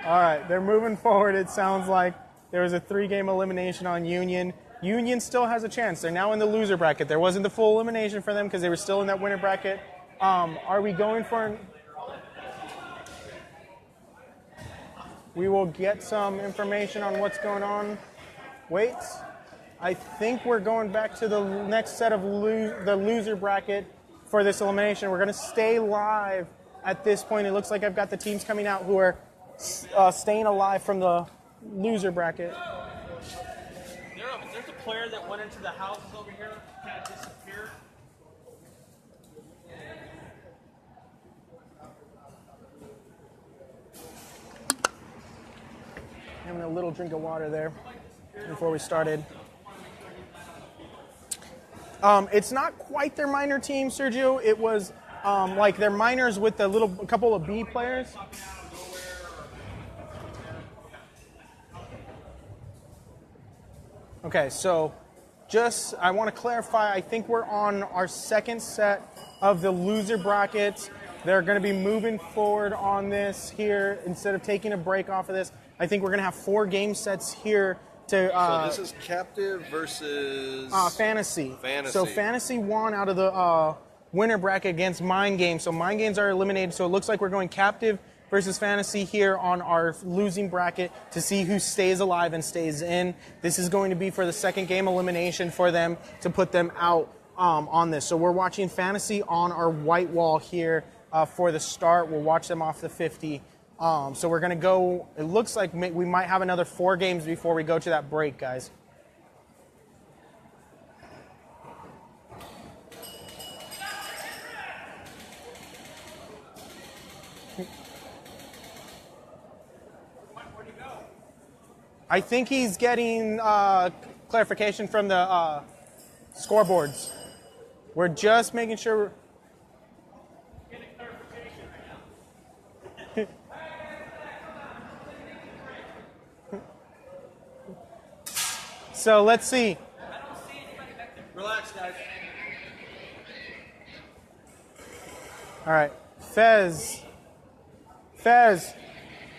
Speaker 1: all right, they're moving forward. It sounds like there was a 3-game elimination on Union. Union still has a chance. They're now in the loser bracket. There wasn't the full elimination for them because they were still in that winner bracket. Are we going for... We will get some information on what's going on. Wait. I think we're going back to the next set of the loser bracket for this elimination. We're going to stay live at this point. It looks like I've got the teams coming out who are staying alive from the loser bracket.
Speaker 3: There's a player that went into the houses over here, kind of disappeared.
Speaker 1: Having a little drink of water there before we started. It's not quite their minor team, Sergio. It was like their minors with a couple of B players. Okay, so I want to clarify. I think we're on our second set of the loser bracket. They're going to be moving forward on this here instead of taking a break off of this. I think we're going to have 4 game sets here.
Speaker 2: So this is captive versus...
Speaker 1: Fantasy.
Speaker 2: Fantasy.
Speaker 1: So Fantasy won out of the winner bracket against Mind Games. So Mind Games are eliminated. So it looks like we're going captive versus Fantasy here on our losing bracket to see who stays alive and stays in. This is going to be for the second game elimination for them to put them out on this. So we're watching Fantasy on our white wall here for the start. We'll watch them off the 50. So we're going to go, it looks like we might have another 4 games before we go to that break, guys. I think he's getting clarification from the scoreboards. We're just making sure. So let's see.
Speaker 3: Relax, guys.
Speaker 1: All right, Fez,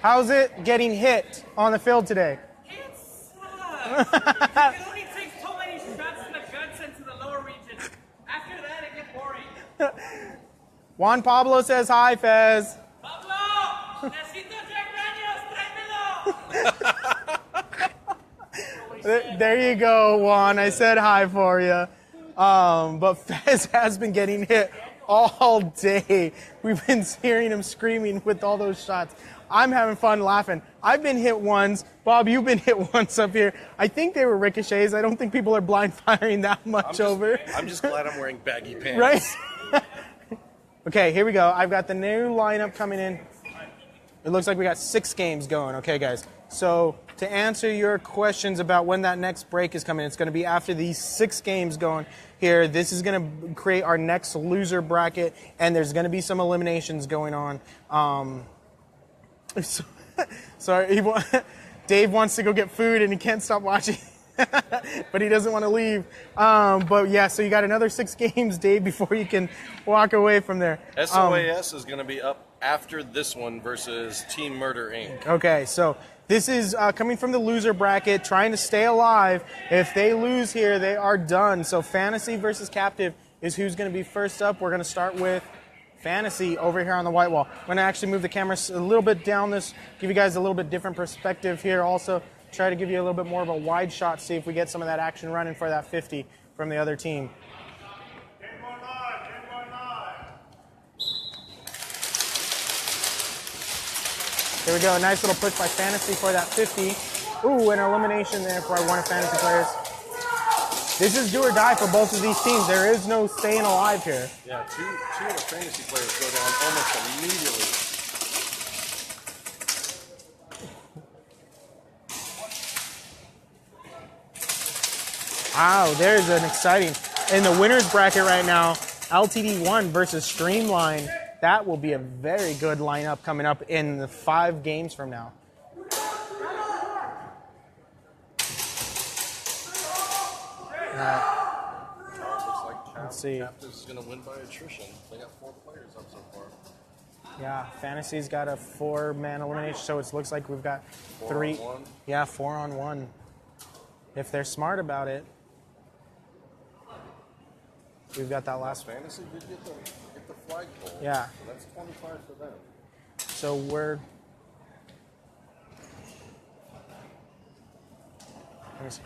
Speaker 1: how's it getting hit on the field today?
Speaker 4: It sucks. It only takes so many shots to the guts and to the lower region. After that, it gets boring.
Speaker 1: Juan Pablo says hi, Fez.
Speaker 4: Pablo, necesito Jack Daniels, tráemelo.
Speaker 1: There you go, Juan. I said hi for you. But Fez has been getting hit all day. We've been hearing him screaming with all those shots. I'm having fun laughing. I've been hit once. Bob, you've been hit once up here. I think they were ricochets. I don't think people are blind firing that much over.
Speaker 2: I'm just glad I'm wearing baggy pants.
Speaker 1: Right? Okay, here we go. I've got the new lineup coming in. It looks like we got 6 games going. Okay, guys. So to answer your questions about when that next break is coming, it's going to be after these 6 games going here. This is going to create our next loser bracket, and there's going to be some eliminations going on. Sorry, Dave wants to go get food, and he can't stop watching. But he doesn't want to leave. But yeah, so you got another 6 games, Dave, before you can walk away from there.
Speaker 2: SOAS is going to be up after this one versus Team Murder Inc.
Speaker 1: Okay, so this is coming from the loser bracket, trying to stay alive. If they lose here, they are done. So Fantasy versus Captive is who's going to be first up. We're going to start with Fantasy over here on the white wall. I'm going to actually move the camera a little bit down this, give you guys a little bit different perspective here. Also, try to give you a little bit more of a wide shot, see if we get some of that action running for that 50 from the other team. There we go, a nice little push by Fantasy for that 50. Ooh, an elimination there for our one of Fantasy players. This is do or die for both of these teams. There is no staying alive here.
Speaker 2: Yeah, two of the Fantasy players go down almost immediately.
Speaker 1: Wow, there's an exciting, in the winner's bracket right now, LTD1 versus Streamline. That will be a very good lineup coming up in the 5 games from now.
Speaker 2: Looks like
Speaker 1: Let's see.
Speaker 2: Captive's going to win by attrition. They got 4 players up so far.
Speaker 1: Yeah, Fantasy's got a 4-man elimination, so it looks like we've got 3.
Speaker 2: 4 on 1.
Speaker 1: Yeah, 4 on 1. If they're smart about it. We've got that last one.
Speaker 2: Fantasy did get the flagpole.
Speaker 1: Yeah.
Speaker 2: So that's 25 for them.
Speaker 1: So we're... Let me see.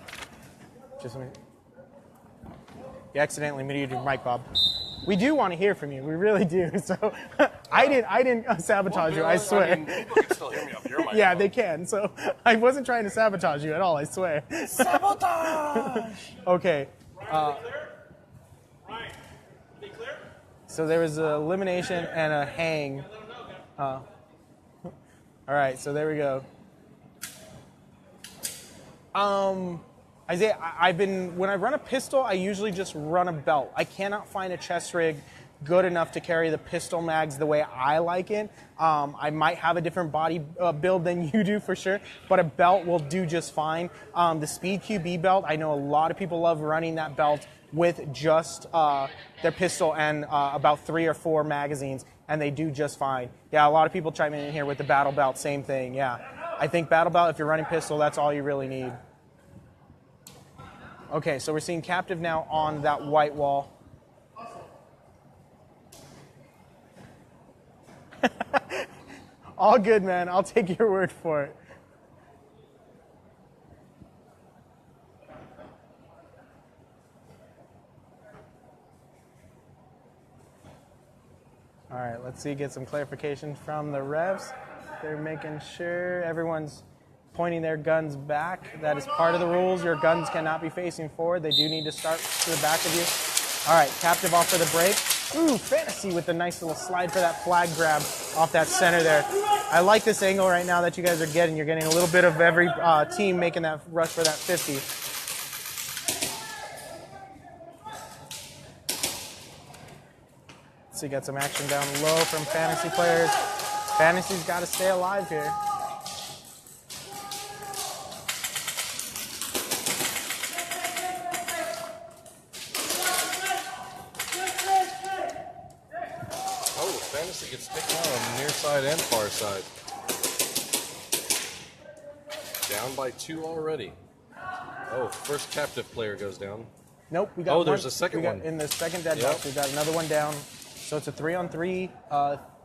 Speaker 1: Just let me... You accidentally muted your mic, Bob. We do want to hear from you. We really do. So I didn't sabotage you, I swear.
Speaker 2: I mean, people can still hear me off your mic.
Speaker 1: Yeah, they can. So I wasn't trying to sabotage you at all, I swear.
Speaker 3: Sabotage!
Speaker 1: Okay.
Speaker 3: Ryan, they clear?
Speaker 1: So there was an elimination and a hang. All right, so there we go. Isaiah, when I run a pistol, I usually just run a belt. I cannot find a chest rig good enough to carry the pistol mags the way I like it. I might have a different body build than you do for sure, but a belt will do just fine. The Speed QB belt, I know a lot of people love running that belt with just their pistol and about 3 or 4 magazines, and they do just fine. Yeah, a lot of people chime in here with the battle belt, same thing, yeah. I think battle belt, if you're running pistol, that's all you really need. Okay, so we're seeing Captive now on that white wall. All good, man. I'll take your word for it. All right, let's see, get some clarification from the refs. They're making sure everyone's pointing their guns back. That is part of the rules. Your guns cannot be facing forward. They do need to start to the back of you. All right, Captive off for the break. Ooh, Fantasy with a nice little slide for that flag grab off that center there. I like this angle right now that you guys are getting. You're getting a little bit of every team making that rush for that 50. see, get some action down low from Fantasy players. Fantasy's got to stay alive here.
Speaker 2: Oh, Fantasy gets taken out on the near side and far side. Down by 2 already. Oh, first captive player goes down.
Speaker 1: Nope, we got
Speaker 2: there's a second one.
Speaker 1: In the second dead box, we got another one down. So it's a 3-on-3,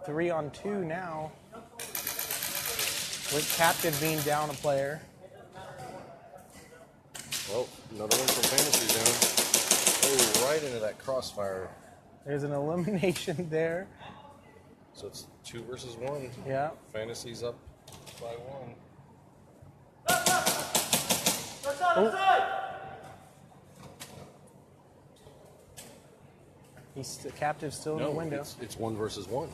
Speaker 1: 3-on-2 now. With captive being down a player.
Speaker 2: Well, another one from Fantasy down. Oh, right into that crossfire.
Speaker 1: There's an elimination there.
Speaker 2: So it's 2 versus 1.
Speaker 1: Yeah.
Speaker 2: Fantasy's up by 1.
Speaker 1: The captive's still in the window.
Speaker 2: It's 1 versus 1.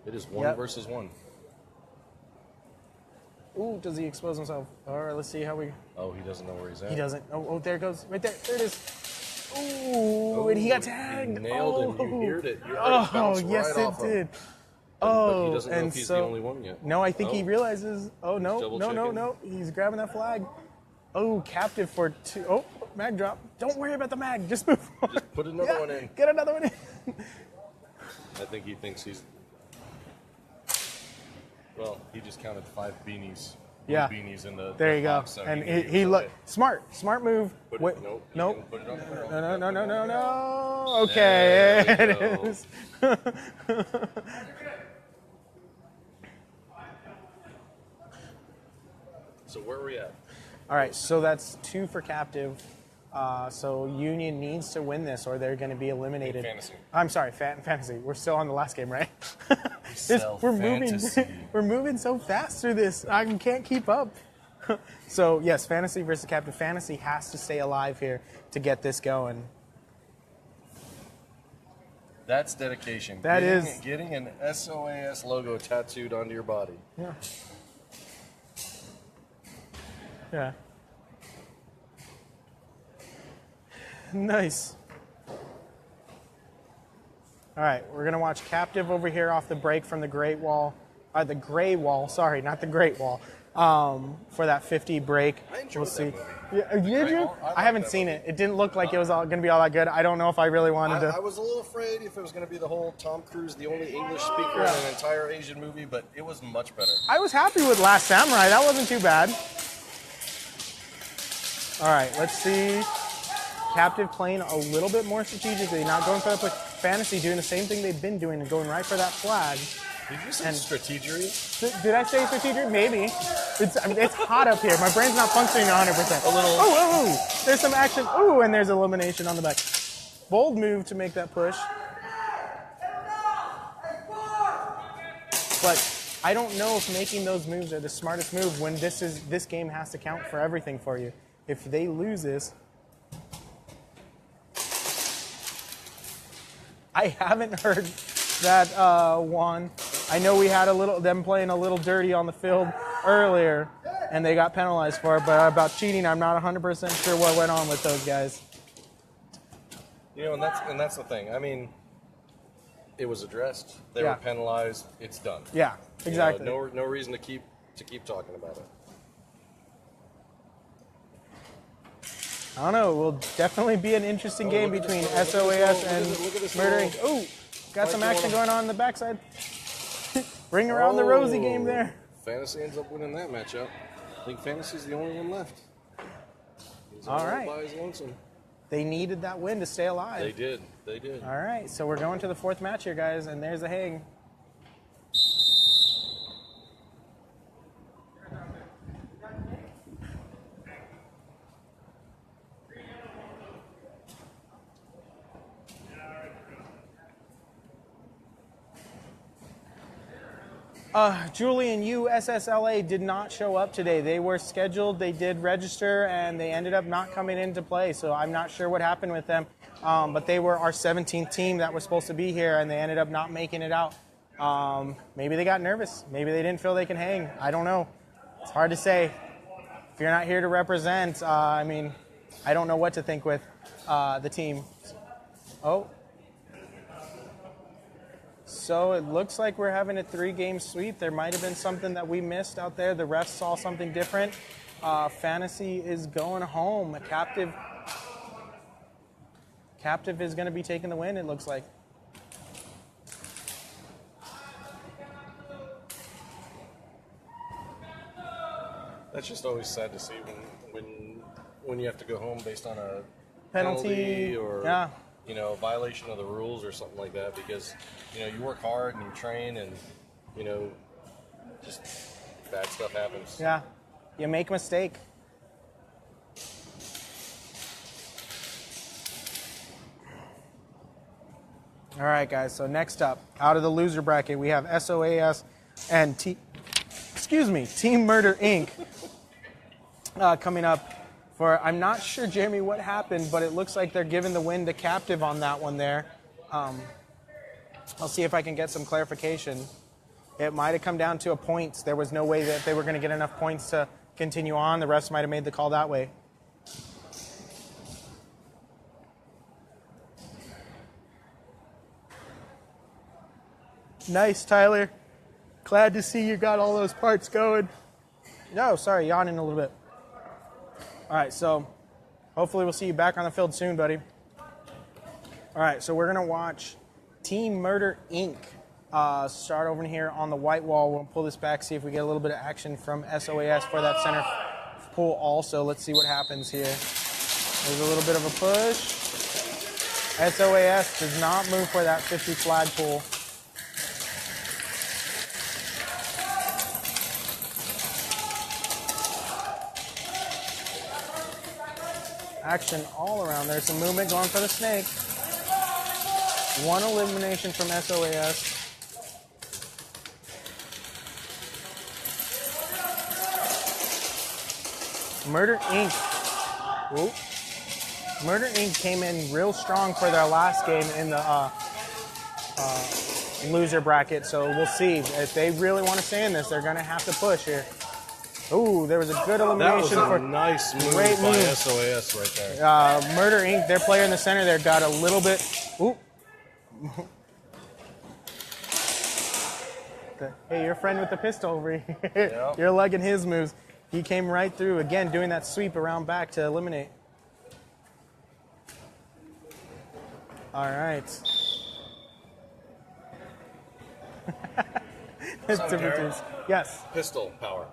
Speaker 2: It is 1 versus 1.
Speaker 1: Ooh, does he expose himself? All right, let's see how we...
Speaker 2: Oh, he doesn't know where he's at.
Speaker 1: He doesn't. Oh, there it goes. Right there. There it is. Ooh, and he got tagged.
Speaker 2: He nailed him. You heard it. You heard it
Speaker 1: Oh,
Speaker 2: bounce
Speaker 1: yes,
Speaker 2: right off
Speaker 1: it
Speaker 2: him.
Speaker 1: did.
Speaker 2: But
Speaker 1: Oh,
Speaker 2: he doesn't know
Speaker 1: and
Speaker 2: if he's
Speaker 1: so...
Speaker 2: the only one yet.
Speaker 1: No, I think he realizes... Oh, no,
Speaker 2: double
Speaker 1: no,
Speaker 2: checking.
Speaker 1: no. He's grabbing that flag. Oh, captive for 2. Oh, mag drop. Don't worry about the mag. Just move on.
Speaker 2: Just put another one in.
Speaker 1: Get another one in.
Speaker 2: I think he thinks he's... Well, he just counted 5 beanies.
Speaker 1: Yeah.
Speaker 2: Beanies in the
Speaker 1: There you go.
Speaker 2: box, so
Speaker 1: And
Speaker 2: knew
Speaker 1: he
Speaker 2: was
Speaker 1: looked
Speaker 2: okay.
Speaker 1: smart move. Wait,
Speaker 2: Nope. he
Speaker 1: nope.
Speaker 2: didn't Put it on the barrel.
Speaker 1: No. Okay,
Speaker 2: There
Speaker 1: it
Speaker 2: we go.
Speaker 1: is.
Speaker 2: So where are we at?
Speaker 1: All right, so that's 2 for captive. So Union needs to win this, or they're going to be eliminated.
Speaker 2: Fantasy.
Speaker 1: I'm sorry, Fantasy. We're still on the last game, right?
Speaker 2: sell
Speaker 1: we're moving.
Speaker 2: Fantasy.
Speaker 1: We're moving so fast through this. I can't keep up. So yes, Fantasy versus captive. Fantasy has to stay alive here to get this going.
Speaker 2: That's dedication.
Speaker 1: That is
Speaker 2: getting an SOAS logo tattooed onto your body.
Speaker 1: Yeah. Yeah. Nice. All right, we're gonna watch Captive over here off the break from the Great Wall, the Gray Wall. Sorry, not the Great Wall. For that 50 break.
Speaker 2: I enjoyed that movie.
Speaker 1: Yeah, did
Speaker 2: Great
Speaker 1: you?
Speaker 2: Wall? I
Speaker 1: I
Speaker 2: liked
Speaker 1: haven't
Speaker 2: that
Speaker 1: seen
Speaker 2: movie.
Speaker 1: it. It didn't look like it was all gonna be all that good. I don't know if I really wanted to.
Speaker 2: I was a little afraid if it was going to be the whole Tom Cruise, the only English speaker in an entire Asian movie, but it was much better.
Speaker 1: I was happy with Last Samurai. That wasn't too bad. All right, let's see. Captive playing a little bit more strategically, not going for that push. Fantasy doing the same thing they've been doing and going right for that flag.
Speaker 2: Did you say strategery?
Speaker 1: Did I say strategic? Maybe. It's hot up here. My brain's not functioning 100%.
Speaker 2: A little.
Speaker 1: Oh, there's some action. Oh, and there's elimination on the back. Bold move to make that push. But I don't know if making those moves are the smartest move when this game has to count for everything for you. If they lose this, I haven't heard that Wong. I know we had them playing a little dirty on the field earlier, and they got penalized for it. But about cheating, I'm not 100% sure what went on with those guys.
Speaker 2: You know, and that's the thing. I mean, it was addressed. They were penalized. It's done.
Speaker 1: Yeah, exactly.
Speaker 2: You know, no reason to keep talking about it.
Speaker 1: I don't know. It will definitely be an interesting game
Speaker 2: look at
Speaker 1: between
Speaker 2: this
Speaker 1: SOAS
Speaker 2: little-
Speaker 1: and
Speaker 2: look at this
Speaker 1: murdering.
Speaker 2: little-
Speaker 1: Ooh, got some
Speaker 2: Like you
Speaker 1: action
Speaker 2: wanna-
Speaker 1: going on the backside. Bring around the Rosie game there.
Speaker 2: Fantasy ends up winning that matchup. I think Fantasy's the only one left. He's
Speaker 1: All right.
Speaker 2: by his lonesome.
Speaker 1: They needed that win to stay alive.
Speaker 2: They did. They did.
Speaker 1: All right, so we're going to the 4th match here, guys, and there's a hang. Julie and USSLA did not show up today. They were scheduled, they did register, and they ended up not coming into play. So I'm not sure what happened with them. But they were our 17th team that was supposed to be here, and they ended up not making it out. Maybe they got nervous. Maybe they didn't feel they can hang. I don't know. It's hard to say. If you're not here to represent, I don't know what to think with the team. Oh. So it looks like we're having a 3-game sweep. There might have been something that we missed out there. The refs saw something different. Fantasy is going home. Captive is going to be taking the win, it looks like.
Speaker 2: That's just always sad to see when you have to go home based on a
Speaker 1: Penalty
Speaker 2: or
Speaker 1: yeah.
Speaker 2: you know, violation of the rules or something like that, because you know, you work hard and you train, and you know, just bad stuff happens.
Speaker 1: Yeah, you make a mistake. All right, guys, so next up, out of the loser bracket, we have SOAS and Team Murder Inc. Coming up for, I'm not sure, Jeremy, what happened, but it looks like they're giving the win to Captive on that one there. I'll see if I can get some clarification. It might have come down to a points. There was no way that they were going to get enough points to continue on. The refs might have made the call that way. Nice, Tyler. Glad to see you got all those parts going. No, sorry, yawning a little bit. All right, so hopefully we'll see you back on the field soon, buddy. All right, so we're going to watch Team Murder Inc. Start over here on the white wall. We'll pull this back, see if we get a little bit of action from SOAS for that center pull also. Let's see what happens here. There's a little bit of a push. SOAS does not move for that 50 flag pull. Action all around. There's some movement going for the snake. One elimination from SOAS. Murder Inc. Whoop. Murder Inc. came in real strong for their last game in the loser bracket, so we'll see. If they really want to stay in this, they're going to have to push here. Ooh, there was a good elimination.
Speaker 2: That was a nice move
Speaker 1: great
Speaker 2: by
Speaker 1: move.
Speaker 2: SOAS right there.
Speaker 1: Murder Inc., their player in the center there, got a little bit. Ooh. Hey, your friend with the pistol over here.
Speaker 2: Yeah.
Speaker 1: You're lugging his moves. He came right through, again, doing that sweep around back to eliminate. All right. Yes.
Speaker 2: Pistol power.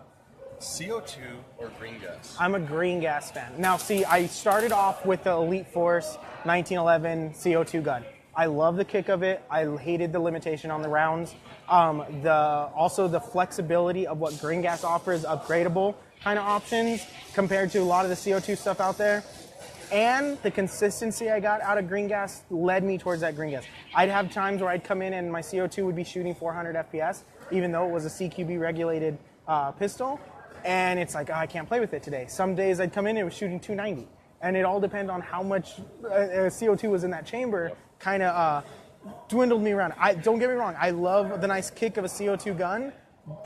Speaker 2: CO2 or green gas?
Speaker 1: I'm a green gas fan. Now, see, I started off with the Elite Force 1911 CO2 gun. I love the kick of it. I hated the limitation on the rounds. Also the flexibility of what green gas offers, upgradable kind of options compared to a lot of the CO2 stuff out there. And the consistency I got out of green gas led me towards that green gas. I'd have times where I'd come in and my CO2 would be shooting 400 FPS, even though it was a CQB regulated pistol. And it's like, oh, I can't play with it today. Some days I'd come in and it was shooting 290. And it all depended on how much CO2 was in that chamber, kind of dwindled me around. Don't get me wrong, I love the nice kick of a CO2 gun,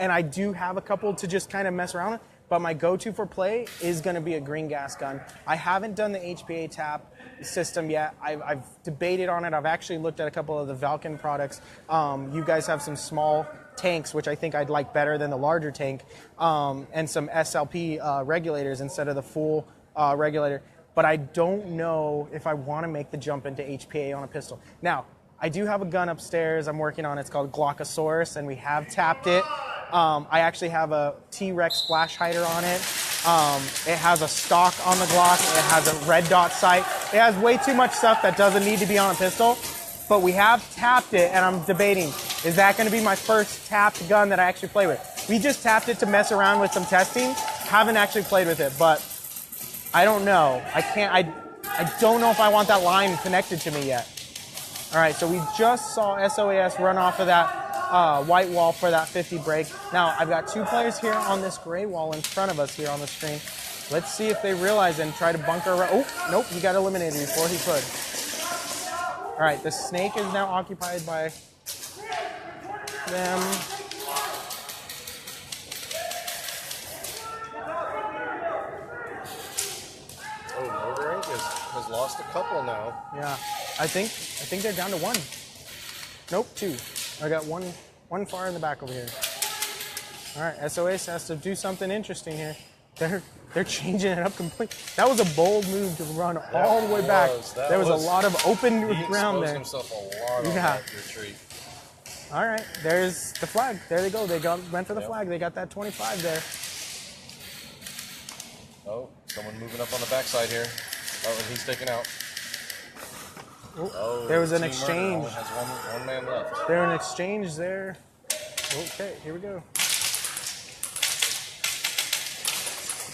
Speaker 1: and I do have a couple to just kind of mess around with, but my go-to for play is going to be a green gas gun. I haven't done the HPA tap system yet. I've debated on it. I've actually looked at a couple of the Valken products. You guys have some small tanks, which I think I'd like better than the larger tank, and some SLP regulators instead of the full regulator. But I don't know if I want to make the jump into HPA on a pistol. Now, I do have a gun upstairs I'm working on. It's called Glockosaurus, and we have tapped it. I actually have a T-Rex flash hider on it. It has a stock on the Glock. It has a red dot sight. It has way too much stuff that doesn't need to be on a pistol. But we have tapped it, and I'm debating, is that going to be my first tapped gun that I actually play with? We just tapped it to mess around with some testing. Haven't actually played with it, but I don't know. I don't know if I want that line connected to me yet. All right, so we just saw SOAS run off of that white wall for that 50 break. Now, I've got two players here on this gray wall in front of us here on the screen. Let's see if they realize and try to bunker around. Oh, nope, he got eliminated before he could. All right, the snake is now occupied by them.
Speaker 2: Oh, Murder Inc. has lost a couple now.
Speaker 1: Yeah, I think they're down to one. Nope, two. I got one far in the back over here. All right, SOS has to do something interesting here. They're changing it up completely. That was a bold move to run all the way back. There was a lot of open ground there.
Speaker 2: He exposed himself a lot on that retreat.
Speaker 1: All right, there's the flag. There they go. They went for the flag. They got that 25 there.
Speaker 2: Oh, someone moving up on the backside here. Oh, and he's taken out.
Speaker 1: Oh, there was an
Speaker 2: Team
Speaker 1: exchange.
Speaker 2: Murder only has one man left.
Speaker 1: There's an exchange there. Okay, here we go.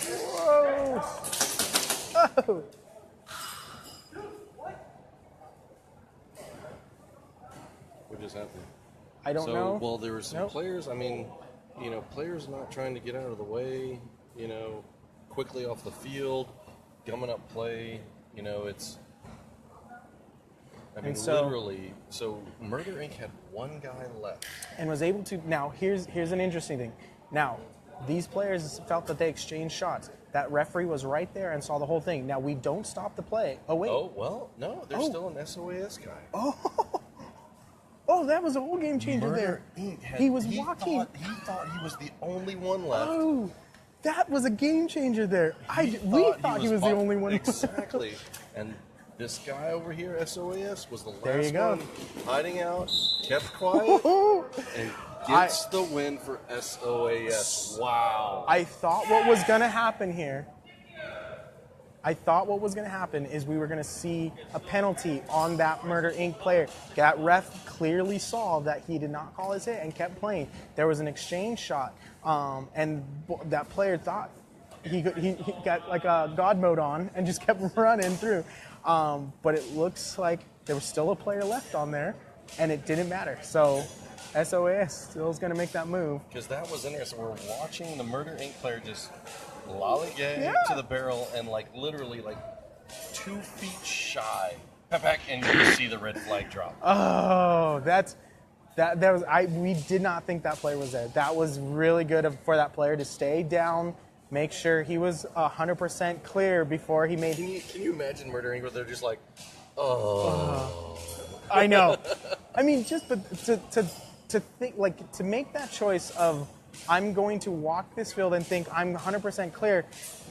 Speaker 1: Whoa! Oh!
Speaker 2: What just happened?
Speaker 1: I don't know.
Speaker 2: Well, there were some players. I mean, players not trying to get out of the way. Quickly off the field, gumming up play. It's. I mean, literally. So Murder Inc. had one guy left,
Speaker 1: and was able to. Now, here's an interesting thing. Now, these players felt that they exchanged shots. That referee was right there and saw the whole thing. Now, we don't stop the play. Oh, wait.
Speaker 2: Oh, well, no, there's still an SOAS guy.
Speaker 1: Oh, that was a whole game changer there. He was walking.
Speaker 2: He thought he was the only one left.
Speaker 1: Oh, that was a game changer there. We thought he was the only one.
Speaker 2: Exactly. And this guy over here, SOAS, was the
Speaker 1: There you
Speaker 2: last
Speaker 1: go.
Speaker 2: one hiding out, kept quiet, and gets the win for SOAS. Wow.
Speaker 1: I thought what was going to happen here, is we were going to see a penalty on that Murder Inc. player. That ref clearly saw that he did not call his hit and kept playing. There was an exchange shot, and that player thought he got like a God mode on and just kept running through. But it looks like there was still a player left on there, and it didn't matter. So SOAS still is going to make that move.
Speaker 2: Because that was interesting. We're watching the Murder Inc. player just lollygag to the barrel and literally 2 feet shy. Back, and you see the red flag drop.
Speaker 1: Oh, that was we did not think that player was there. That was really good for that player to stay down, make sure he was 100% clear before he made.
Speaker 2: Can you imagine Murder Inc. where they're just like, oh.
Speaker 1: I know. I mean, just to think to make that choice of I'm going to walk this field and think I'm 100% clear.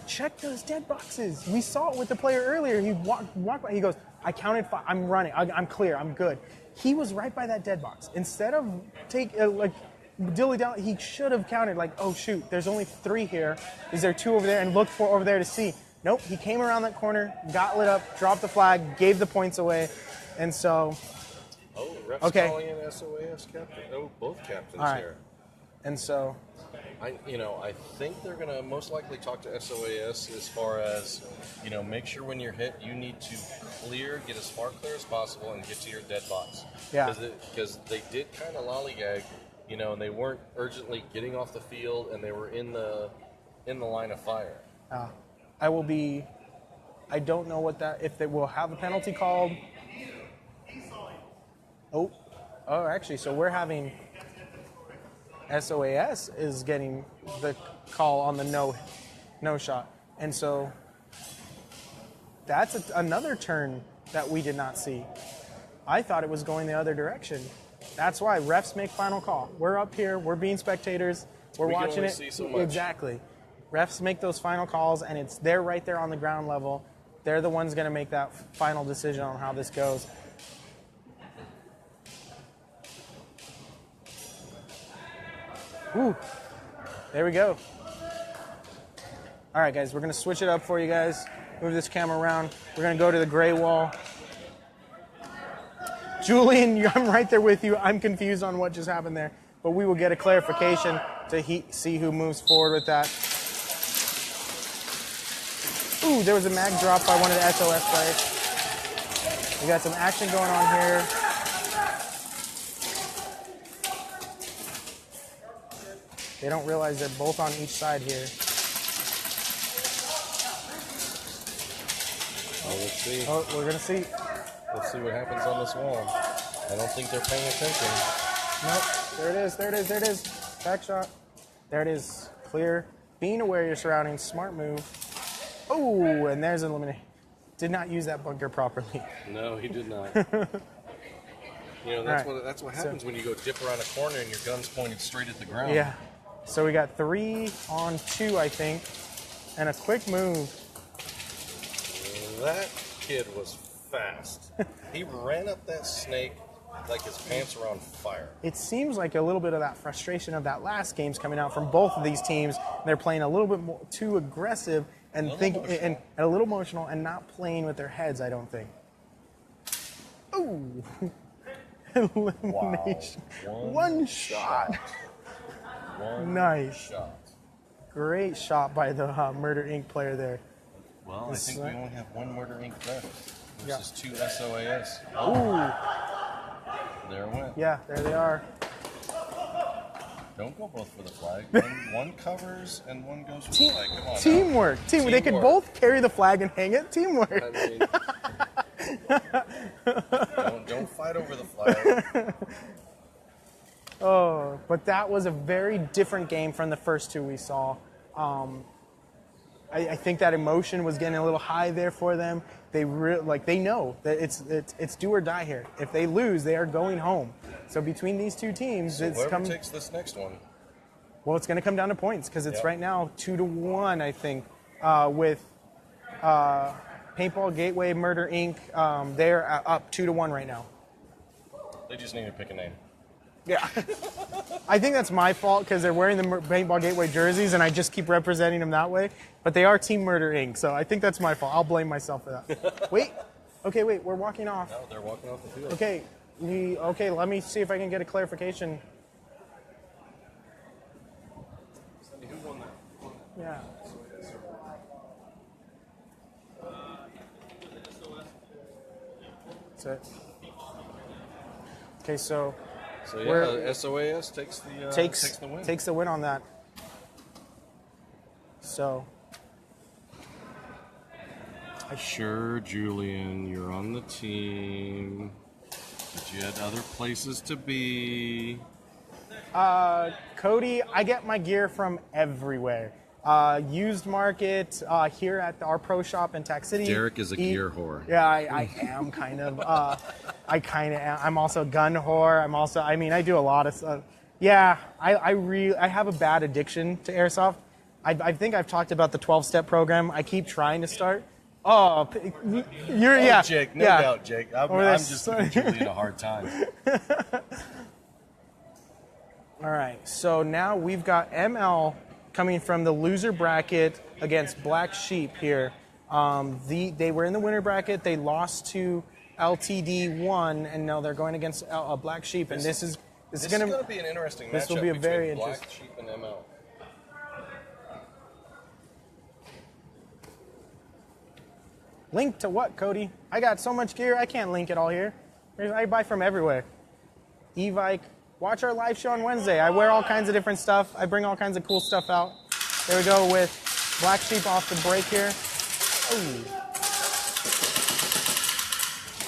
Speaker 1: Check those dead boxes. We saw it with the player earlier. He walked by. He goes, I counted 5. I'm running. I'm clear. I'm good. He was right by that dead box. Instead of dilly-dally, he should have counted oh shoot, there's only 3 here. Is there 2 over there? And looked for over there to see. Nope. He came around that corner, got lit up, dropped the flag, gave the points away, and so.
Speaker 2: Oh, ref's calling in SOAS captain. Oh, both captains here.
Speaker 1: And so,
Speaker 2: I think they're gonna most likely talk to SOAS as far as, make sure when you're hit, you need to get as far clear as possible and get to your dead box.
Speaker 1: Yeah.
Speaker 2: Because they did kind of lollygag, and they weren't urgently getting off the field, and they were in the line of fire.
Speaker 1: I don't know if they will have a penalty called. Oh, actually, so we're having. SOAS is getting the call on the no shot. And so that's another turn that we did not see. I thought it was going the other direction. That's why refs make final call. We're up here, we're being spectators, we're watching it.
Speaker 2: See so much.
Speaker 1: Exactly. Refs make those final calls, and they're right there on the ground level. They're the ones going to make that final decision on how this goes. Ooh, there we go. All right, guys, we're going to switch it up for you guys. Move this camera around. We're going to go to the gray wall. Julian, I'm right there with you. I'm confused on what just happened there, but we will get a clarification to see who moves forward with that. Ooh, there was a mag drop by one of the SOS players. We got some action going on here. They don't realize they're both on each side here.
Speaker 2: Oh, let's see.
Speaker 1: Oh, we're going to see.
Speaker 2: Let's see what happens on this wall. I don't think they're paying attention.
Speaker 1: Nope. There it is. Back shot. There it is. Clear. Being aware of your surroundings. Smart move. Oh, and there's an elimination. Did not use that bunker properly.
Speaker 2: No, he did not. You know, that's what happens when you go dip around a corner and your gun's pointed straight at the ground.
Speaker 1: Yeah. So we got 3 on 2, I think, and a quick move.
Speaker 2: That kid was fast. He ran up that snake like his pants were on fire.
Speaker 1: It seems like a little bit of that frustration of that last game's coming out from both of these teams. They're playing a little bit more too aggressive and a little emotional and not playing with their heads, I don't think. Ooh. Elimination.
Speaker 2: Wow.
Speaker 1: One shot. Nice.
Speaker 2: Shot.
Speaker 1: Great shot by the Murder Inc. player there.
Speaker 2: Well, I think we only have 1 Murder Inc. left versus 2 SOAS.
Speaker 1: Ooh.
Speaker 2: There it went.
Speaker 1: Yeah, there they are.
Speaker 2: Don't go both for the flag. One covers and one goes for the flag. Come on.
Speaker 1: Teamwork. Teamwork. They could both carry the flag and hang it. Teamwork.
Speaker 2: I mean, don't fight over the flag.
Speaker 1: Oh, but that was a very different game from the first 2 we saw. I think that emotion was getting a little high there for them. They know that it's do or die here. If they lose, they are going home. So between these 2 teams,
Speaker 2: Whoever takes this next one.
Speaker 1: Well, it's going to come down to points because it's right now 2-1, I think, with Paintball Gateway Murder Inc. They're up 2-1 right now.
Speaker 2: They just need to pick a name.
Speaker 1: Yeah. I think that's my fault because they're wearing the Paintball Gateway jerseys and I just keep representing them that way. But they are Team Murder Inc., so I think that's my fault. I'll blame myself for that. Wait, we're walking off.
Speaker 2: No, they're walking off the field.
Speaker 1: Okay, let me see if I can get a clarification.
Speaker 2: Sonny, who won that?
Speaker 1: Yeah. That's it. Okay, so
Speaker 2: yeah, SOAS takes the win.
Speaker 1: Takes the win on that. So.
Speaker 2: Sure, Julian, you're on the team, but you had other places to be.
Speaker 1: Cody, I get my gear from everywhere. Used market here at our pro shop in Tax City.
Speaker 2: Derek is a gear whore.
Speaker 1: Yeah, I am kind of. I kind of am. I'm also a gun whore. I do a lot of stuff. Yeah, I have a bad addiction to Airsoft. I think I've talked about the 12-step program. I keep trying to start. Oh, yeah.
Speaker 2: Jake, no doubt, Jake. I'm just giving Julian a hard time.
Speaker 1: All right, so now we've got ML coming from the loser bracket against Black Sheep here. They were in the winner bracket. They lost to LTD1, and now they're going against Black Sheep. And this is going
Speaker 2: to be an interesting matchup.
Speaker 1: This will be a very
Speaker 2: Black Sheep and ML.
Speaker 1: Link to what, Cody? I got so much gear, I can't link it all here. I buy from everywhere. Evike, watch our live show on Wednesday. I wear all kinds of different stuff. I bring all kinds of cool stuff out. There we go with Black Sheep off the break here.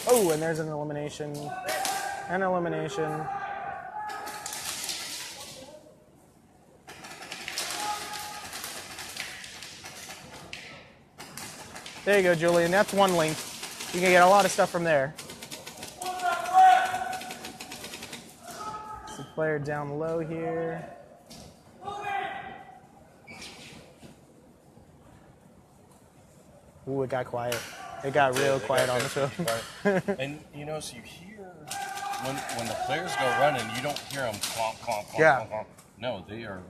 Speaker 1: Oh, and there's an elimination. An elimination. There you go, Julian. That's one link. You can get a lot of stuff from there. It's the player down low here. Ooh, it got quiet. It got real quiet on the show.
Speaker 2: And so you hear when the players go running, you don't hear them clomp, clomp, clomp,
Speaker 1: Yeah.
Speaker 2: clomp, clomp. No, they're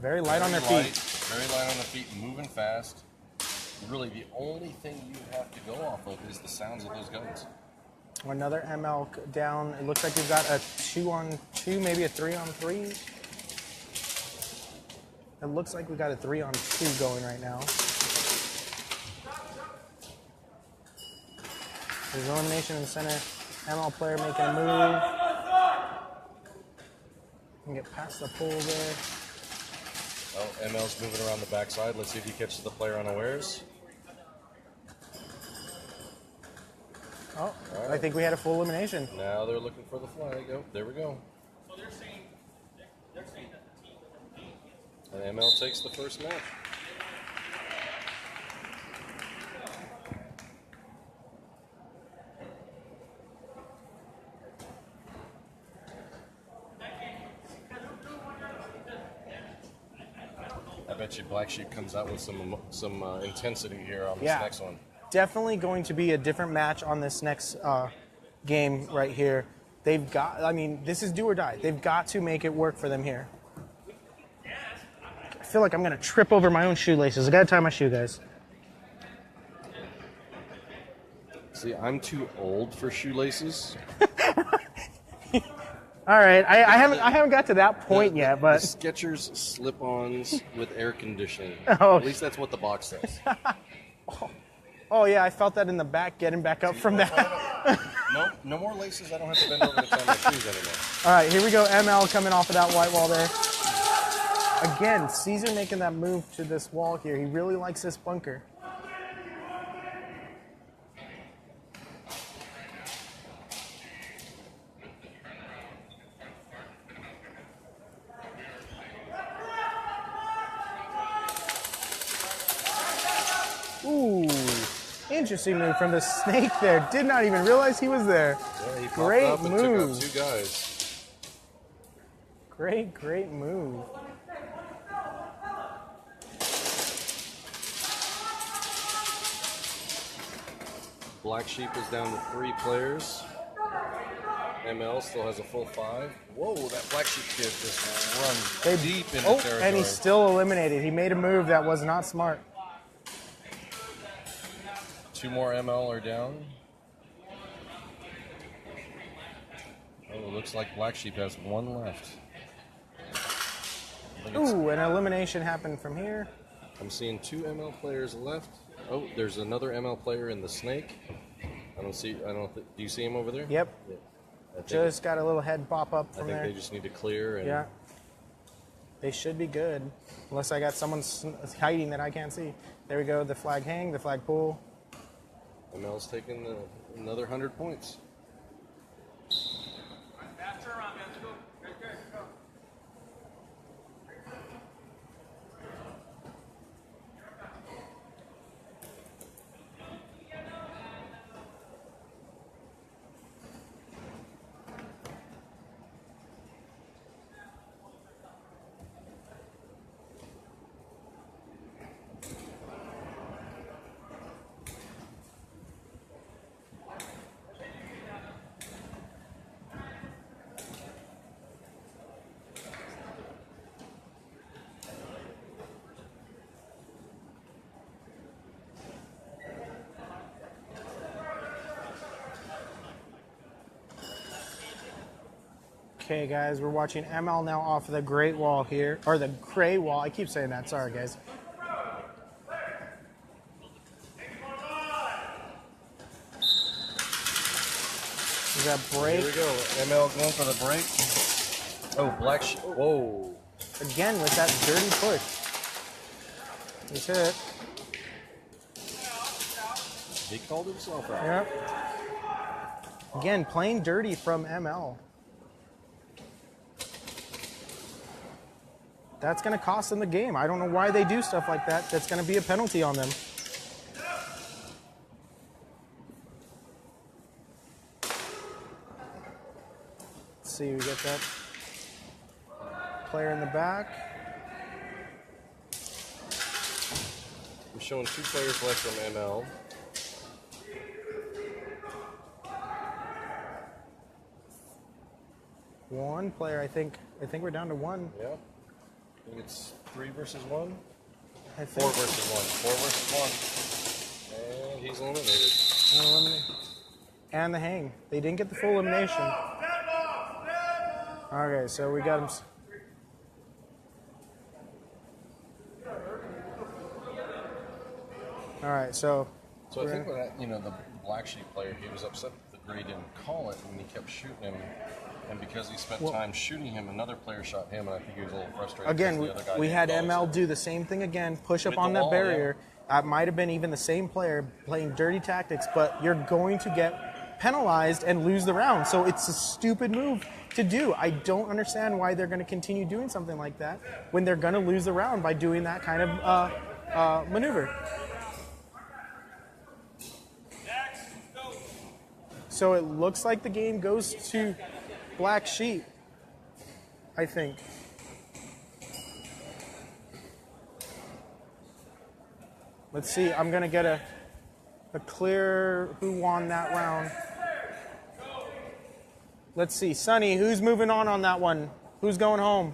Speaker 1: very light on their feet.
Speaker 2: Very light on their feet, moving fast. Really, the only thing you have to go off of is the sounds of those guns.
Speaker 1: Another ML down. It looks like we've got a 2-on-2, maybe a 3-on-3. It looks like we got a 3-on-2 going right now. There's elimination in the center. ML player making a move. Can get past the pole there.
Speaker 2: Oh, ML's moving around the backside. Let's see if he catches the player unawares.
Speaker 1: Oh, right. I think we had a full elimination.
Speaker 2: Now they're looking for the flag. Oh, there we go.
Speaker 3: So they're saying that the team
Speaker 2: And ML takes the first match. bet you Black Sheep comes out with some intensity here on this
Speaker 1: Yeah.
Speaker 2: next one.
Speaker 1: Definitely going to be a different match on this next game right here. They've got, I mean, this is do or die. They've got to make it work for them here. I feel like I'm going to trip over my own shoelaces. I got to tie my shoe, guys.
Speaker 2: See, I'm too old for shoelaces.
Speaker 1: All right, I haven't got to that point yet, but
Speaker 2: the Skechers slip-ons with air conditioning.
Speaker 1: Oh.
Speaker 2: At least that's what the box says.
Speaker 1: oh yeah, I felt that in the back, getting back up from that.
Speaker 2: No more laces. I don't have to bend over to tie my shoes anymore.
Speaker 1: All right, here we go. ML coming off of that white wall there. Again, Caesar making that move to this wall here. He really likes this bunker. Ooh, interesting move from the snake there. Did not even realize he was there.
Speaker 2: Yeah, he popped
Speaker 1: Great
Speaker 2: up and
Speaker 1: move.
Speaker 2: took out 2 guys.
Speaker 1: Great move.
Speaker 2: Black Sheep is down to 3 players. ML still has a full 5. Whoa, that Black Sheep kid just runs deep into territory.
Speaker 1: And he's still eliminated. He made a move that was not smart.
Speaker 2: 2 more ML are down. Oh, it looks like Black Sheep has 1 left.
Speaker 1: Ooh, an elimination happened from here.
Speaker 2: I'm seeing 2 ML players left. Oh, there's another ML player in the snake. Do you see him over there?
Speaker 1: Yep.
Speaker 2: Yeah. I think
Speaker 1: Just got a little head pop up
Speaker 2: I
Speaker 1: from
Speaker 2: think
Speaker 1: there.
Speaker 2: they just need to clear. And
Speaker 1: Yeah. They should be good. Unless I got someone hiding that I can't see. There we go. The flag hang, the flag pull.
Speaker 2: ML's taking another 100 points.
Speaker 4: Faster around, man. Let's go. Right there. Go.
Speaker 1: Okay, guys, we're watching ML now off of the Great Wall here. Or the Gray Wall. I keep saying that. Sorry, guys. Is that break?
Speaker 2: Here we go. ML going for the break. Oh, Black Sheep. Whoa.
Speaker 1: Again with that dirty push. He's hit.
Speaker 2: He called himself out.
Speaker 1: Yep. Again, playing dirty from ML. That's going to cost them the game. I don't know why they do stuff like that. That's going to be a penalty on them. Let's see, we get that player in the back.
Speaker 2: We're showing 2 players left from ML.
Speaker 1: One player, I think we're down to 1.
Speaker 2: Yeah. I think it's 3 versus 1.
Speaker 1: I
Speaker 2: 4
Speaker 1: think.
Speaker 2: versus 1. 4 versus 1. And he's eliminated.
Speaker 1: And the hang. They didn't get the full elimination. Okay, so we got him. All right, so
Speaker 2: So I think when that, the Black Sheep player, he was upset that the Gray didn't call it, and he kept shooting him. And because he spent time shooting him, another player shot him, and I think he was a little frustrated.
Speaker 1: again,
Speaker 2: because the other guy
Speaker 1: we
Speaker 2: didn't
Speaker 1: had
Speaker 2: call it.
Speaker 1: ML do the same thing again, push up
Speaker 2: With
Speaker 1: on
Speaker 2: the
Speaker 1: that
Speaker 2: wall,
Speaker 1: barrier. It might have been even the same player playing dirty tactics, but you're going to get penalized and lose the round. So it's a stupid move to do. I don't understand why they're going to continue doing something like that when they're going to lose the round by doing that kind of maneuver. So it looks like the game goes to Black Sheep, I think. Let's see. I'm going to get a clear who won that round. Let's see. Sonny, who's moving on that one? Who's going home?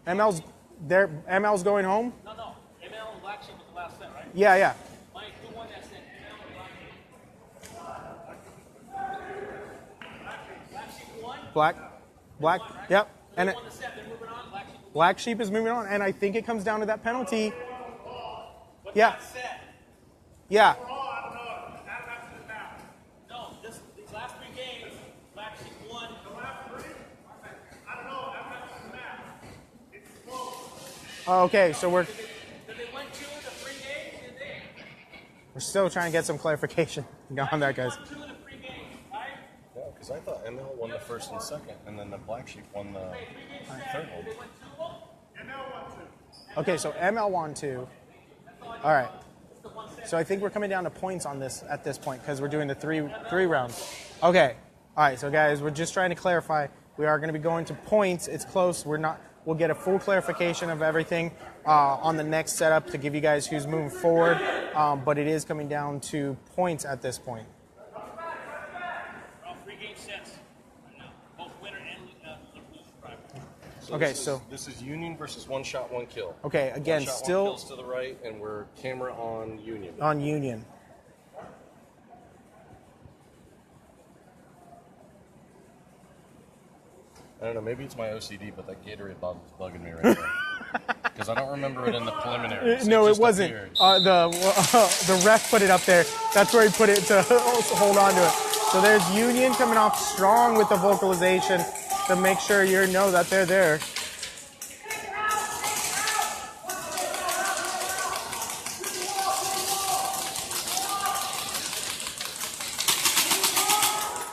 Speaker 1: ML's there. ML's going home?
Speaker 3: No. ML and Black Sheep was the last set, right?
Speaker 1: Yeah.
Speaker 3: Mike, who won that set? ML and Black Sheep won?
Speaker 1: Black. Yep.
Speaker 3: Who
Speaker 1: And
Speaker 3: won the set? They're moving on.
Speaker 1: Black Sheep is moving on, and I think it comes down to that penalty.
Speaker 3: What's
Speaker 1: Yeah.
Speaker 3: that set?
Speaker 1: Yeah.
Speaker 3: No, these last 3 games, Black Sheep won.
Speaker 1: Oh, okay, so we're
Speaker 3: Did they win 2 of the 3 games? Did they?
Speaker 1: still trying to get some clarification on that, guys.
Speaker 3: Won 2 of the 3 games, right?
Speaker 2: Yeah, because I thought ML won the first and second, and then the Black Sheep won the third one.
Speaker 3: They won 2 of them?
Speaker 1: Okay, so ML won 2. All right. So I think we're coming down to points on this at this point because we're doing the three rounds. Okay. All right. So guys, we're just trying to clarify. We are going to be going to points. It's close. We'll get a full clarification of everything on the next setup to give you guys who's moving forward. But it is coming down to points at this point.
Speaker 3: All 3 game sets right now. Both winner and loser driver.
Speaker 1: Okay, so
Speaker 2: this is Union versus one shot, one kill.
Speaker 1: okay, again,
Speaker 2: One shot,
Speaker 1: still
Speaker 2: one kills to the right, and we're camera on Union.
Speaker 1: on Union.
Speaker 2: I don't know, maybe it's my OCD, but that Gatorade bottle is bugging me right now. Because I don't remember it in the preliminaries.
Speaker 1: No, it
Speaker 2: just
Speaker 1: wasn't.
Speaker 2: appeared.
Speaker 1: The ref put it up there. That's where he put it to hold on to it. So there's Union coming off strong with the vocalization to make sure you know that they're there.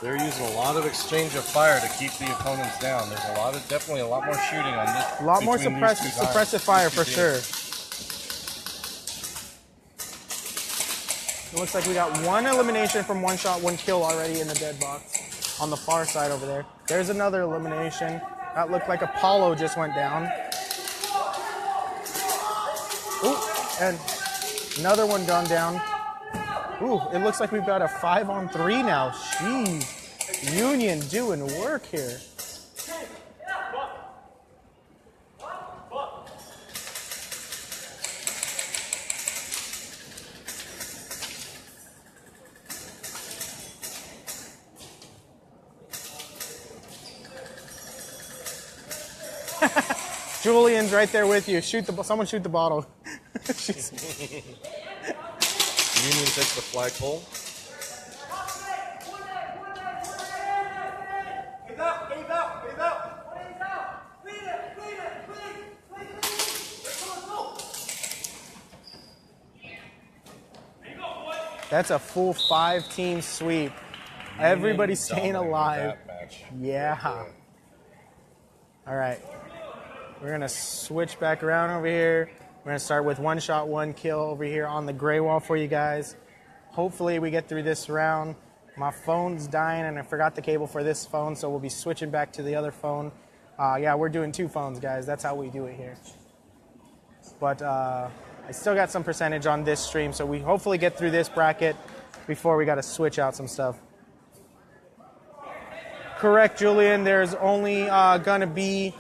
Speaker 2: They're using a lot of exchange of fire to keep the opponents down. There's definitely a lot more shooting on this.
Speaker 1: A lot more
Speaker 2: between these two
Speaker 1: suppressive fire for sure. It looks like we got 1 elimination from 1 shot, 1 kill already in the dead box on the far side over there. There's another elimination. That looked like Apollo just went down. Ooh, and another one gone down. Ooh, it looks like we've got a 5-on-3 now. Jeez. Union doing work here. Julian's right there with you. Someone shoot the bottle.
Speaker 2: Union takes the flagpole.
Speaker 1: That's a full 5-team sweep. Everybody's staying alive.
Speaker 2: That match.
Speaker 1: Yeah. All right. We're going to switch back around over here. We're going to start with 1 shot, 1 kill over here on the gray wall for you guys. Hopefully we get through this round. My phone's dying and I forgot the cable for this phone, so we'll be switching back to the other phone. Yeah, we're doing 2 phones, guys. That's how we do it here. But I still got some percentage on this stream, so we hopefully get through this bracket before we got to switch out some stuff. Correct, Julian. There's only going to be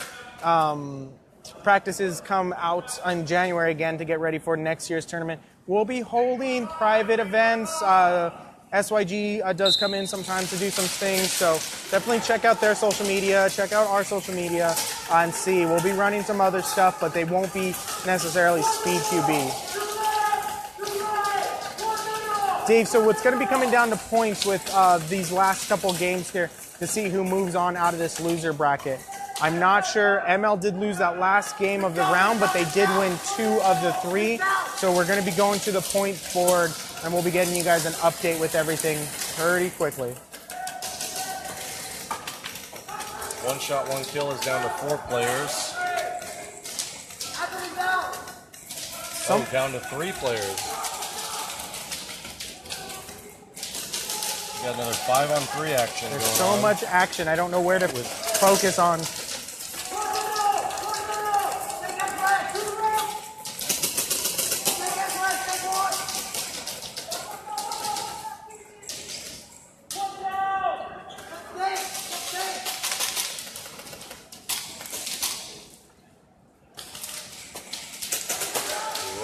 Speaker 1: practices come out in January again to get ready for next year's tournament. We'll be holding private events. SYG does come in sometimes to do some things, so definitely check out their social media, check out our social media, and see. We'll be running some other stuff, but they won't be necessarily Speed QB. Dave, so what's going to be coming down to points with these last couple games here to see who moves on out of this loser bracket. I'm not sure. ML did lose that last game of the round, but they did win 2 of the 3. So we're going to be going to the point board, and we'll be getting you guys an update with everything pretty quickly.
Speaker 2: 1 shot, 1 kill is down to 4 players. Down to 3 players. We got another 5-on-3 action.
Speaker 1: There's
Speaker 2: going
Speaker 1: so
Speaker 2: on.
Speaker 1: much action. I don't know where to. focus on.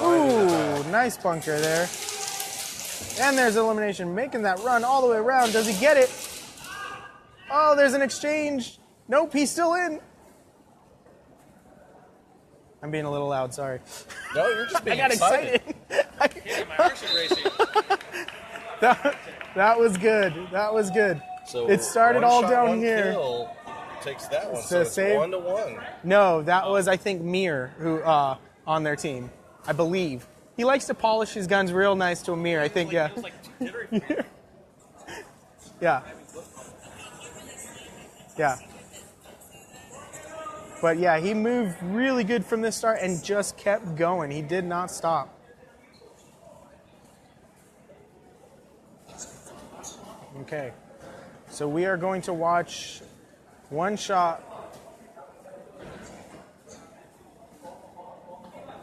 Speaker 1: Ooh, nice bunker there. And there's elimination, making that run all the way around. Does he get it? Oh, there's an exchange. Nope, he's still in. I'm being a little loud, sorry.
Speaker 2: No, you're just being
Speaker 1: I got excited.
Speaker 3: Hitting my arms are racing.
Speaker 1: That was good. That was good.
Speaker 2: So
Speaker 1: it started
Speaker 2: one
Speaker 1: all
Speaker 2: shot,
Speaker 1: down
Speaker 2: one
Speaker 1: here.
Speaker 2: Kill takes that one,
Speaker 1: To
Speaker 2: so it's
Speaker 1: save-
Speaker 2: 1-1.
Speaker 1: No, that was, I think, Mir who on their team, I believe. He likes to polish his guns real nice to Amir, I think, yeah.
Speaker 3: It was like too jittery for me.
Speaker 1: Yeah. Yeah. But yeah, he moved really good from the start and just kept going. He did not stop. Okay. So we are going to watch one shot,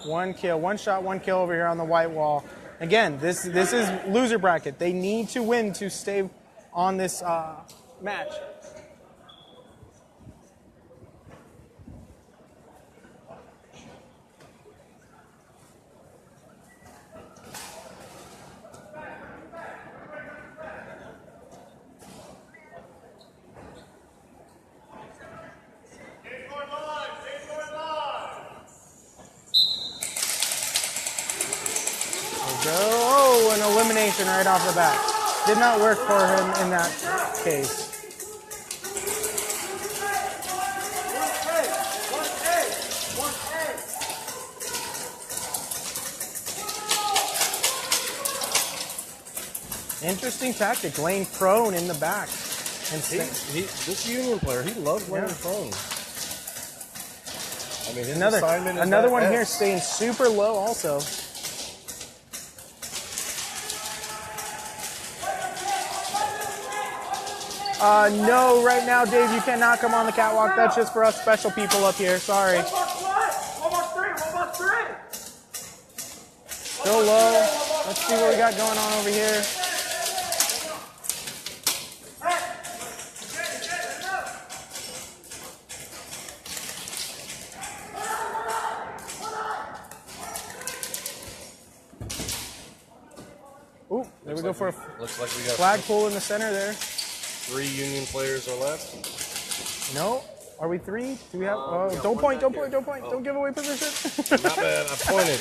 Speaker 1: one kill, one shot, one kill over here on the white wall. Again, this is loser bracket. They need to win to stay on this match. Oh, an elimination right off the bat. Did not work for him in that case. Interesting tactic, laying prone in the back. And
Speaker 2: This Union player, he loves laying prone. I mean, his assignment is
Speaker 1: another
Speaker 2: that
Speaker 1: one here
Speaker 2: S.
Speaker 1: staying super low also. No, right now, Dave, you cannot come on the catwalk. That's just for us special people up here. Sorry.
Speaker 4: Almost three.
Speaker 1: Still low. Let's see what we got going on over here. Ooh, there we go for a
Speaker 2: Looks like we got
Speaker 1: flagpole in the center there.
Speaker 2: 3 Union players or left.
Speaker 1: No, are we 3? Do we have? Don't point! Don't give away position.
Speaker 2: Not bad. I pointed.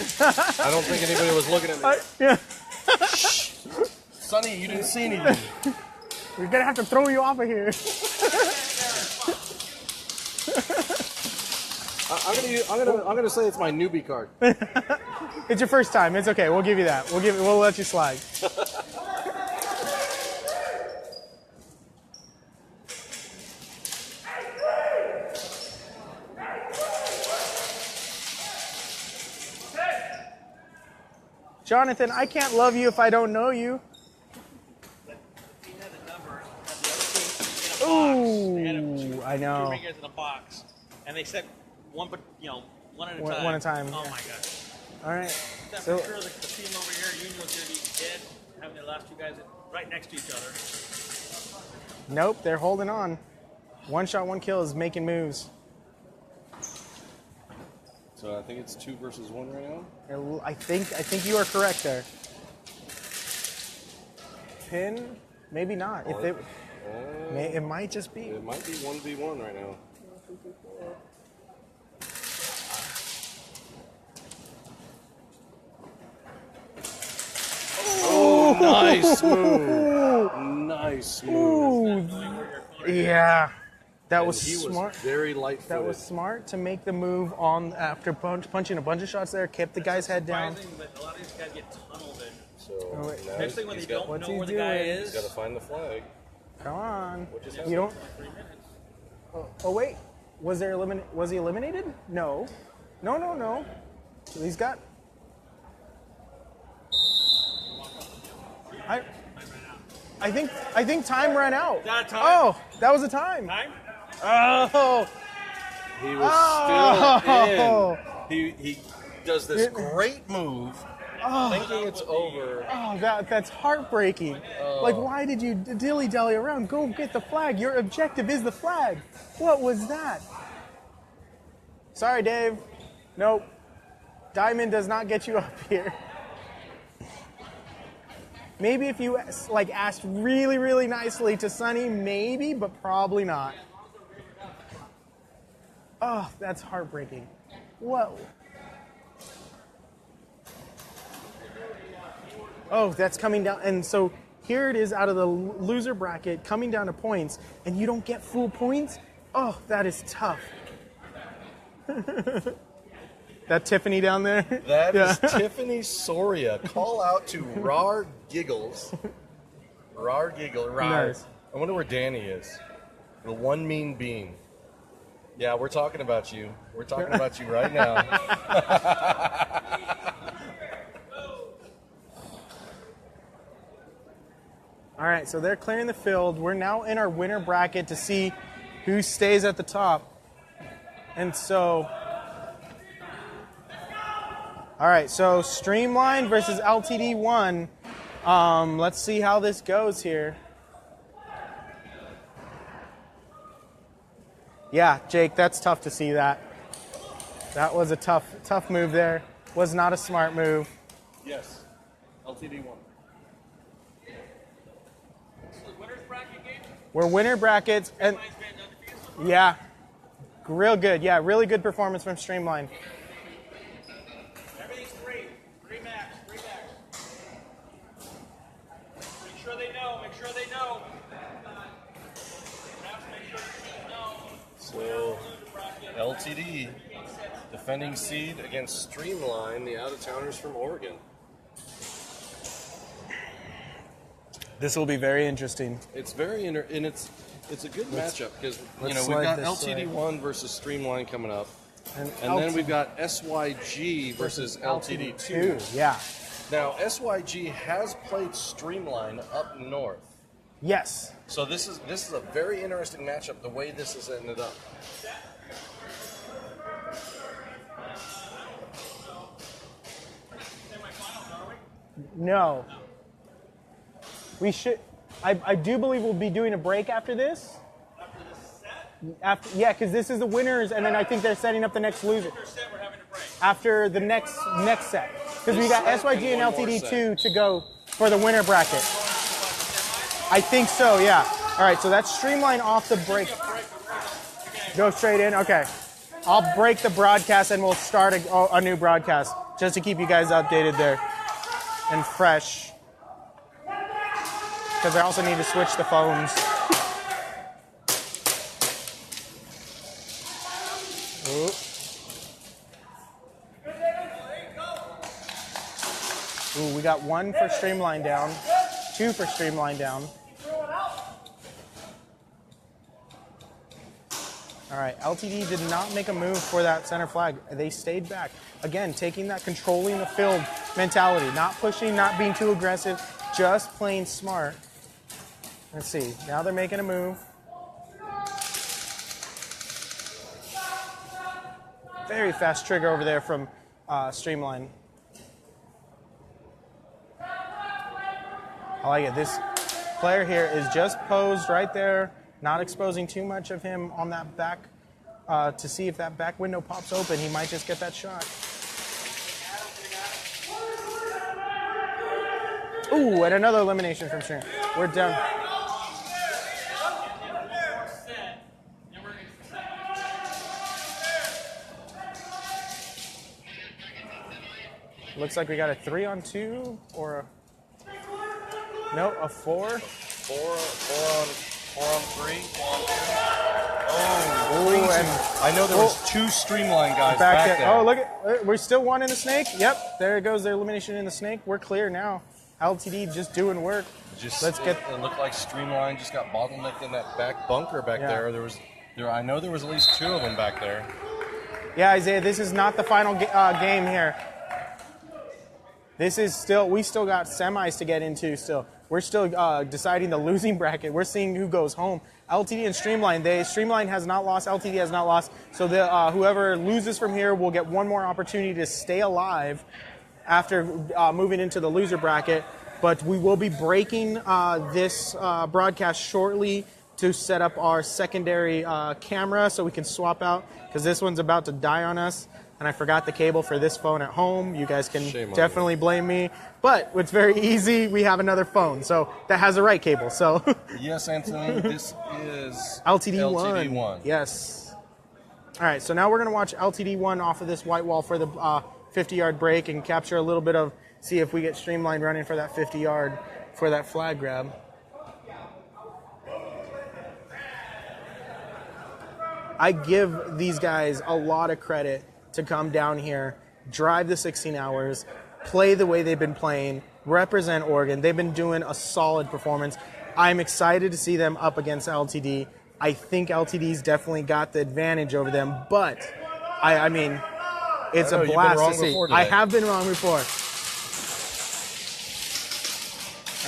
Speaker 2: I don't think anybody was looking at me.
Speaker 1: Yeah,
Speaker 2: Sonny, you didn't see anything.
Speaker 1: we're gonna have to throw you off of here.
Speaker 2: I'm gonna say it's my newbie card.
Speaker 1: It's your first time. It's okay. We'll give you that. We'll let you slide. Jonathan, I can't love you if I don't know you.
Speaker 3: He had a number. The other team in a box. They had
Speaker 1: Ooh, I know.
Speaker 3: 2 ringers in a box, and they said one at a time.
Speaker 1: One at a time.
Speaker 3: Oh my god!
Speaker 1: All right.
Speaker 3: I'm
Speaker 1: So,
Speaker 3: sure the team over here, Union, was going to be dead, having their last 2 guys right next to each other.
Speaker 1: nope, they're holding on. One shot, one kill is making moves.
Speaker 2: So I think it's 2 versus 1 right now.
Speaker 1: I think you are correct there. Pin? Maybe not. It might just be.
Speaker 2: It might be 1v1 right now. Oh, nice move. Nice move.
Speaker 1: Ooh, yeah. That was
Speaker 2: He
Speaker 1: smart.
Speaker 2: was very light-footed.
Speaker 1: That was smart to make the move on after punching a bunch of shots there, kept the guy's head down.
Speaker 3: Surprising, but a lot of these guys get tunnel vision.
Speaker 2: So
Speaker 1: Oh, wait.
Speaker 2: now
Speaker 3: Especially when they
Speaker 2: he's got-
Speaker 3: don't
Speaker 1: what's
Speaker 3: know
Speaker 1: he
Speaker 3: where the guy
Speaker 1: doing?
Speaker 3: is.
Speaker 2: He's got to find the flag.
Speaker 1: Come on.
Speaker 2: just
Speaker 1: You don't.
Speaker 3: 3 minutes.
Speaker 1: Oh wait. Was he eliminated? No. No. He's got. I think time ran out.
Speaker 3: Is that a time?
Speaker 1: Oh, that was a time.
Speaker 3: Time?
Speaker 1: Oh!
Speaker 2: He was still
Speaker 1: Oh!
Speaker 2: in. He does this great move, thinking it's over.
Speaker 1: Oh, that's heartbreaking. Like, why did you dilly-dally around? Go get the flag. Your objective is the flag. What was that? Sorry, Dave. Nope. Diamond does not get you up here. Maybe if you like asked really, really nicely to Sonny, maybe, but probably not. Oh, that's heartbreaking. Whoa. Oh, that's coming down. And so here it is out of the loser bracket coming down to points, and you don't get full points? Oh, that is tough. That Tiffany down there?
Speaker 2: That is Tiffany Soria. Call out to Rar Giggles. Rar Giggle. Rar.
Speaker 1: Nice.
Speaker 2: I wonder where Danny is. The one mean bean. Yeah, we're talking about you. We're talking about you right now.
Speaker 1: All right, so they're clearing the field. We're now in our winner bracket to see who stays at the top. And so, all right, so Streamline versus LTD1. Let's see how this goes here. Yeah, Jake, that's tough to see that. That was a tough move there. Was not a smart move.
Speaker 2: Yes. LTD won.
Speaker 1: We're winner brackets, and yeah, real good. Yeah, really good performance from Streamline.
Speaker 3: Everything's three max. Make sure they know. Make sure they know.
Speaker 2: So, LTD defending seed against Streamline, the out-of-towners from Oregon.
Speaker 1: This will be very interesting.
Speaker 2: It's very and it's a good matchup because we've
Speaker 1: slide
Speaker 2: got
Speaker 1: this
Speaker 2: LTD1 versus Streamline coming up,
Speaker 1: And
Speaker 2: then we've got SYG versus LTD2.
Speaker 1: Yeah.
Speaker 2: Now SYG has played Streamline up north,
Speaker 1: Yes.
Speaker 2: so this is a very interesting matchup. The way this has ended up.
Speaker 1: No. We should. I do believe we'll be doing a break after this. Yeah, because this is the winners, and then I think they're setting up the next loser. After the next set, because we got SYG and LTD2 to go for the winner bracket. I think so. Yeah. All right. So that's Streamline off the break. Go straight in. Okay. I'll break the broadcast and we'll start a new broadcast just to keep you guys updated there and fresh. Because I also need to switch the phones. Ooh, we got 1 for Streamline down, 2 for Streamline down. All right, LTD did not make a move for that center flag. They stayed back. Again, taking that controlling the field mentality, not pushing, not being too aggressive, just playing smart. Let's see, now they're making a move. Very fast trigger over there from Streamline. I like it. This player here is just posed right there, not exposing too much of him on that back to see if that back window pops open. He might just get that shot. Ooh, and another elimination from Stream. We're down. Looks like we got a 3-on-2 or a 4.
Speaker 2: 4 on 3.
Speaker 1: Oh, and
Speaker 2: I know there was 2 Streamline guys back there.
Speaker 1: Oh, look at, we're still 1 in the snake. Yep, there goes their elimination in the snake. We're clear now. LTD just doing work.
Speaker 2: It looked like Streamline just got bottlenecked in that back bunker back there. I know there was at least 2 of them back there.
Speaker 1: Yeah, Isaiah, this is not the final game here. This is still, we still got semis to get into still. We're still deciding the losing bracket. We're seeing who goes home. LTD and Streamline, Streamline has not lost, LTD has not lost. So whoever loses from here will get one more opportunity to stay alive after moving into the loser bracket. But we will be breaking this broadcast shortly to set up our secondary camera so we can swap out, because this one's about to die on us. And I forgot the cable for this phone at home. You guys can definitely blame me. But it's very easy. We have another phone, so that has the right cable. So
Speaker 2: yes, Anthony, this is
Speaker 1: LTD1.
Speaker 2: LTD1.
Speaker 1: Yes. All right, so now we're going to watch LTD1 off of this white wall for the 50-yard break and capture a little bit of, see if we get Streamlined running for that 50-yard for that flag grab. I give these guys a lot of credit to come down here, drive the 16 hours, play the way they've been playing, represent Oregon. They've been doing a solid performance. I'm excited to see them up against LTD. I think LTD's definitely got the advantage over them, but I mean, it's a blast to see. I have been wrong before.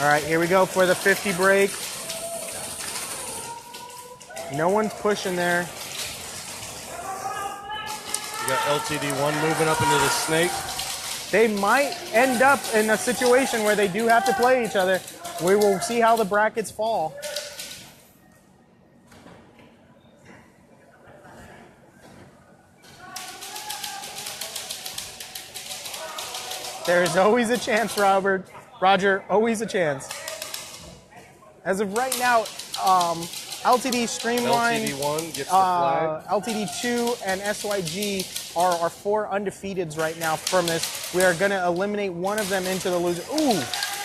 Speaker 1: All right, here we go for the 50 break. No one's pushing there.
Speaker 2: We got LTD1 moving up into the snake.
Speaker 1: They might end up in a situation where they do have to play each other. We will see how the brackets fall. There is always a chance, Roger, always a chance. As of right now, LTD Streamline,
Speaker 2: LTD1 gets the flag.
Speaker 1: LTD2 and SYG are our 4 undefeateds right now from this. We are going to eliminate one of them into the loser. Ooh!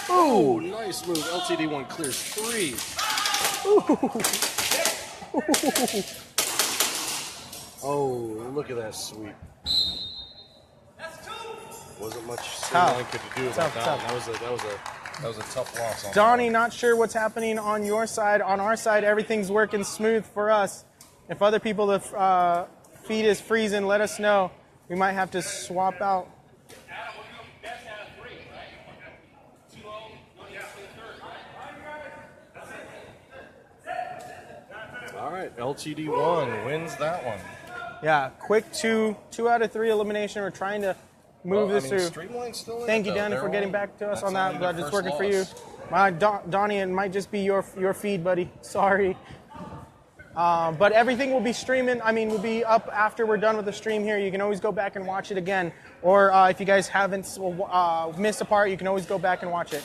Speaker 2: Oh, nice move. LTD1 clears 3. Oh, look at that sweep. Wasn't much Streamline could do about that. That was a tough loss.
Speaker 1: Donnie, not sure what's happening on your side. On our side, everything's working smooth for us. If other people, the feed is freezing, let us know. We might have to swap out.
Speaker 2: All right, LTD1 wins that one.
Speaker 1: Yeah, quick 2 out of 3 elimination. We're trying to move this through.
Speaker 2: Streamline's still in.
Speaker 1: Thank you, Danny, for getting back to us on that. But it's working for you. Donnie, it might just be your feed, buddy. Sorry. But everything will be streaming. I mean, we'll be up after we're done with the stream here. You can always go back and watch it again. Or if you guys haven't missed a part, you can always go back and watch it.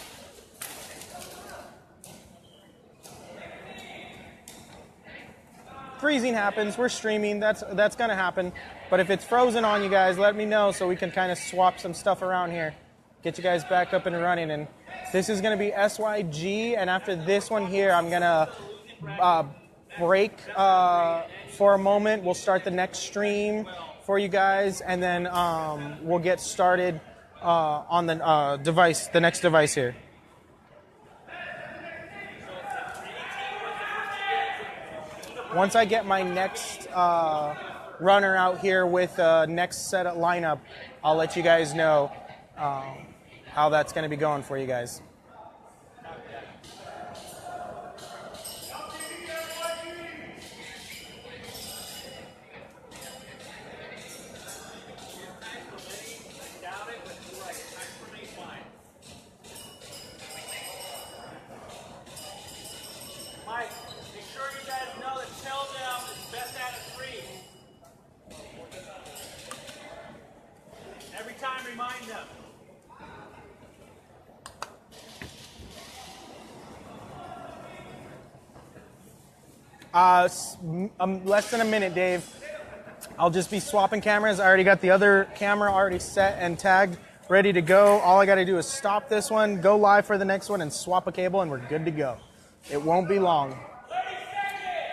Speaker 1: Freezing happens. We're streaming. That's going to happen. But if it's frozen on you guys, let me know so we can kind of swap some stuff around here. Get you guys back up and running. And this is going to be SYG. And after this one here, I'm going to break for a moment. We'll start the next stream for you guys. And then we'll get started on the device, the next device here. Once I get my next runner out here with next set of lineup, I'll let you guys know how that's going to be going for you guys. Less than a minute, Dave. I'll just be swapping cameras. I already got the other camera already set and tagged, ready to go. All I got to do is stop this one, go live for the next one, and swap a cable, and we're good to go. It won't be long.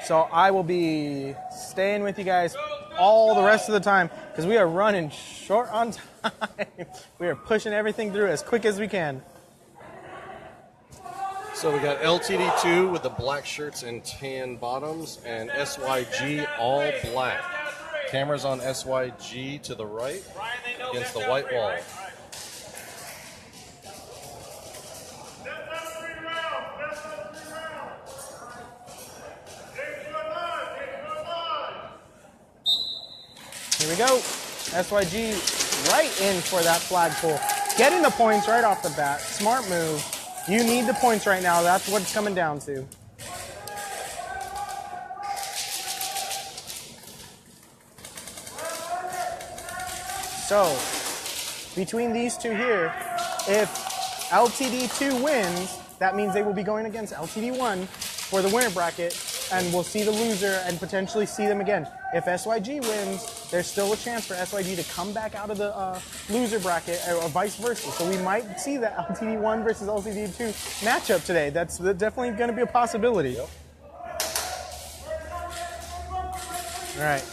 Speaker 1: So I will be staying with you guys all the rest of the time because we are running short on time. We are pushing everything through as quick as we can.
Speaker 2: So we got LTD2 with the black shirts and tan bottoms, and SYG all black. Cameras on SYG to the right against the white wall.
Speaker 1: Here we go. SYG right in for that flagpole. Getting the points right off the bat. Smart move. You need the points right now. That's what it's coming down to. So, between these two here, if LTD2 wins, that means they will be going against LTD1 for the winner bracket, and we'll see the loser and potentially see them again. If SYG wins, there's still a chance for SYG to come back out of the loser bracket, or vice versa. So we might see the LTD1 versus LTD2 matchup today. That's definitely going to be a possibility.
Speaker 2: Yep.
Speaker 1: All right.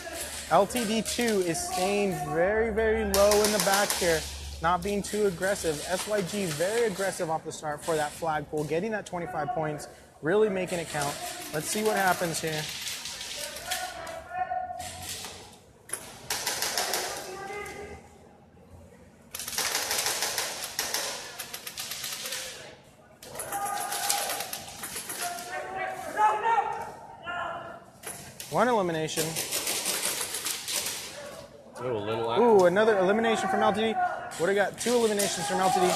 Speaker 1: LTD2 is staying very, very low in the back here, not being too aggressive. SYG very aggressive off the start for that flagpole, getting that 25 points, really making it count. Let's see what happens here. One elimination. Ooh, another elimination from LTD. What do we got? 2 eliminations from LTD.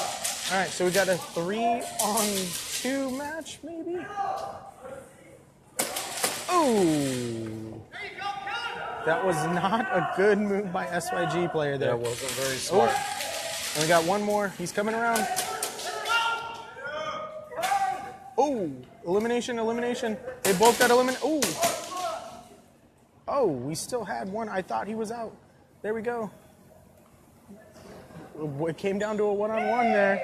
Speaker 1: All right, so we got a 3-on-2 match, maybe? Ooh. That was not a good move by SYG player there.
Speaker 2: That wasn't very smart.
Speaker 1: Oh. And we got one more. He's coming around. Oh, elimination. They both got eliminated. Ooh. Oh, we still had one. I thought he was out. There we go. It came down to a one-on-one there.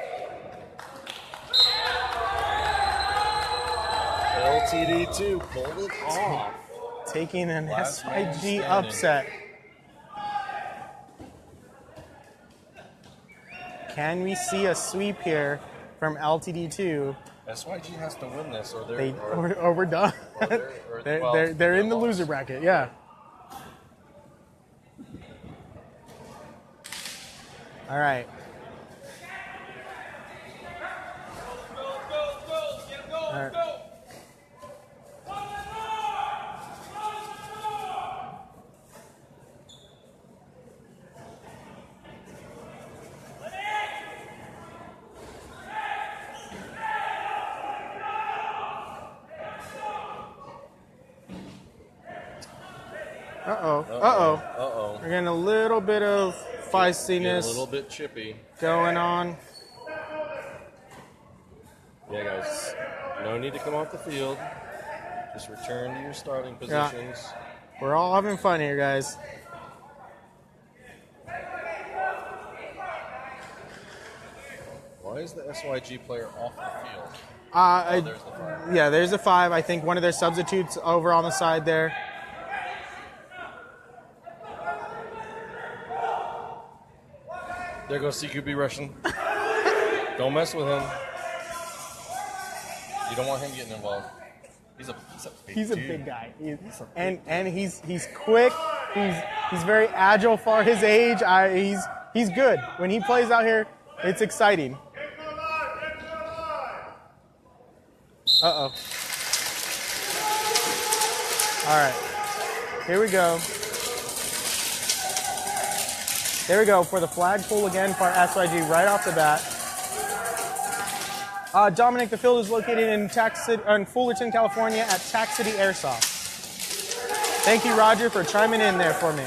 Speaker 2: LTD2 pulled it off.
Speaker 1: Taking an
Speaker 2: Last man
Speaker 1: SYG
Speaker 2: standing.
Speaker 1: upset. Can we see a sweep here from LTD2?
Speaker 2: SYG has to win this, or
Speaker 1: We're done.
Speaker 2: or
Speaker 1: They're in the loser bracket, yeah. All right. All right. Uh-oh. We're getting a little bit of feistiness
Speaker 2: a little bit chippy
Speaker 1: going on.
Speaker 2: Yeah, guys. No need to come off the field. Just return to your starting positions.
Speaker 1: We're all having fun here, guys.
Speaker 2: Why is the SYG player off the field? There's the 5.
Speaker 1: Yeah, there's a 5. I think one of their substitutes over on the side there.
Speaker 2: There goes CQB rushing. Don't mess with him. You don't want him getting involved. He's a big
Speaker 1: Guy. He's quick. He's very agile for his age. He's good. When he plays out here, it's exciting. Uh-oh. All right. Here we go. There we go for the flagpole again for SYG right off the bat. Dominic, the field is located in Fullerton, California at Tax City Airsoft. Thank you, Roger, for chiming in there for me.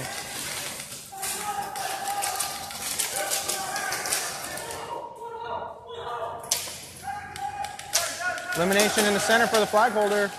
Speaker 1: Elimination in the center for the flag holder.